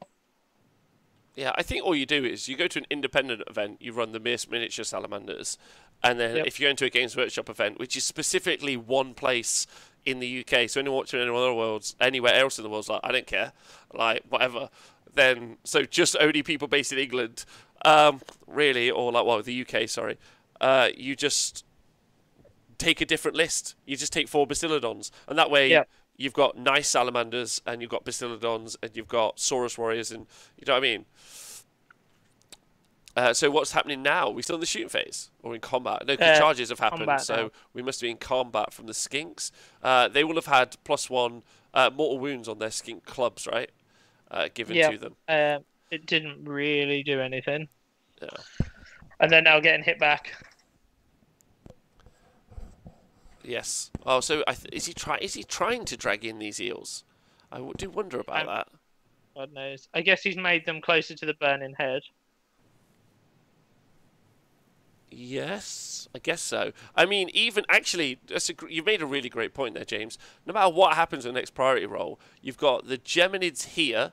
[SPEAKER 1] Yeah, I think all you do is you go to an independent event, you run the Mias miniature salamanders, and then if you go into a Games Workshop event, which is specifically one place in the UK, so anyone watching anywhere else in the world's like, I don't care, like whatever. Then just only people based in England, really, or the UK, sorry. You just take a different list. You just take 4 Bastiladons, and that way you've got nice salamanders, and you've got Bastiladons, and you've got Saurus warriors, and you know what I mean. So what's happening now? Are we still in the shooting phase or in combat? No, the charges have happened, so now we must be in combat from the skinks. They will have had +1 mortal wounds on their skink clubs, right? Given to them.
[SPEAKER 2] It didn't really do anything.
[SPEAKER 1] Yeah.
[SPEAKER 2] And they're now getting hit back.
[SPEAKER 1] Yes. Oh, so is he trying to drag in these eels? I do wonder about that.
[SPEAKER 2] God knows. I guess he's made them closer to the burning head.
[SPEAKER 1] Yes, I guess so. I mean, even actually, you've made a really great point there, James. No matter what happens in the next priority roll, you've got the Geminids here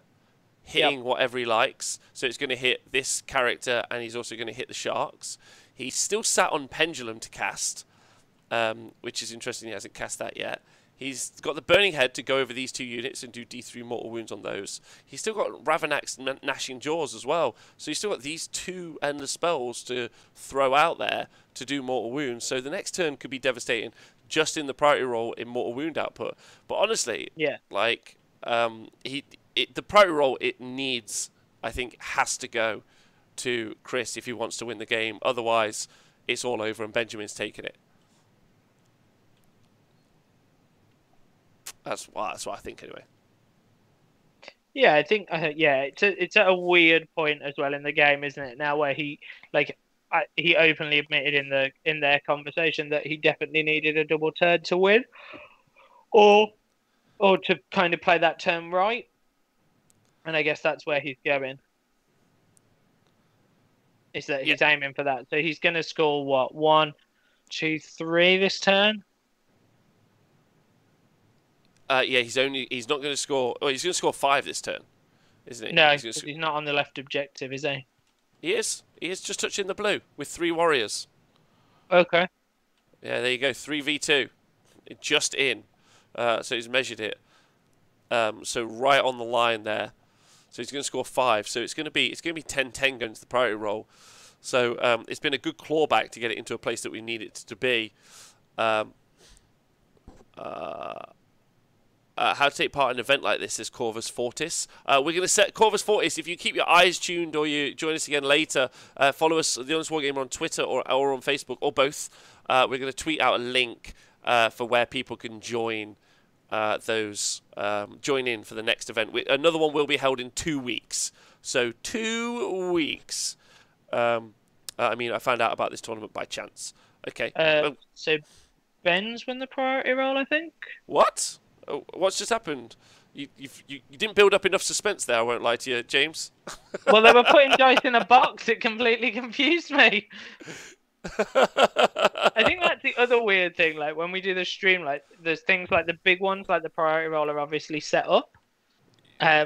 [SPEAKER 1] hitting whatever he likes. So it's going to hit this character, and he's also going to hit the sharks. He's still sat on Pendulum to cast, which is interesting. He hasn't cast that yet. He's got the Burning Head to go over these 2 units and do D3 mortal wounds on those. He's still got Ravanax Gnashing Jaws as well. So he's still got these 2 endless spells to throw out there to do mortal wounds. So the next turn could be devastating just in the priority roll in mortal wound output. But honestly, the priority roll it needs, I think, has to go to Chris if he wants to win the game. Otherwise, it's all over and Benjamin's taking it. That's what I think anyway.
[SPEAKER 2] Yeah, I think it's at a weird point as well in the game, isn't it? Now where he openly admitted in their conversation that he definitely needed a double turn to win, or to kind of play that turn right. And I guess that's where he's going. Is that he's aiming for that? So he's going to score what 1, 2, 3 this turn.
[SPEAKER 1] He's not going to score. Oh, he's going to score 5 this turn, isn't he?
[SPEAKER 2] No, he's not on the left objective, is he?
[SPEAKER 1] He is. He is just touching the blue with 3 warriors.
[SPEAKER 2] Okay.
[SPEAKER 1] Yeah, there you go. 3v2, just in. So he's measured it. So right on the line there. So he's going to score 5. So it's going to be 10-10 going to the priority roll. So it's been a good clawback to get it into a place that we need it to be. How to take part in an event like this is Corvus Fortis. We're going to set Corvus Fortis. If you keep your eyes tuned or you join us again later, follow us, The Honest Wargamer, on Twitter or on Facebook, or both. We're going to tweet out a link for where people can join join in for the next event. Another one will be held in 2 weeks. So 2 weeks. I found out about this tournament by chance. Okay.
[SPEAKER 2] So Ben's won the priority role, I think.
[SPEAKER 1] What? Oh, what's just happened? You didn't build up enough suspense there, I won't lie to you, James.
[SPEAKER 2] Well, they were putting dice in a box. It completely confused me. I think that's the other weird thing. Like, when we do the stream, like, there's things like the big ones, like the priority roll, are obviously set up.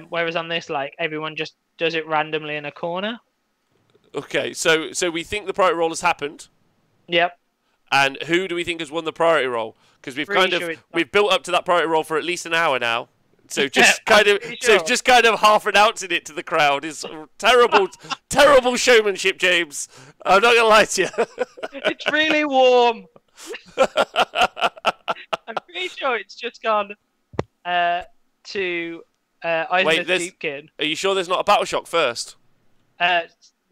[SPEAKER 2] Whereas on this, like, everyone just does it randomly in a corner.
[SPEAKER 1] Okay, so we think the priority roll has happened.
[SPEAKER 2] Yep.
[SPEAKER 1] And who do we think has won the priority roll? Because we've built up to that priority roll for at least an hour now. So just kind of half announcing it to the crowd is terrible showmanship, James. I'm not gonna lie to you.
[SPEAKER 2] It's really warm. I'm pretty sure it's just gone to Idoneth Deepkin.
[SPEAKER 1] Are you sure there's not a battle shock first?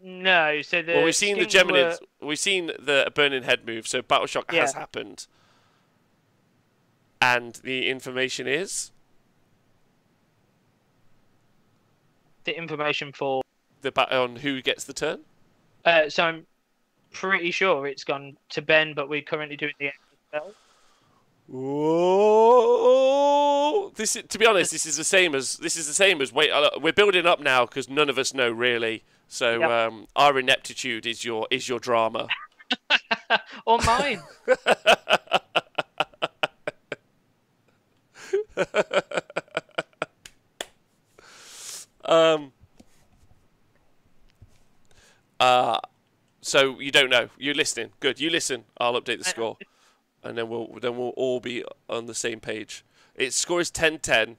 [SPEAKER 2] No. So
[SPEAKER 1] we've seen the Geminids. We've seen the Burning Head move. So battle shock has happened. And the information is.
[SPEAKER 2] The information for
[SPEAKER 1] on who gets the turn.
[SPEAKER 2] So I'm pretty sure it's gone to Ben, but we're currently doing the spell.
[SPEAKER 1] Whoa! To be honest, this is the same as wait. We're building up now because none of us know really. So our ineptitude is your drama.
[SPEAKER 2] Or mine.
[SPEAKER 1] So you don't know. You're listening. Good. You listen. I'll update the score, and then we'll all be on the same page. Its score is 10-10.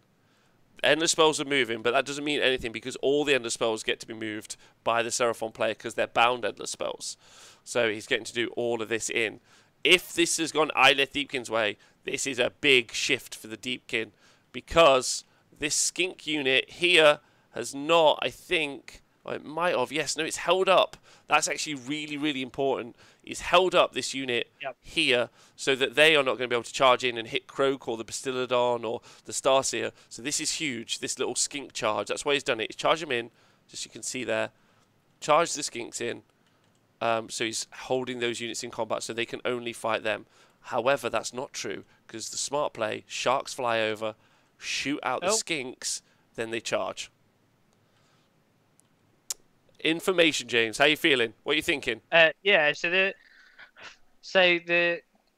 [SPEAKER 1] Endless spells are moving, but that doesn't mean anything because all the endless spells get to be moved by the Seraphon player because they're bound endless spells. So he's getting to do all of this in. If this has gone Idoneth Deepkin's way, this is a big shift for the Deepkin because this skink unit here has not, I think, or it might have, yes, no, it's held up. That's actually really, really important. It's held up this unit here so that they are not going to be able to charge in and hit Croak or the Bastillodon or the Starseer. So this is huge, this little skink charge. That's why he's done it. He's charged them in, just you can see there. Charge the skinks in. So he's holding those units in combat so they can only fight them. However, that's not true because the smart play, sharks fly over, shoot out the skinks, then they charge. Information, James. How you feeling? What are you thinking?
[SPEAKER 2] Yeah. So the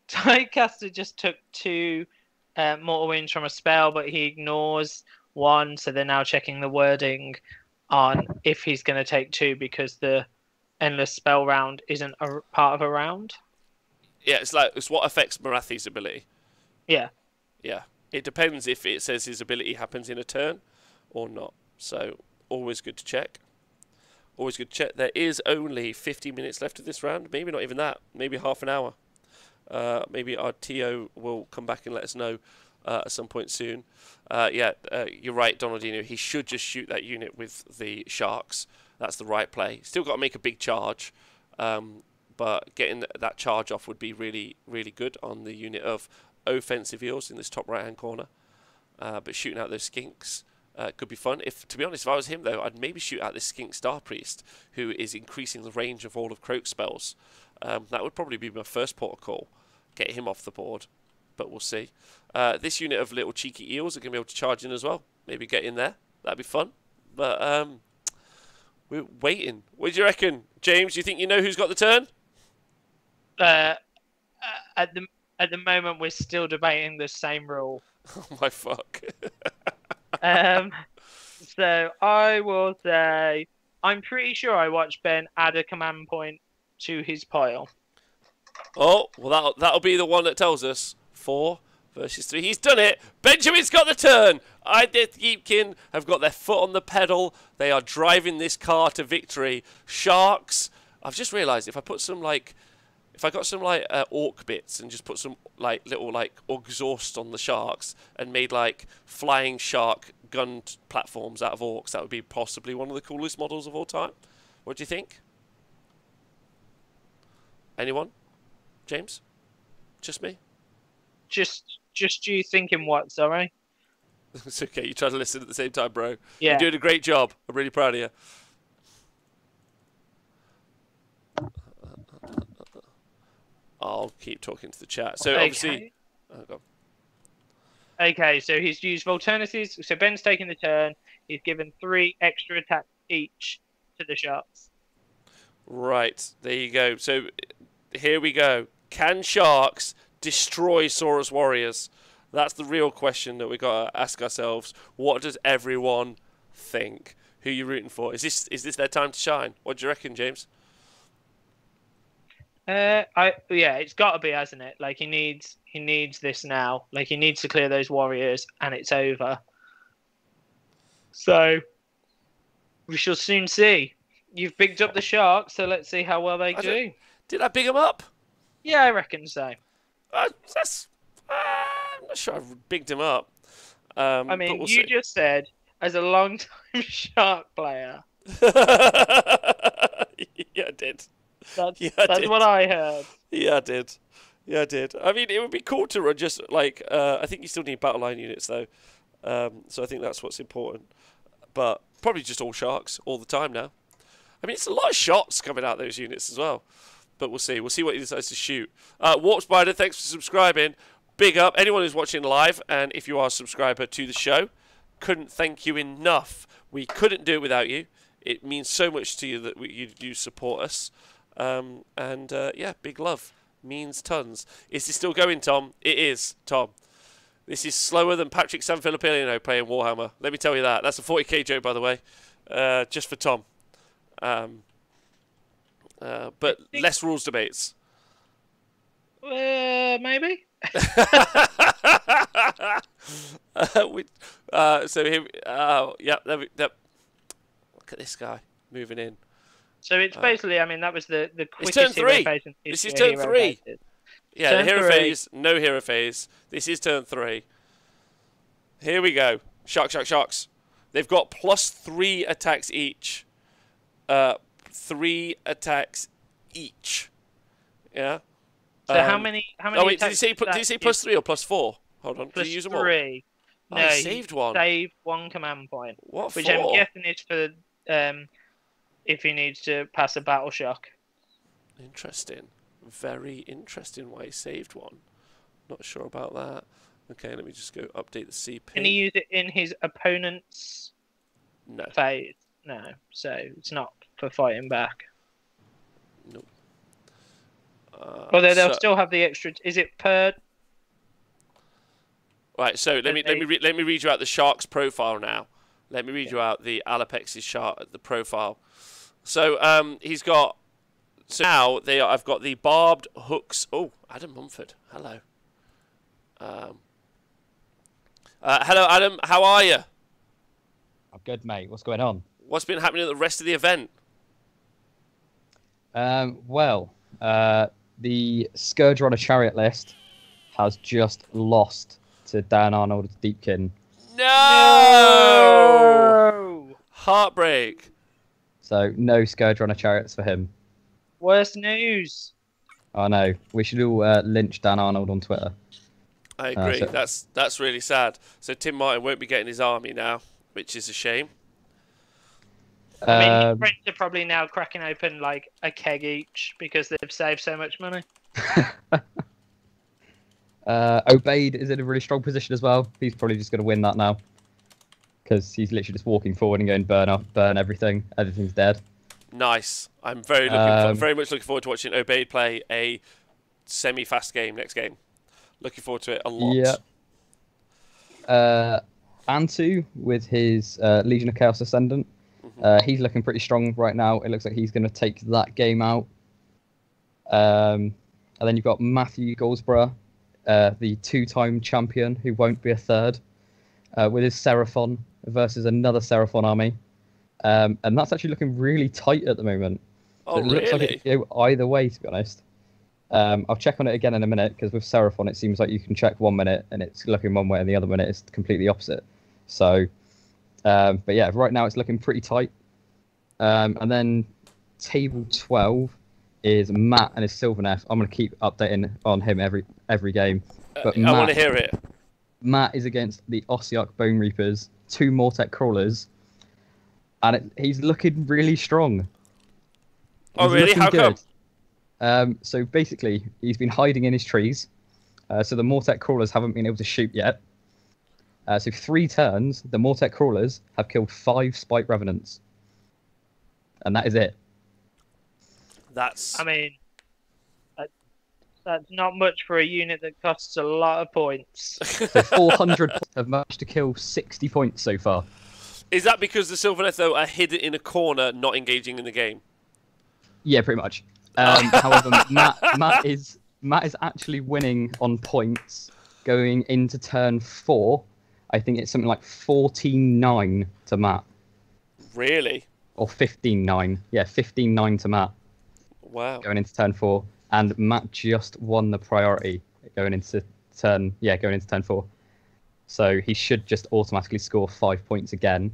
[SPEAKER 2] Tidecaster just took 2 mortal wounds from a spell, but he ignores 1. So they're now checking the wording on if he's going to take 2 because the endless spell round isn't a part of a round.
[SPEAKER 1] Yeah, it's what affects Marathi's ability.
[SPEAKER 2] Yeah.
[SPEAKER 1] Yeah. It depends if it says his ability happens in a turn or not. So always good to check. Always good to check. There is only 50 minutes left of this round. Maybe not even that. Maybe half an hour. Maybe our TO will come back and let us know at some point soon. You're right, Donaldino. He should just shoot that unit with the sharks. That's the right play. Still got to make a big charge. But getting that charge off would be really, really good on the unit of offensive eels in this top right-hand corner. But shooting out those skinks could be fun. To be honest, if I was him, though, I'd maybe shoot out this skink Star Priest, who is increasing the range of all of Croak's spells. That would probably be my first port of call. Get him off the board. But we'll see. This unit of little cheeky eels are going to be able to charge in as well. Maybe get in there. That'd be fun. But we're waiting. What do you reckon? James, do you think you know who's got the turn?
[SPEAKER 2] At the moment, we're still debating the same rule.
[SPEAKER 1] Oh my fuck.
[SPEAKER 2] So I will say I'm pretty sure I watched Ben add a command point to his pile.
[SPEAKER 1] Oh, well that'll be the one that tells us 4 versus 3. He's done it. Benjamin's got the turn. Idoneth Deepkin have got their foot on the pedal. They are driving this car to victory. Sharks I've just realised if I put some like, if I got some like orc bits and just put some like little like exhaust on the sharks and made like flying shark gun platforms out of orcs, that would be possibly one of the coolest models of all time. What do you think? Anyone? James? Just me?
[SPEAKER 2] Just you thinking what? Sorry.
[SPEAKER 1] It's okay. You try to listen at the same time, bro.
[SPEAKER 2] Yeah.
[SPEAKER 1] You're doing a great job. I'm really proud of you. I'll keep talking to the chat. So obviously, oh, go on.
[SPEAKER 2] Okay, so he's used alternatives. So Ben's taking the turn. He's given 3 extra attacks each to the sharks.
[SPEAKER 1] Right, there you go. So here we go. Can sharks destroy Saurus warriors? That's the real question that we got to ask ourselves. What does everyone think? Who are you rooting for? Is this their time to shine? What do you reckon, James?
[SPEAKER 2] Yeah, it's got to be, hasn't it? Like he needs this now. Like he needs to clear those warriors, and it's over. So we shall soon see. You've bigged up the sharks, so let's see how well they do.
[SPEAKER 1] Did I big them up?
[SPEAKER 2] Yeah, I reckon so.
[SPEAKER 1] I'm not sure I've bigged him up.
[SPEAKER 2] I mean,
[SPEAKER 1] but we'll
[SPEAKER 2] you
[SPEAKER 1] see.
[SPEAKER 2] just said, as a long-time shark player.
[SPEAKER 1] Yeah, I did.
[SPEAKER 2] That's what I heard.
[SPEAKER 1] Yeah, I did. Yeah, I did. I mean, it would be cool to run just like... I think you still need battle line units, though. So I think that's what's important. But probably just all sharks all the time now. I mean, it's a lot of shots coming out of those units as well. But we'll see. We'll see what he decides to shoot. Warp Spider, thanks for subscribing. Big up. Anyone who's watching live, and if you are a subscriber to the show, couldn't thank you enough. We couldn't do it without you. It means so much to you that you support us. Yeah, big love. Means tons. Is this still going, Tom? It is, Tom. This is slower than Patrick Sanfilipino playing Warhammer. Let me tell you that. That's a 40k joke, by the way. Just for Tom. But less rules debates.
[SPEAKER 2] Maybe.
[SPEAKER 1] So here, yeah. Look at this guy moving in.
[SPEAKER 2] So it's basically, I mean, that was the quickest
[SPEAKER 1] turn 3.
[SPEAKER 2] hero phase in history.
[SPEAKER 1] This is turn 3. Yeah,
[SPEAKER 2] Turn
[SPEAKER 1] the hero
[SPEAKER 2] 3.
[SPEAKER 1] phase, no hero phase. This is turn 3. Here we go. Sharks. They've got +3 attacks each. 3 attacks each. Yeah.
[SPEAKER 2] So how many?
[SPEAKER 1] Oh wait, did you say +3 or +4? Hold on. Did you use them all?
[SPEAKER 2] +3. No,
[SPEAKER 1] I saved one.
[SPEAKER 2] Saved 1 command point.
[SPEAKER 1] What
[SPEAKER 2] Which
[SPEAKER 1] for?
[SPEAKER 2] I'm guessing is for if he needs to pass a battle shock.
[SPEAKER 1] Interesting. Very interesting why he saved 1. Not sure about that. Okay, let me just go update the CP.
[SPEAKER 2] Can he use it in his opponent's phase? No. So it's not for fighting back.
[SPEAKER 1] Nope.
[SPEAKER 2] Although they'll still have the extra. Is it per?
[SPEAKER 1] Right. So let me read you out the shark's profile now. Let me read you out the Alapex's shark, the profile. So he's got. So now I've got the barbed hooks. Oh, Adam Mumford. Hello. Hello, Adam. How are you?
[SPEAKER 3] I'm good, mate. What's going on?
[SPEAKER 1] What's been happening at the rest of the event?
[SPEAKER 3] The Scourger on a Chariot list has just lost to Dan Arnold's Deepkin.
[SPEAKER 1] No! Heartbreak.
[SPEAKER 3] So no Scourger on a Chariots for him.
[SPEAKER 2] Worst news.
[SPEAKER 3] I know. We should all lynch Dan Arnold on Twitter.
[SPEAKER 1] I agree. That's really sad. So Tim Martin won't be getting his army now, which is a shame.
[SPEAKER 2] I mean, his friends are probably now cracking open like a keg each because they've saved so much money.
[SPEAKER 3] Obeyed is in a really strong position as well. He's probably just going to win that now because he's literally just walking forward and going burn everything. Everything's dead.
[SPEAKER 1] Nice. I'm very much looking forward to watching Obeyed play a semi-fast game next game. Looking forward to it a lot.
[SPEAKER 3] Yeah. Antu with his Legion of Chaos Ascendant. He's looking pretty strong right now. It looks like he's going to take that game out. And then you've got Matthew Goldsborough, the 2-time champion who won't be a third, with his Seraphon versus another Seraphon army. And that's actually looking really tight at the moment.
[SPEAKER 1] Oh,
[SPEAKER 3] So it looks like
[SPEAKER 1] really?
[SPEAKER 3] it could go either way, to be honest. I'll check on it again in a minute, because with Seraphon, it seems like you can check 1 minute and it's looking one way, and the other minute it's completely opposite. So, but yeah, right now it's looking pretty tight. And then table 12 is Matt and his Sylvaneth. I'm going to keep updating on him every game. But
[SPEAKER 1] I want to hear it.
[SPEAKER 3] Matt is against the Ossiarch Bone Reapers, 2 Mortek Crawlers, and he's looking really strong.
[SPEAKER 1] Oh, really? How come?
[SPEAKER 3] So basically, he's been hiding in his trees. So the Mortek Crawlers haven't been able to shoot yet. So 3 turns, the Mortek Crawlers have killed 5 Spike Revenants. And that is it.
[SPEAKER 1] That's...
[SPEAKER 2] I mean, that's not much for a unit that costs a lot of points.
[SPEAKER 3] So 400 have managed to kill 60 points so far.
[SPEAKER 1] Is that because the Sylvaneth, though, are hidden in a corner, not engaging in the game?
[SPEAKER 3] Yeah, pretty much. However, Matt is actually winning on points going into turn 4. I think it's something like 14-9 to Matt.
[SPEAKER 1] Really?
[SPEAKER 3] Or 15-9. Yeah, 15-9 to Matt.
[SPEAKER 1] Wow.
[SPEAKER 3] Going into turn 4. And Matt just won the priority going into turn 4. So he should just automatically score 5 points again.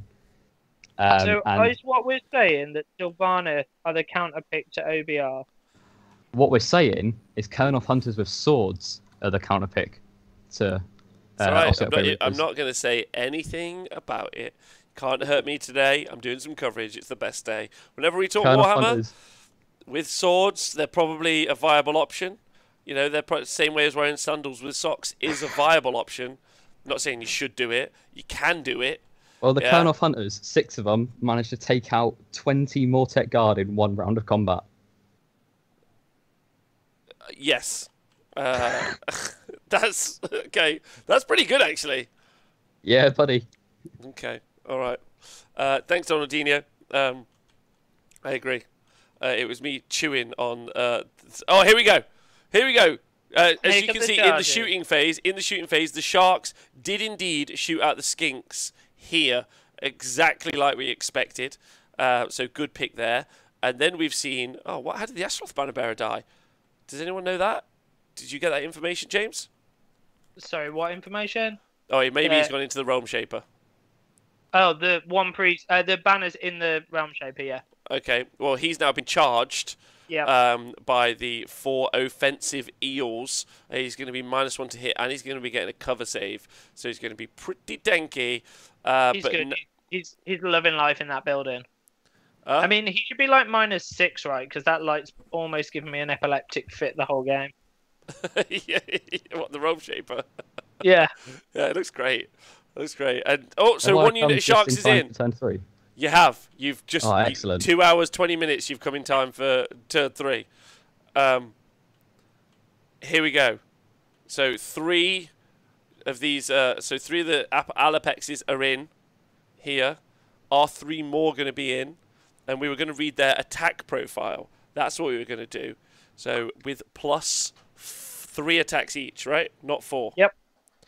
[SPEAKER 2] So is what we're saying that Sylvaneth are the counter pick to OBR?
[SPEAKER 3] What we're saying is Kernoff Hunters with swords are the counter pick to
[SPEAKER 1] I'm not going to say anything about it. Can't hurt me today. I'm doing some coverage. It's the best day. Whenever we talk
[SPEAKER 3] Kernoff
[SPEAKER 1] Warhammer,
[SPEAKER 3] Hunters.
[SPEAKER 1] with swords, they're probably a viable option. You know, they're the same way as wearing sandals with socks is a viable option. I'm not saying you should do it. You can do it.
[SPEAKER 3] Well, the Kernoff Hunters, 6 of them, managed to take out 20 Mortek Guard in 1 round of combat.
[SPEAKER 1] Yes. That's okay. That's pretty good, actually.
[SPEAKER 3] Yeah, buddy.
[SPEAKER 1] Okay. All right. Thanks, Donaldinho. I agree. It was me chewing on. Oh, here we go. Here we go. As you can see, in the shooting phase, the Sharks did indeed shoot out the Skinks here, exactly like we expected. So good pick there. And then we've seen. Oh, what? How did the Astaroth Banner Bearer die? Does anyone know that? Did you get that information, James?
[SPEAKER 2] Sorry, what information?
[SPEAKER 1] Oh, maybe he's gone into the Realm Shaper.
[SPEAKER 2] Oh, the one priest. The banner's in the Realm Shaper, yeah.
[SPEAKER 1] Okay, well, he's now been charged by the 4 offensive eels. He's going to be -1 to hit, and he's going to be getting a cover save. So he's going to be pretty danky.
[SPEAKER 2] He's good. He's loving life in that building. I mean, he should be like -6, right? Because that light's almost giving me an epileptic fit the whole game.
[SPEAKER 1] Yeah, what, the Realm Shaper?
[SPEAKER 2] Yeah.
[SPEAKER 1] Yeah, it looks great. It looks great. And so 1 unit of Sharks is in.
[SPEAKER 3] Turn 3.
[SPEAKER 1] You have. You've just
[SPEAKER 3] excellent.
[SPEAKER 1] 2 hours, 20 minutes. You've come in time for turn 3. Here we go. So 3 of these. So 3 of the Alapexes are in here. Are 3 more going to be in? And we were going to read their attack profile. That's what we were going to do. So with +3 attacks each, right? Not 4.
[SPEAKER 2] Yep.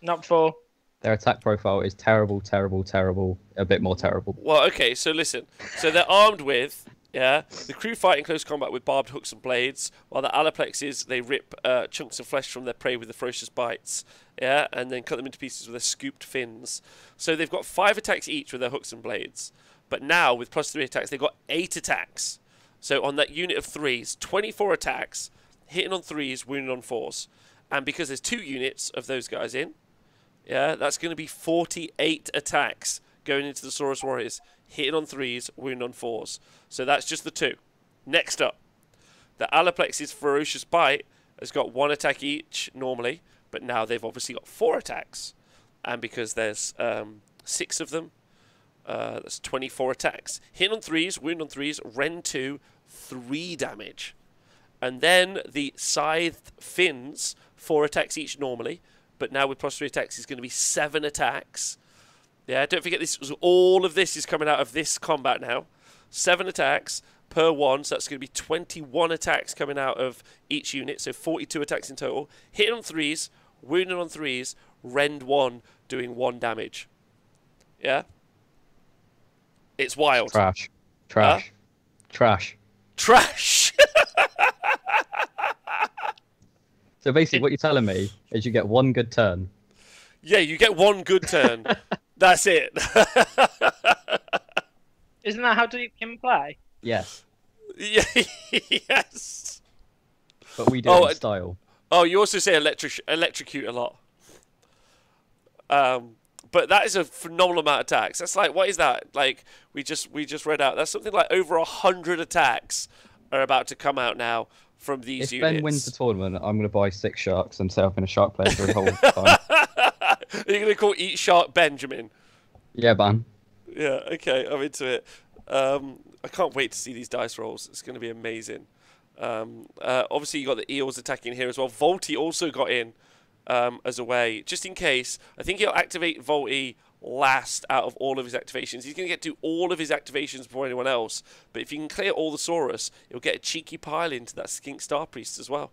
[SPEAKER 2] Not 4.
[SPEAKER 3] Their attack profile is terrible, terrible, terrible, a bit more terrible.
[SPEAKER 1] Well, okay, so listen. So they're armed with, the crew fight in close combat with barbed hooks and blades, while the Alaplexes, they rip chunks of flesh from their prey with the ferocious bites, and then cut them into pieces with their scooped fins. So they've got 5 attacks each with their hooks and blades. But now, with +3 attacks, they've got 8 attacks. So on that unit of 3s, 24 attacks, hitting on 3s, wounding on 4s. And because there's 2 units of those guys in, that's going to be 48 attacks going into the Saurus Warriors, hitting on 3s, wounding on 4s. So that's just the 2. Next up, the Alaplex's Ferocious Bite has got 1 attack each normally, but now they've obviously got 4 attacks. And because there's 6 of them, that's 24 attacks. Hitting on 3s, wounding on 3s, Rend 2, 3 damage. And then the Scythed Fins, 4 attacks each normally, but now with +3 attacks is going to be 7 attacks. Yeah, don't forget this. All of this is coming out of this combat now. 7 attacks per 1, so that's going to be 21 attacks coming out of each unit, so 42 attacks in total. Hitting on 3s, wounding on 3s, Rend 1, doing 1 damage. Yeah? It's wild.
[SPEAKER 3] Trash. Trash.
[SPEAKER 1] Trash.
[SPEAKER 3] So basically, what you're telling me is you get one good turn.
[SPEAKER 1] Yeah, you get one good turn. That's it.
[SPEAKER 2] Isn't that how Deep can play?
[SPEAKER 3] Yes.
[SPEAKER 1] Yeah, yes.
[SPEAKER 3] But we do it in style.
[SPEAKER 1] Oh, you also say electrocute a lot. But that is a phenomenal amount of attacks. That's like, what is that? Like, we just read out. That's something like over 100 attacks are about to come out now from these units.
[SPEAKER 3] If Ben wins the tournament, I'm going to buy 6 sharks and say I've been a shark player for the whole time.
[SPEAKER 1] Are you going to call Eat Shark Benjamin?
[SPEAKER 3] Yeah, man.
[SPEAKER 1] Yeah, okay, I'm into it. I can't wait to see these dice rolls. It's going to be amazing. Obviously, you got the eels attacking here as well. Volty also got in as a way, just in case. I think he'll activate Volty last out of all of his activations. He's going to get to all of his activations before anyone else. But if you can clear all the Saurus, he'll get a cheeky pile into that Skink Star Priest as well,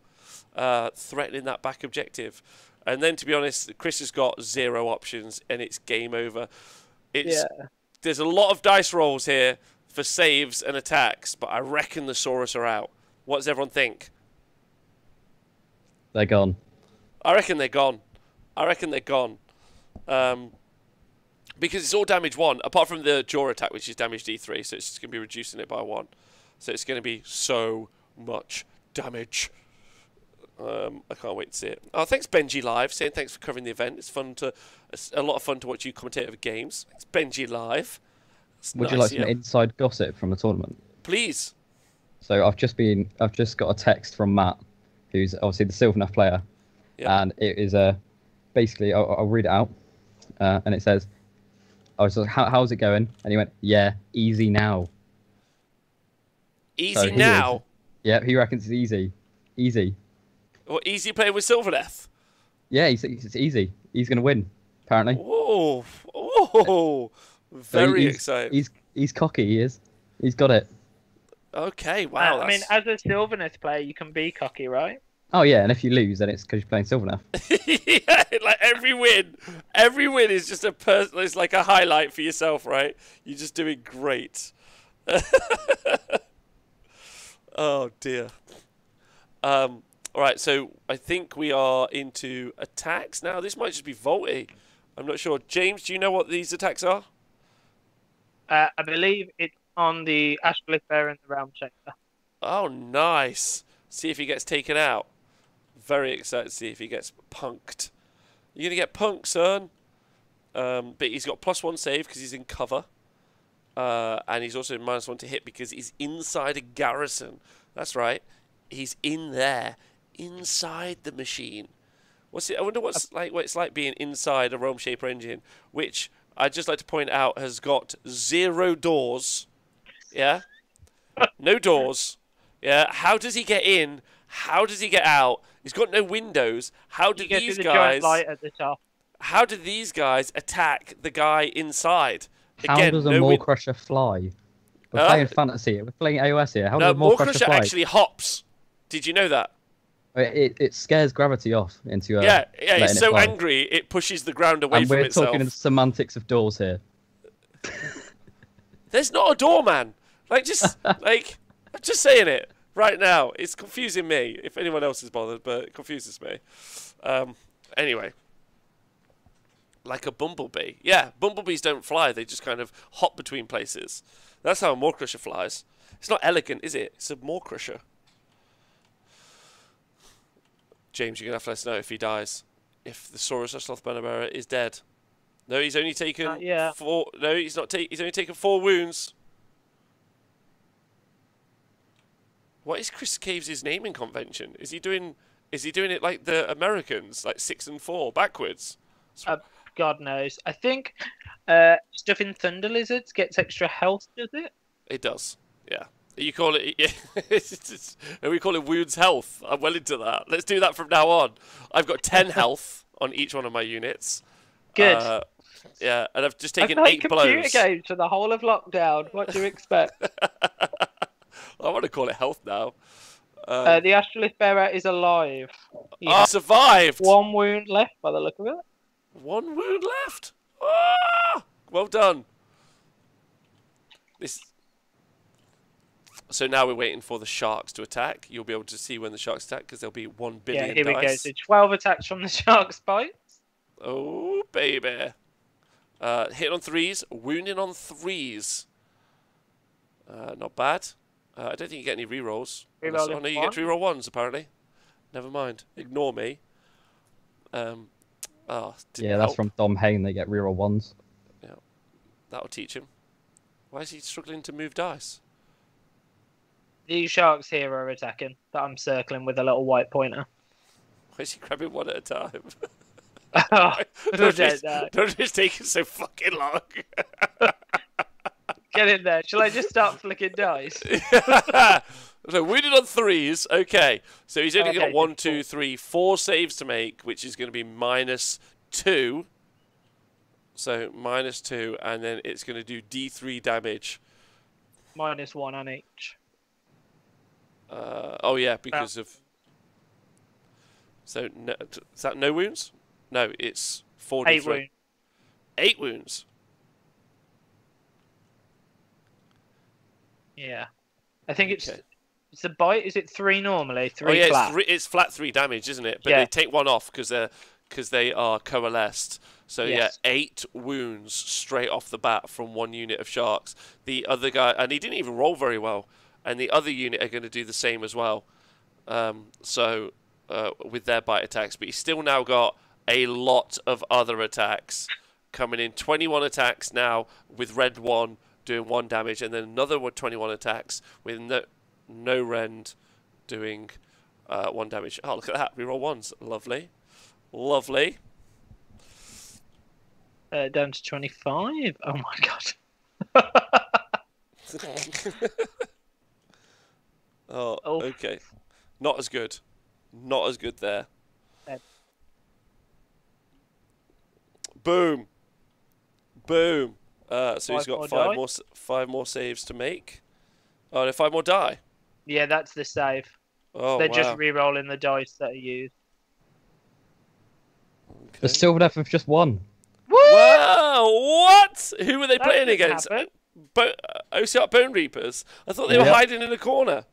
[SPEAKER 1] threatening that back objective. And then, to be honest, Chris has got 0 options, and it's game over. There's a lot of dice rolls here for saves and attacks, but I reckon the Saurus are out. What does everyone think?
[SPEAKER 3] They're gone.
[SPEAKER 1] I reckon they're gone. Because it's all damage 1, apart from the jaw attack, which is damage D3, so it's just going to be reducing it by 1. So it's going to be so much damage. I can't wait to see it. Oh, thanks Benji Live, saying thanks for covering the event. It's a lot of fun to watch you commentate over games. It's Benji Live.
[SPEAKER 3] Would you like some inside gossip from the tournament?
[SPEAKER 1] Please.
[SPEAKER 3] So I've just got a text from Matt, who's obviously the Sylvaneth player, and it is basically I'll read it out, and it says, I was like, how's it going? And he went, yeah, easy now.
[SPEAKER 1] Easy now?
[SPEAKER 3] Yeah, he reckons it's easy. Easy.
[SPEAKER 1] What, easy playing with Sylvaneth?
[SPEAKER 3] Yeah, it's easy. He's going to win, apparently.
[SPEAKER 1] Oh, very exciting.
[SPEAKER 3] He's cocky, he is. He's got it.
[SPEAKER 1] Okay, wow.
[SPEAKER 2] I mean, as a Sylvaneth player, you can be cocky, right?
[SPEAKER 3] Oh, yeah, and if you lose, then it's because you're playing Sylvaneth.
[SPEAKER 1] Yeah, like every win is just it's like a highlight for yourself, right? You're just doing great. Oh, dear. All right, so I think we are into attacks now. This might just be Volty. I'm not sure. James, do you know what these attacks are?
[SPEAKER 2] I believe it's on the Astrolith Bear and the Realm Shaker.
[SPEAKER 1] Oh, nice. See if he gets taken out. Very excited to see if he gets punked. You're going to get punked, son. But he's got +1 save because he's in cover. And he's also -1 to hit because he's inside a garrison. That's right. He's in there. Inside the machine. I wonder what it's like being inside a Realm Shaper engine, which I'd just like to point out has got 0 doors. Yeah? No doors. Yeah? How does he get in? How does he get out? He's got no windows. How do these guys...
[SPEAKER 2] light at the top.
[SPEAKER 1] How do these guys attack the guy inside?
[SPEAKER 3] How does a Maw-Crusher fly? We're playing fantasy here. We're playing AOS here. How does a Maw-Crusher fly?
[SPEAKER 1] Actually hops. Did you know that?
[SPEAKER 3] It scares gravity off into a...
[SPEAKER 1] Yeah, it's so angry, it pushes the ground away from itself.
[SPEAKER 3] And we're talking in semantics of doors here.
[SPEAKER 1] There's not a door, man. I'm just saying it right now. It's confusing me, if anyone else is bothered, but it confuses me. Anyway. Like a bumblebee. Yeah, bumblebees don't fly. They just kind of hop between places. That's how a Maw-Crusher flies. It's not elegant, is it? It's a Maw-Crusher. James, you're going to have to let us know if he dies. If the Saurus Sloth Bannerbearer is dead. No, he's only taken 4... No, he's not. He's only taken 4 wounds. What is Chris Caves' naming convention? Is he doing it like the Americans, like 6 and 4, backwards?
[SPEAKER 2] God knows. I think stuff in Thunder Lizards gets extra health, does it?
[SPEAKER 1] It does, yeah. You call it... Yeah, we call it wounds health. I'm well into that. Let's do that from now on. I've got 10 health on each one of my units.
[SPEAKER 2] Good.
[SPEAKER 1] Yeah, and I've just taken 8 blows.
[SPEAKER 2] Computer games for the whole of lockdown. What do you expect?
[SPEAKER 1] I want to call it health now.
[SPEAKER 2] The Astrolith Bearer is alive.
[SPEAKER 1] I survived!
[SPEAKER 2] 1 wound left by the look of it.
[SPEAKER 1] 1 wound left? Ah! Well done. So now we're waiting for the sharks to attack. You'll be able to see when the sharks attack because there'll be 1 billion
[SPEAKER 2] Yeah, here we go.
[SPEAKER 1] dice.
[SPEAKER 2] So 12 attacks from the shark's bites.
[SPEAKER 1] Oh, baby. Hit on 3s, wounding on 3s. Not bad. I don't think you get any rerolls. Oh, no, you get to reroll 1s, apparently. Never mind. Ignore me.
[SPEAKER 3] Yeah,
[SPEAKER 1] help.
[SPEAKER 3] that's from Dom Hain. They get reroll 1s.
[SPEAKER 1] Yeah, that'll teach him. Why is he struggling to move dice?
[SPEAKER 2] These sharks here are attacking that I'm circling with a little white pointer.
[SPEAKER 1] Why is he grabbing one at a time?
[SPEAKER 2] Oh,
[SPEAKER 1] don't just take it so fucking long.
[SPEAKER 2] Get in there. Shall I just start flicking dice?
[SPEAKER 1] So wounded on 3s. Okay, so he's only got 1, 2, 3, 4 saves to make, which is going to be -2. So -2, and then it's going to do D3 damage.
[SPEAKER 2] -1 on each.
[SPEAKER 1] Oh yeah, because of. So no, is that no wounds? No, it's 4d3.
[SPEAKER 2] 8 wounds.
[SPEAKER 1] 8 wounds.
[SPEAKER 2] Yeah, I think it's the bite. Is it 3 normally? 3
[SPEAKER 1] oh yeah,
[SPEAKER 2] flat.
[SPEAKER 1] It's flat 3 damage, isn't it? But
[SPEAKER 2] yeah.
[SPEAKER 1] they take 1 off because they are coalesced. So
[SPEAKER 2] yes.
[SPEAKER 1] yeah, 8 wounds straight off the bat from 1 unit of sharks. The other guy, and he didn't even roll very well. And the other unit are going to do the same as well. With their bite attacks, but he's still now got a lot of other attacks coming in. 21 attacks now with red 1 doing 1 damage, and then another 21 attacks with no rend doing 1 damage. Oh, look at that! Reroll 1s, lovely, lovely.
[SPEAKER 2] Down to 25. Oh my god.
[SPEAKER 1] Oh, okay. Not as good. Not as good there. Boom. Boom. So he's got 5 more saves to make. Oh, no, 5 more die.
[SPEAKER 2] Yeah, that's the save.
[SPEAKER 1] Oh,
[SPEAKER 2] They're
[SPEAKER 1] wow.
[SPEAKER 2] just re-rolling the dice that are used.
[SPEAKER 1] Okay.
[SPEAKER 3] The silver death of just 1.
[SPEAKER 1] Wow! What? Who were they playing against? OCR Bone Reapers? I thought they were hiding in a corner.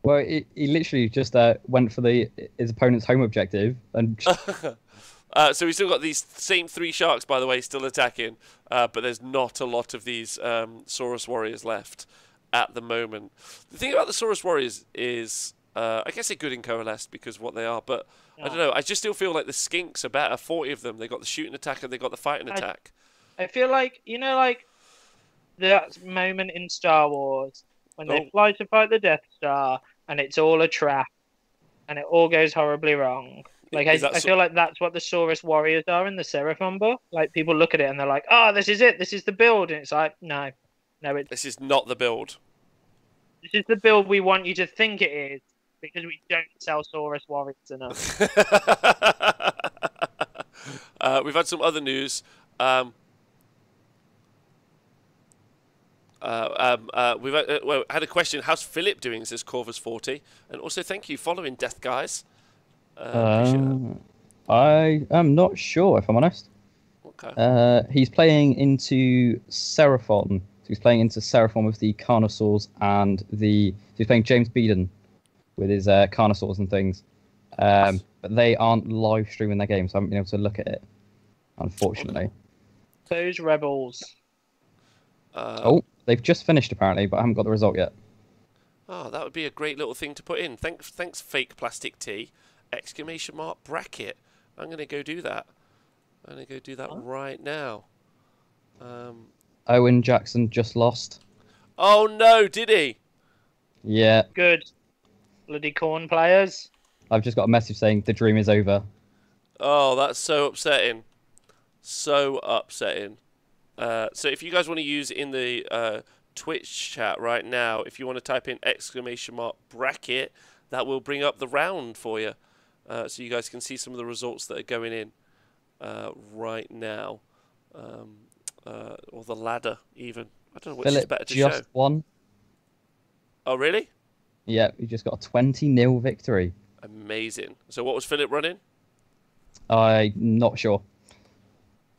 [SPEAKER 3] Well, he literally just went for his opponent's home objective and.
[SPEAKER 1] So we've still got these same 3 sharks, by the way, still attacking, but there's not a lot of these Saurus Warriors left at the moment. The thing about the Saurus Warriors is, I guess they're good in Coalesced because of what they are, but I don't know. I just still feel like the Skinks are better. 40 of them. They got the shooting attack and they got the fighting attack.
[SPEAKER 2] I feel like like that moment in Star Wars when they fly to fight the Death Star and it's all a trap and it all goes horribly wrong. Like I feel like that's what the Saurus Warriors are in the Seraphon book. Like people look at it and they're like, "Oh, this is it. This is the build." And it's like, no,
[SPEAKER 1] this is not the build.
[SPEAKER 2] This is the build we want you to think it is because we don't sell Saurus Warriors enough.
[SPEAKER 1] We've had some other news. We've had a question. How's Philip doing? Says Corvus40, and also thank you following Death Guys.
[SPEAKER 3] I am not sure if I'm honest.
[SPEAKER 1] Okay.
[SPEAKER 3] He's playing into Seraphon. So he's playing into Seraphon with the Carnosaurs and he's playing James Beeden with his Carnosaurs and things. But they aren't live streaming their game, so I haven't been able to look at it, unfortunately.
[SPEAKER 2] Those rebels.
[SPEAKER 3] They've just finished apparently, but I haven't got the result yet.
[SPEAKER 1] Oh, that would be a great little thing to put in. Thanks, fake plastic tea! ! Bracket. I'm gonna go do that. Right now.
[SPEAKER 3] Owen Jackson just lost.
[SPEAKER 1] Oh no, did he?
[SPEAKER 3] Yeah.
[SPEAKER 2] Good. Bloody corn players.
[SPEAKER 3] I've just got a message saying the dream is over.
[SPEAKER 1] Oh, that's so upsetting. So upsetting. So if you guys want to use in the Twitch chat right now, if you want to type in !bracket, that will bring up the round for you. So you guys can see some of the results that are going in right now. Or the ladder, even. I don't know which is better to show.
[SPEAKER 3] Just won.
[SPEAKER 1] Oh, really?
[SPEAKER 3] Yeah, he just got a 20-0 victory.
[SPEAKER 1] Amazing. So what was Philip running?
[SPEAKER 3] I'm not sure.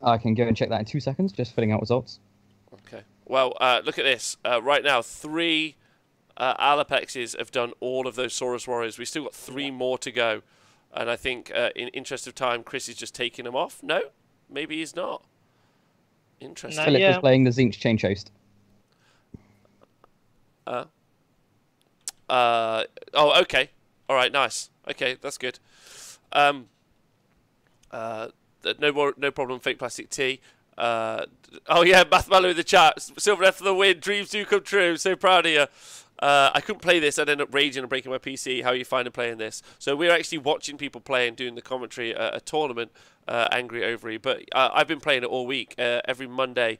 [SPEAKER 3] I can go and check that in 2 seconds, just filling out results.
[SPEAKER 1] Okay. Well, look at this. Right now, 3 Alapexes have done all of those Saurus Warriors. We've still got 3 more to go. And I think, in interest of time, Chris is just taking them off. No, maybe he's not. Interesting.
[SPEAKER 3] Philip is playing the Zinch Chain Host.
[SPEAKER 1] Oh, okay. All right, nice. Okay, that's good. No problem. Fake plastic tea. Oh yeah, Mathmalo in the chat. Silvernet for the win. Dreams do come true. So proud of you. I couldn't play this. I'd end up raging and breaking my PC. How are you finding playing this? So we're actually watching people play and doing the commentary at a tournament. Angry Ovary, but I've been playing it all week. Every Monday,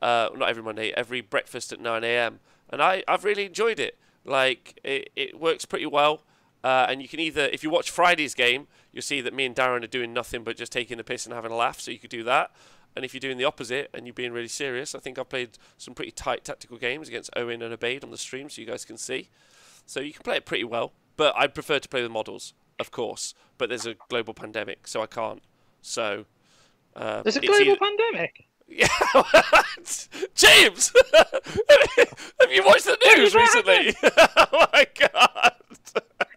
[SPEAKER 1] not every Monday. Every breakfast at 9 a.m. And I've really enjoyed it. Like it works pretty well. And you can either, if you watch Friday's game, you'll see that me and Darren are doing nothing but just taking the piss and having a laugh. So you could do that. And if you're doing the opposite and you're being really serious, I think I've played some pretty tight tactical games against Owen and Abaid on the stream, so you guys can see. So you can play it pretty well. But I prefer to play with models, of course. But there's a global pandemic, so I can't. So
[SPEAKER 2] there's a global pandemic.
[SPEAKER 1] Yeah, James, have you watched the news recently? Oh my god!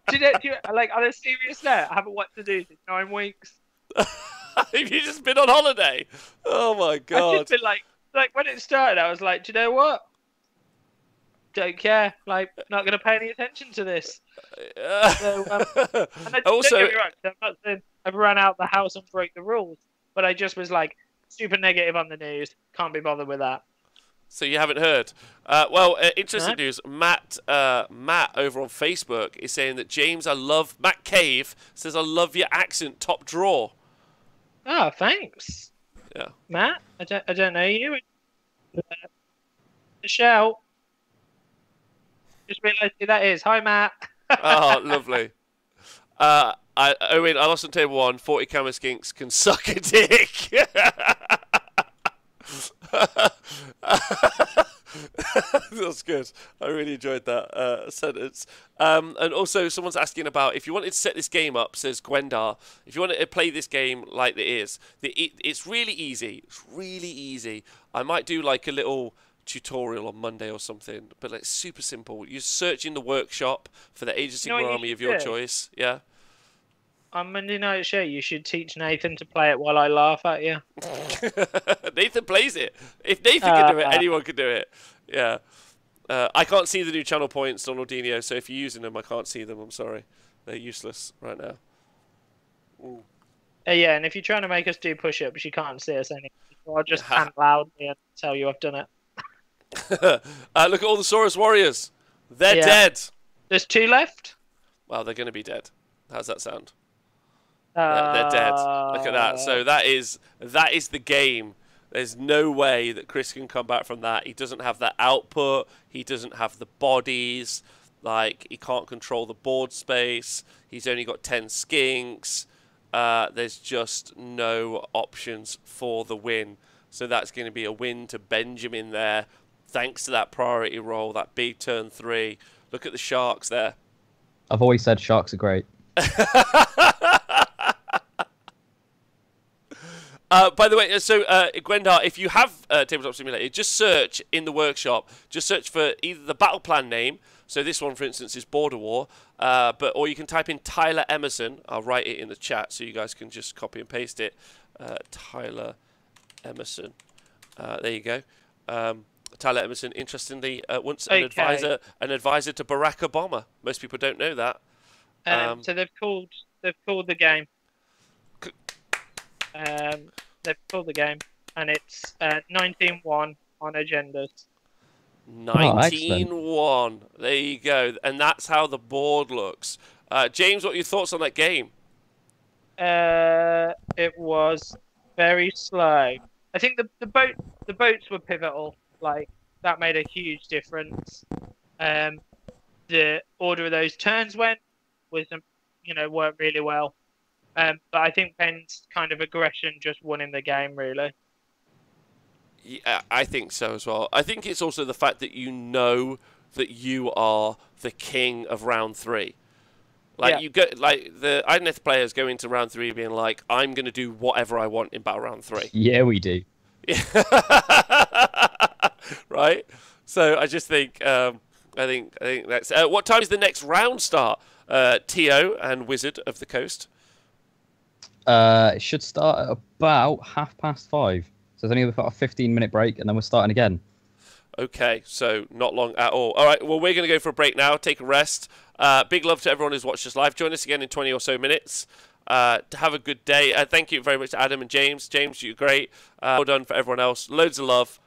[SPEAKER 2] Do you, like, on a serious note, I haven't watched the news in 9 weeks.
[SPEAKER 1] Have you just been on holiday? Oh my god!
[SPEAKER 2] I've just been like when it started, I was like, do you know what? Don't care. Like, not going to pay any attention to this. So, and
[SPEAKER 1] also,
[SPEAKER 2] don't get me wrong, I'm not saying I've run out the house and broke the rules, but I just was like super negative on the news. Can't be bothered with that.
[SPEAKER 1] So you haven't heard? Interesting news. Matt over on Facebook is saying that James, Matt Cave says, I love your accent, top draw.
[SPEAKER 2] Oh, thanks.
[SPEAKER 1] Yeah.
[SPEAKER 2] Matt, I don't know you. A shout. Just realised who that is. Hi, Matt.
[SPEAKER 1] Oh, lovely. Owen, I lost on table 1. 40 camera skinks can suck a dick. That's good. I really enjoyed that sentence. And also, someone's asking about if you wanted to set this game up, says Gwendar, if you wanted to play this game like it is, it's really easy. It's really easy. I might do like a little tutorial on Monday or something, but like super simple. You search in the workshop for the Age of Sigmar army of your choice. Yeah.
[SPEAKER 2] On Monday Night Show, you should teach Nathan to play it while I laugh at you.
[SPEAKER 1] Nathan plays it. If Nathan can do it, anyone can do it. Yeah. I can't see the new channel points, Donaldinho, so if you're using them, I can't see them. I'm sorry. They're useless right now.
[SPEAKER 2] Yeah, and if you're trying to make us do push-ups, you can't see us anymore. So I'll just pant loudly and tell you I've done it.
[SPEAKER 1] Look at all the Saurus Warriors. They're dead.
[SPEAKER 2] There's 2 left?
[SPEAKER 1] Well, they're going to be dead. How's that sound? They're dead. Look at that. So that is the game. There's no way that Chris can come back from that. He doesn't have that output. He doesn't have the bodies. Like, he can't control the board space. He's only got 10 skinks. There's just no options for the win. So that's going to be a win to Benjamin there. Thanks to that priority roll, that big turn 3. Look at the Sharks there.
[SPEAKER 3] I've always said Sharks are great.
[SPEAKER 1] By the way, so Gwendar, if you have Tabletop Simulator, just search in the workshop. Just search for either the battle plan name. So this one, for instance, is Border War. Or you can type in Tyler Emerson. I'll write it in the chat so you guys can just copy and paste it. Tyler Emerson. There you go. Tyler Emerson, interestingly, once an advisor to Barack Obama. Most people don't know that.
[SPEAKER 2] So they've called the game. They've called the game, and it's 19-1 on agendas.
[SPEAKER 1] 19-1. There you go, and that's how the board looks. James, what are your thoughts on that game?
[SPEAKER 2] It was very slow. I think the boats were pivotal. Like, that made a huge difference. The order of those turns worked really well. But I think Ben's kind of aggression just won in the game, really.
[SPEAKER 1] Yeah, I think so as well. I think it's also the fact that you know that you are the king of round 3. Like, you get the Idoneth players go into round 3 being like, I'm going to do whatever I want in battle round 3.
[SPEAKER 3] Yeah, we do.
[SPEAKER 1] Right? So I just think, I think that's. What time is the next round start? To and Wizard of the Coast.
[SPEAKER 3] It should start at about 5:30. So there's only about a 15-minute break, and then we're starting again.
[SPEAKER 1] Okay, so not long at all. All right, well, we're going to go for a break now, take a rest. Big love to everyone who's watched us live. Join us again in 20 or so minutes. To have a good day. Thank you very much to Adam and James. James, you're great. Well done for everyone else. Loads of love.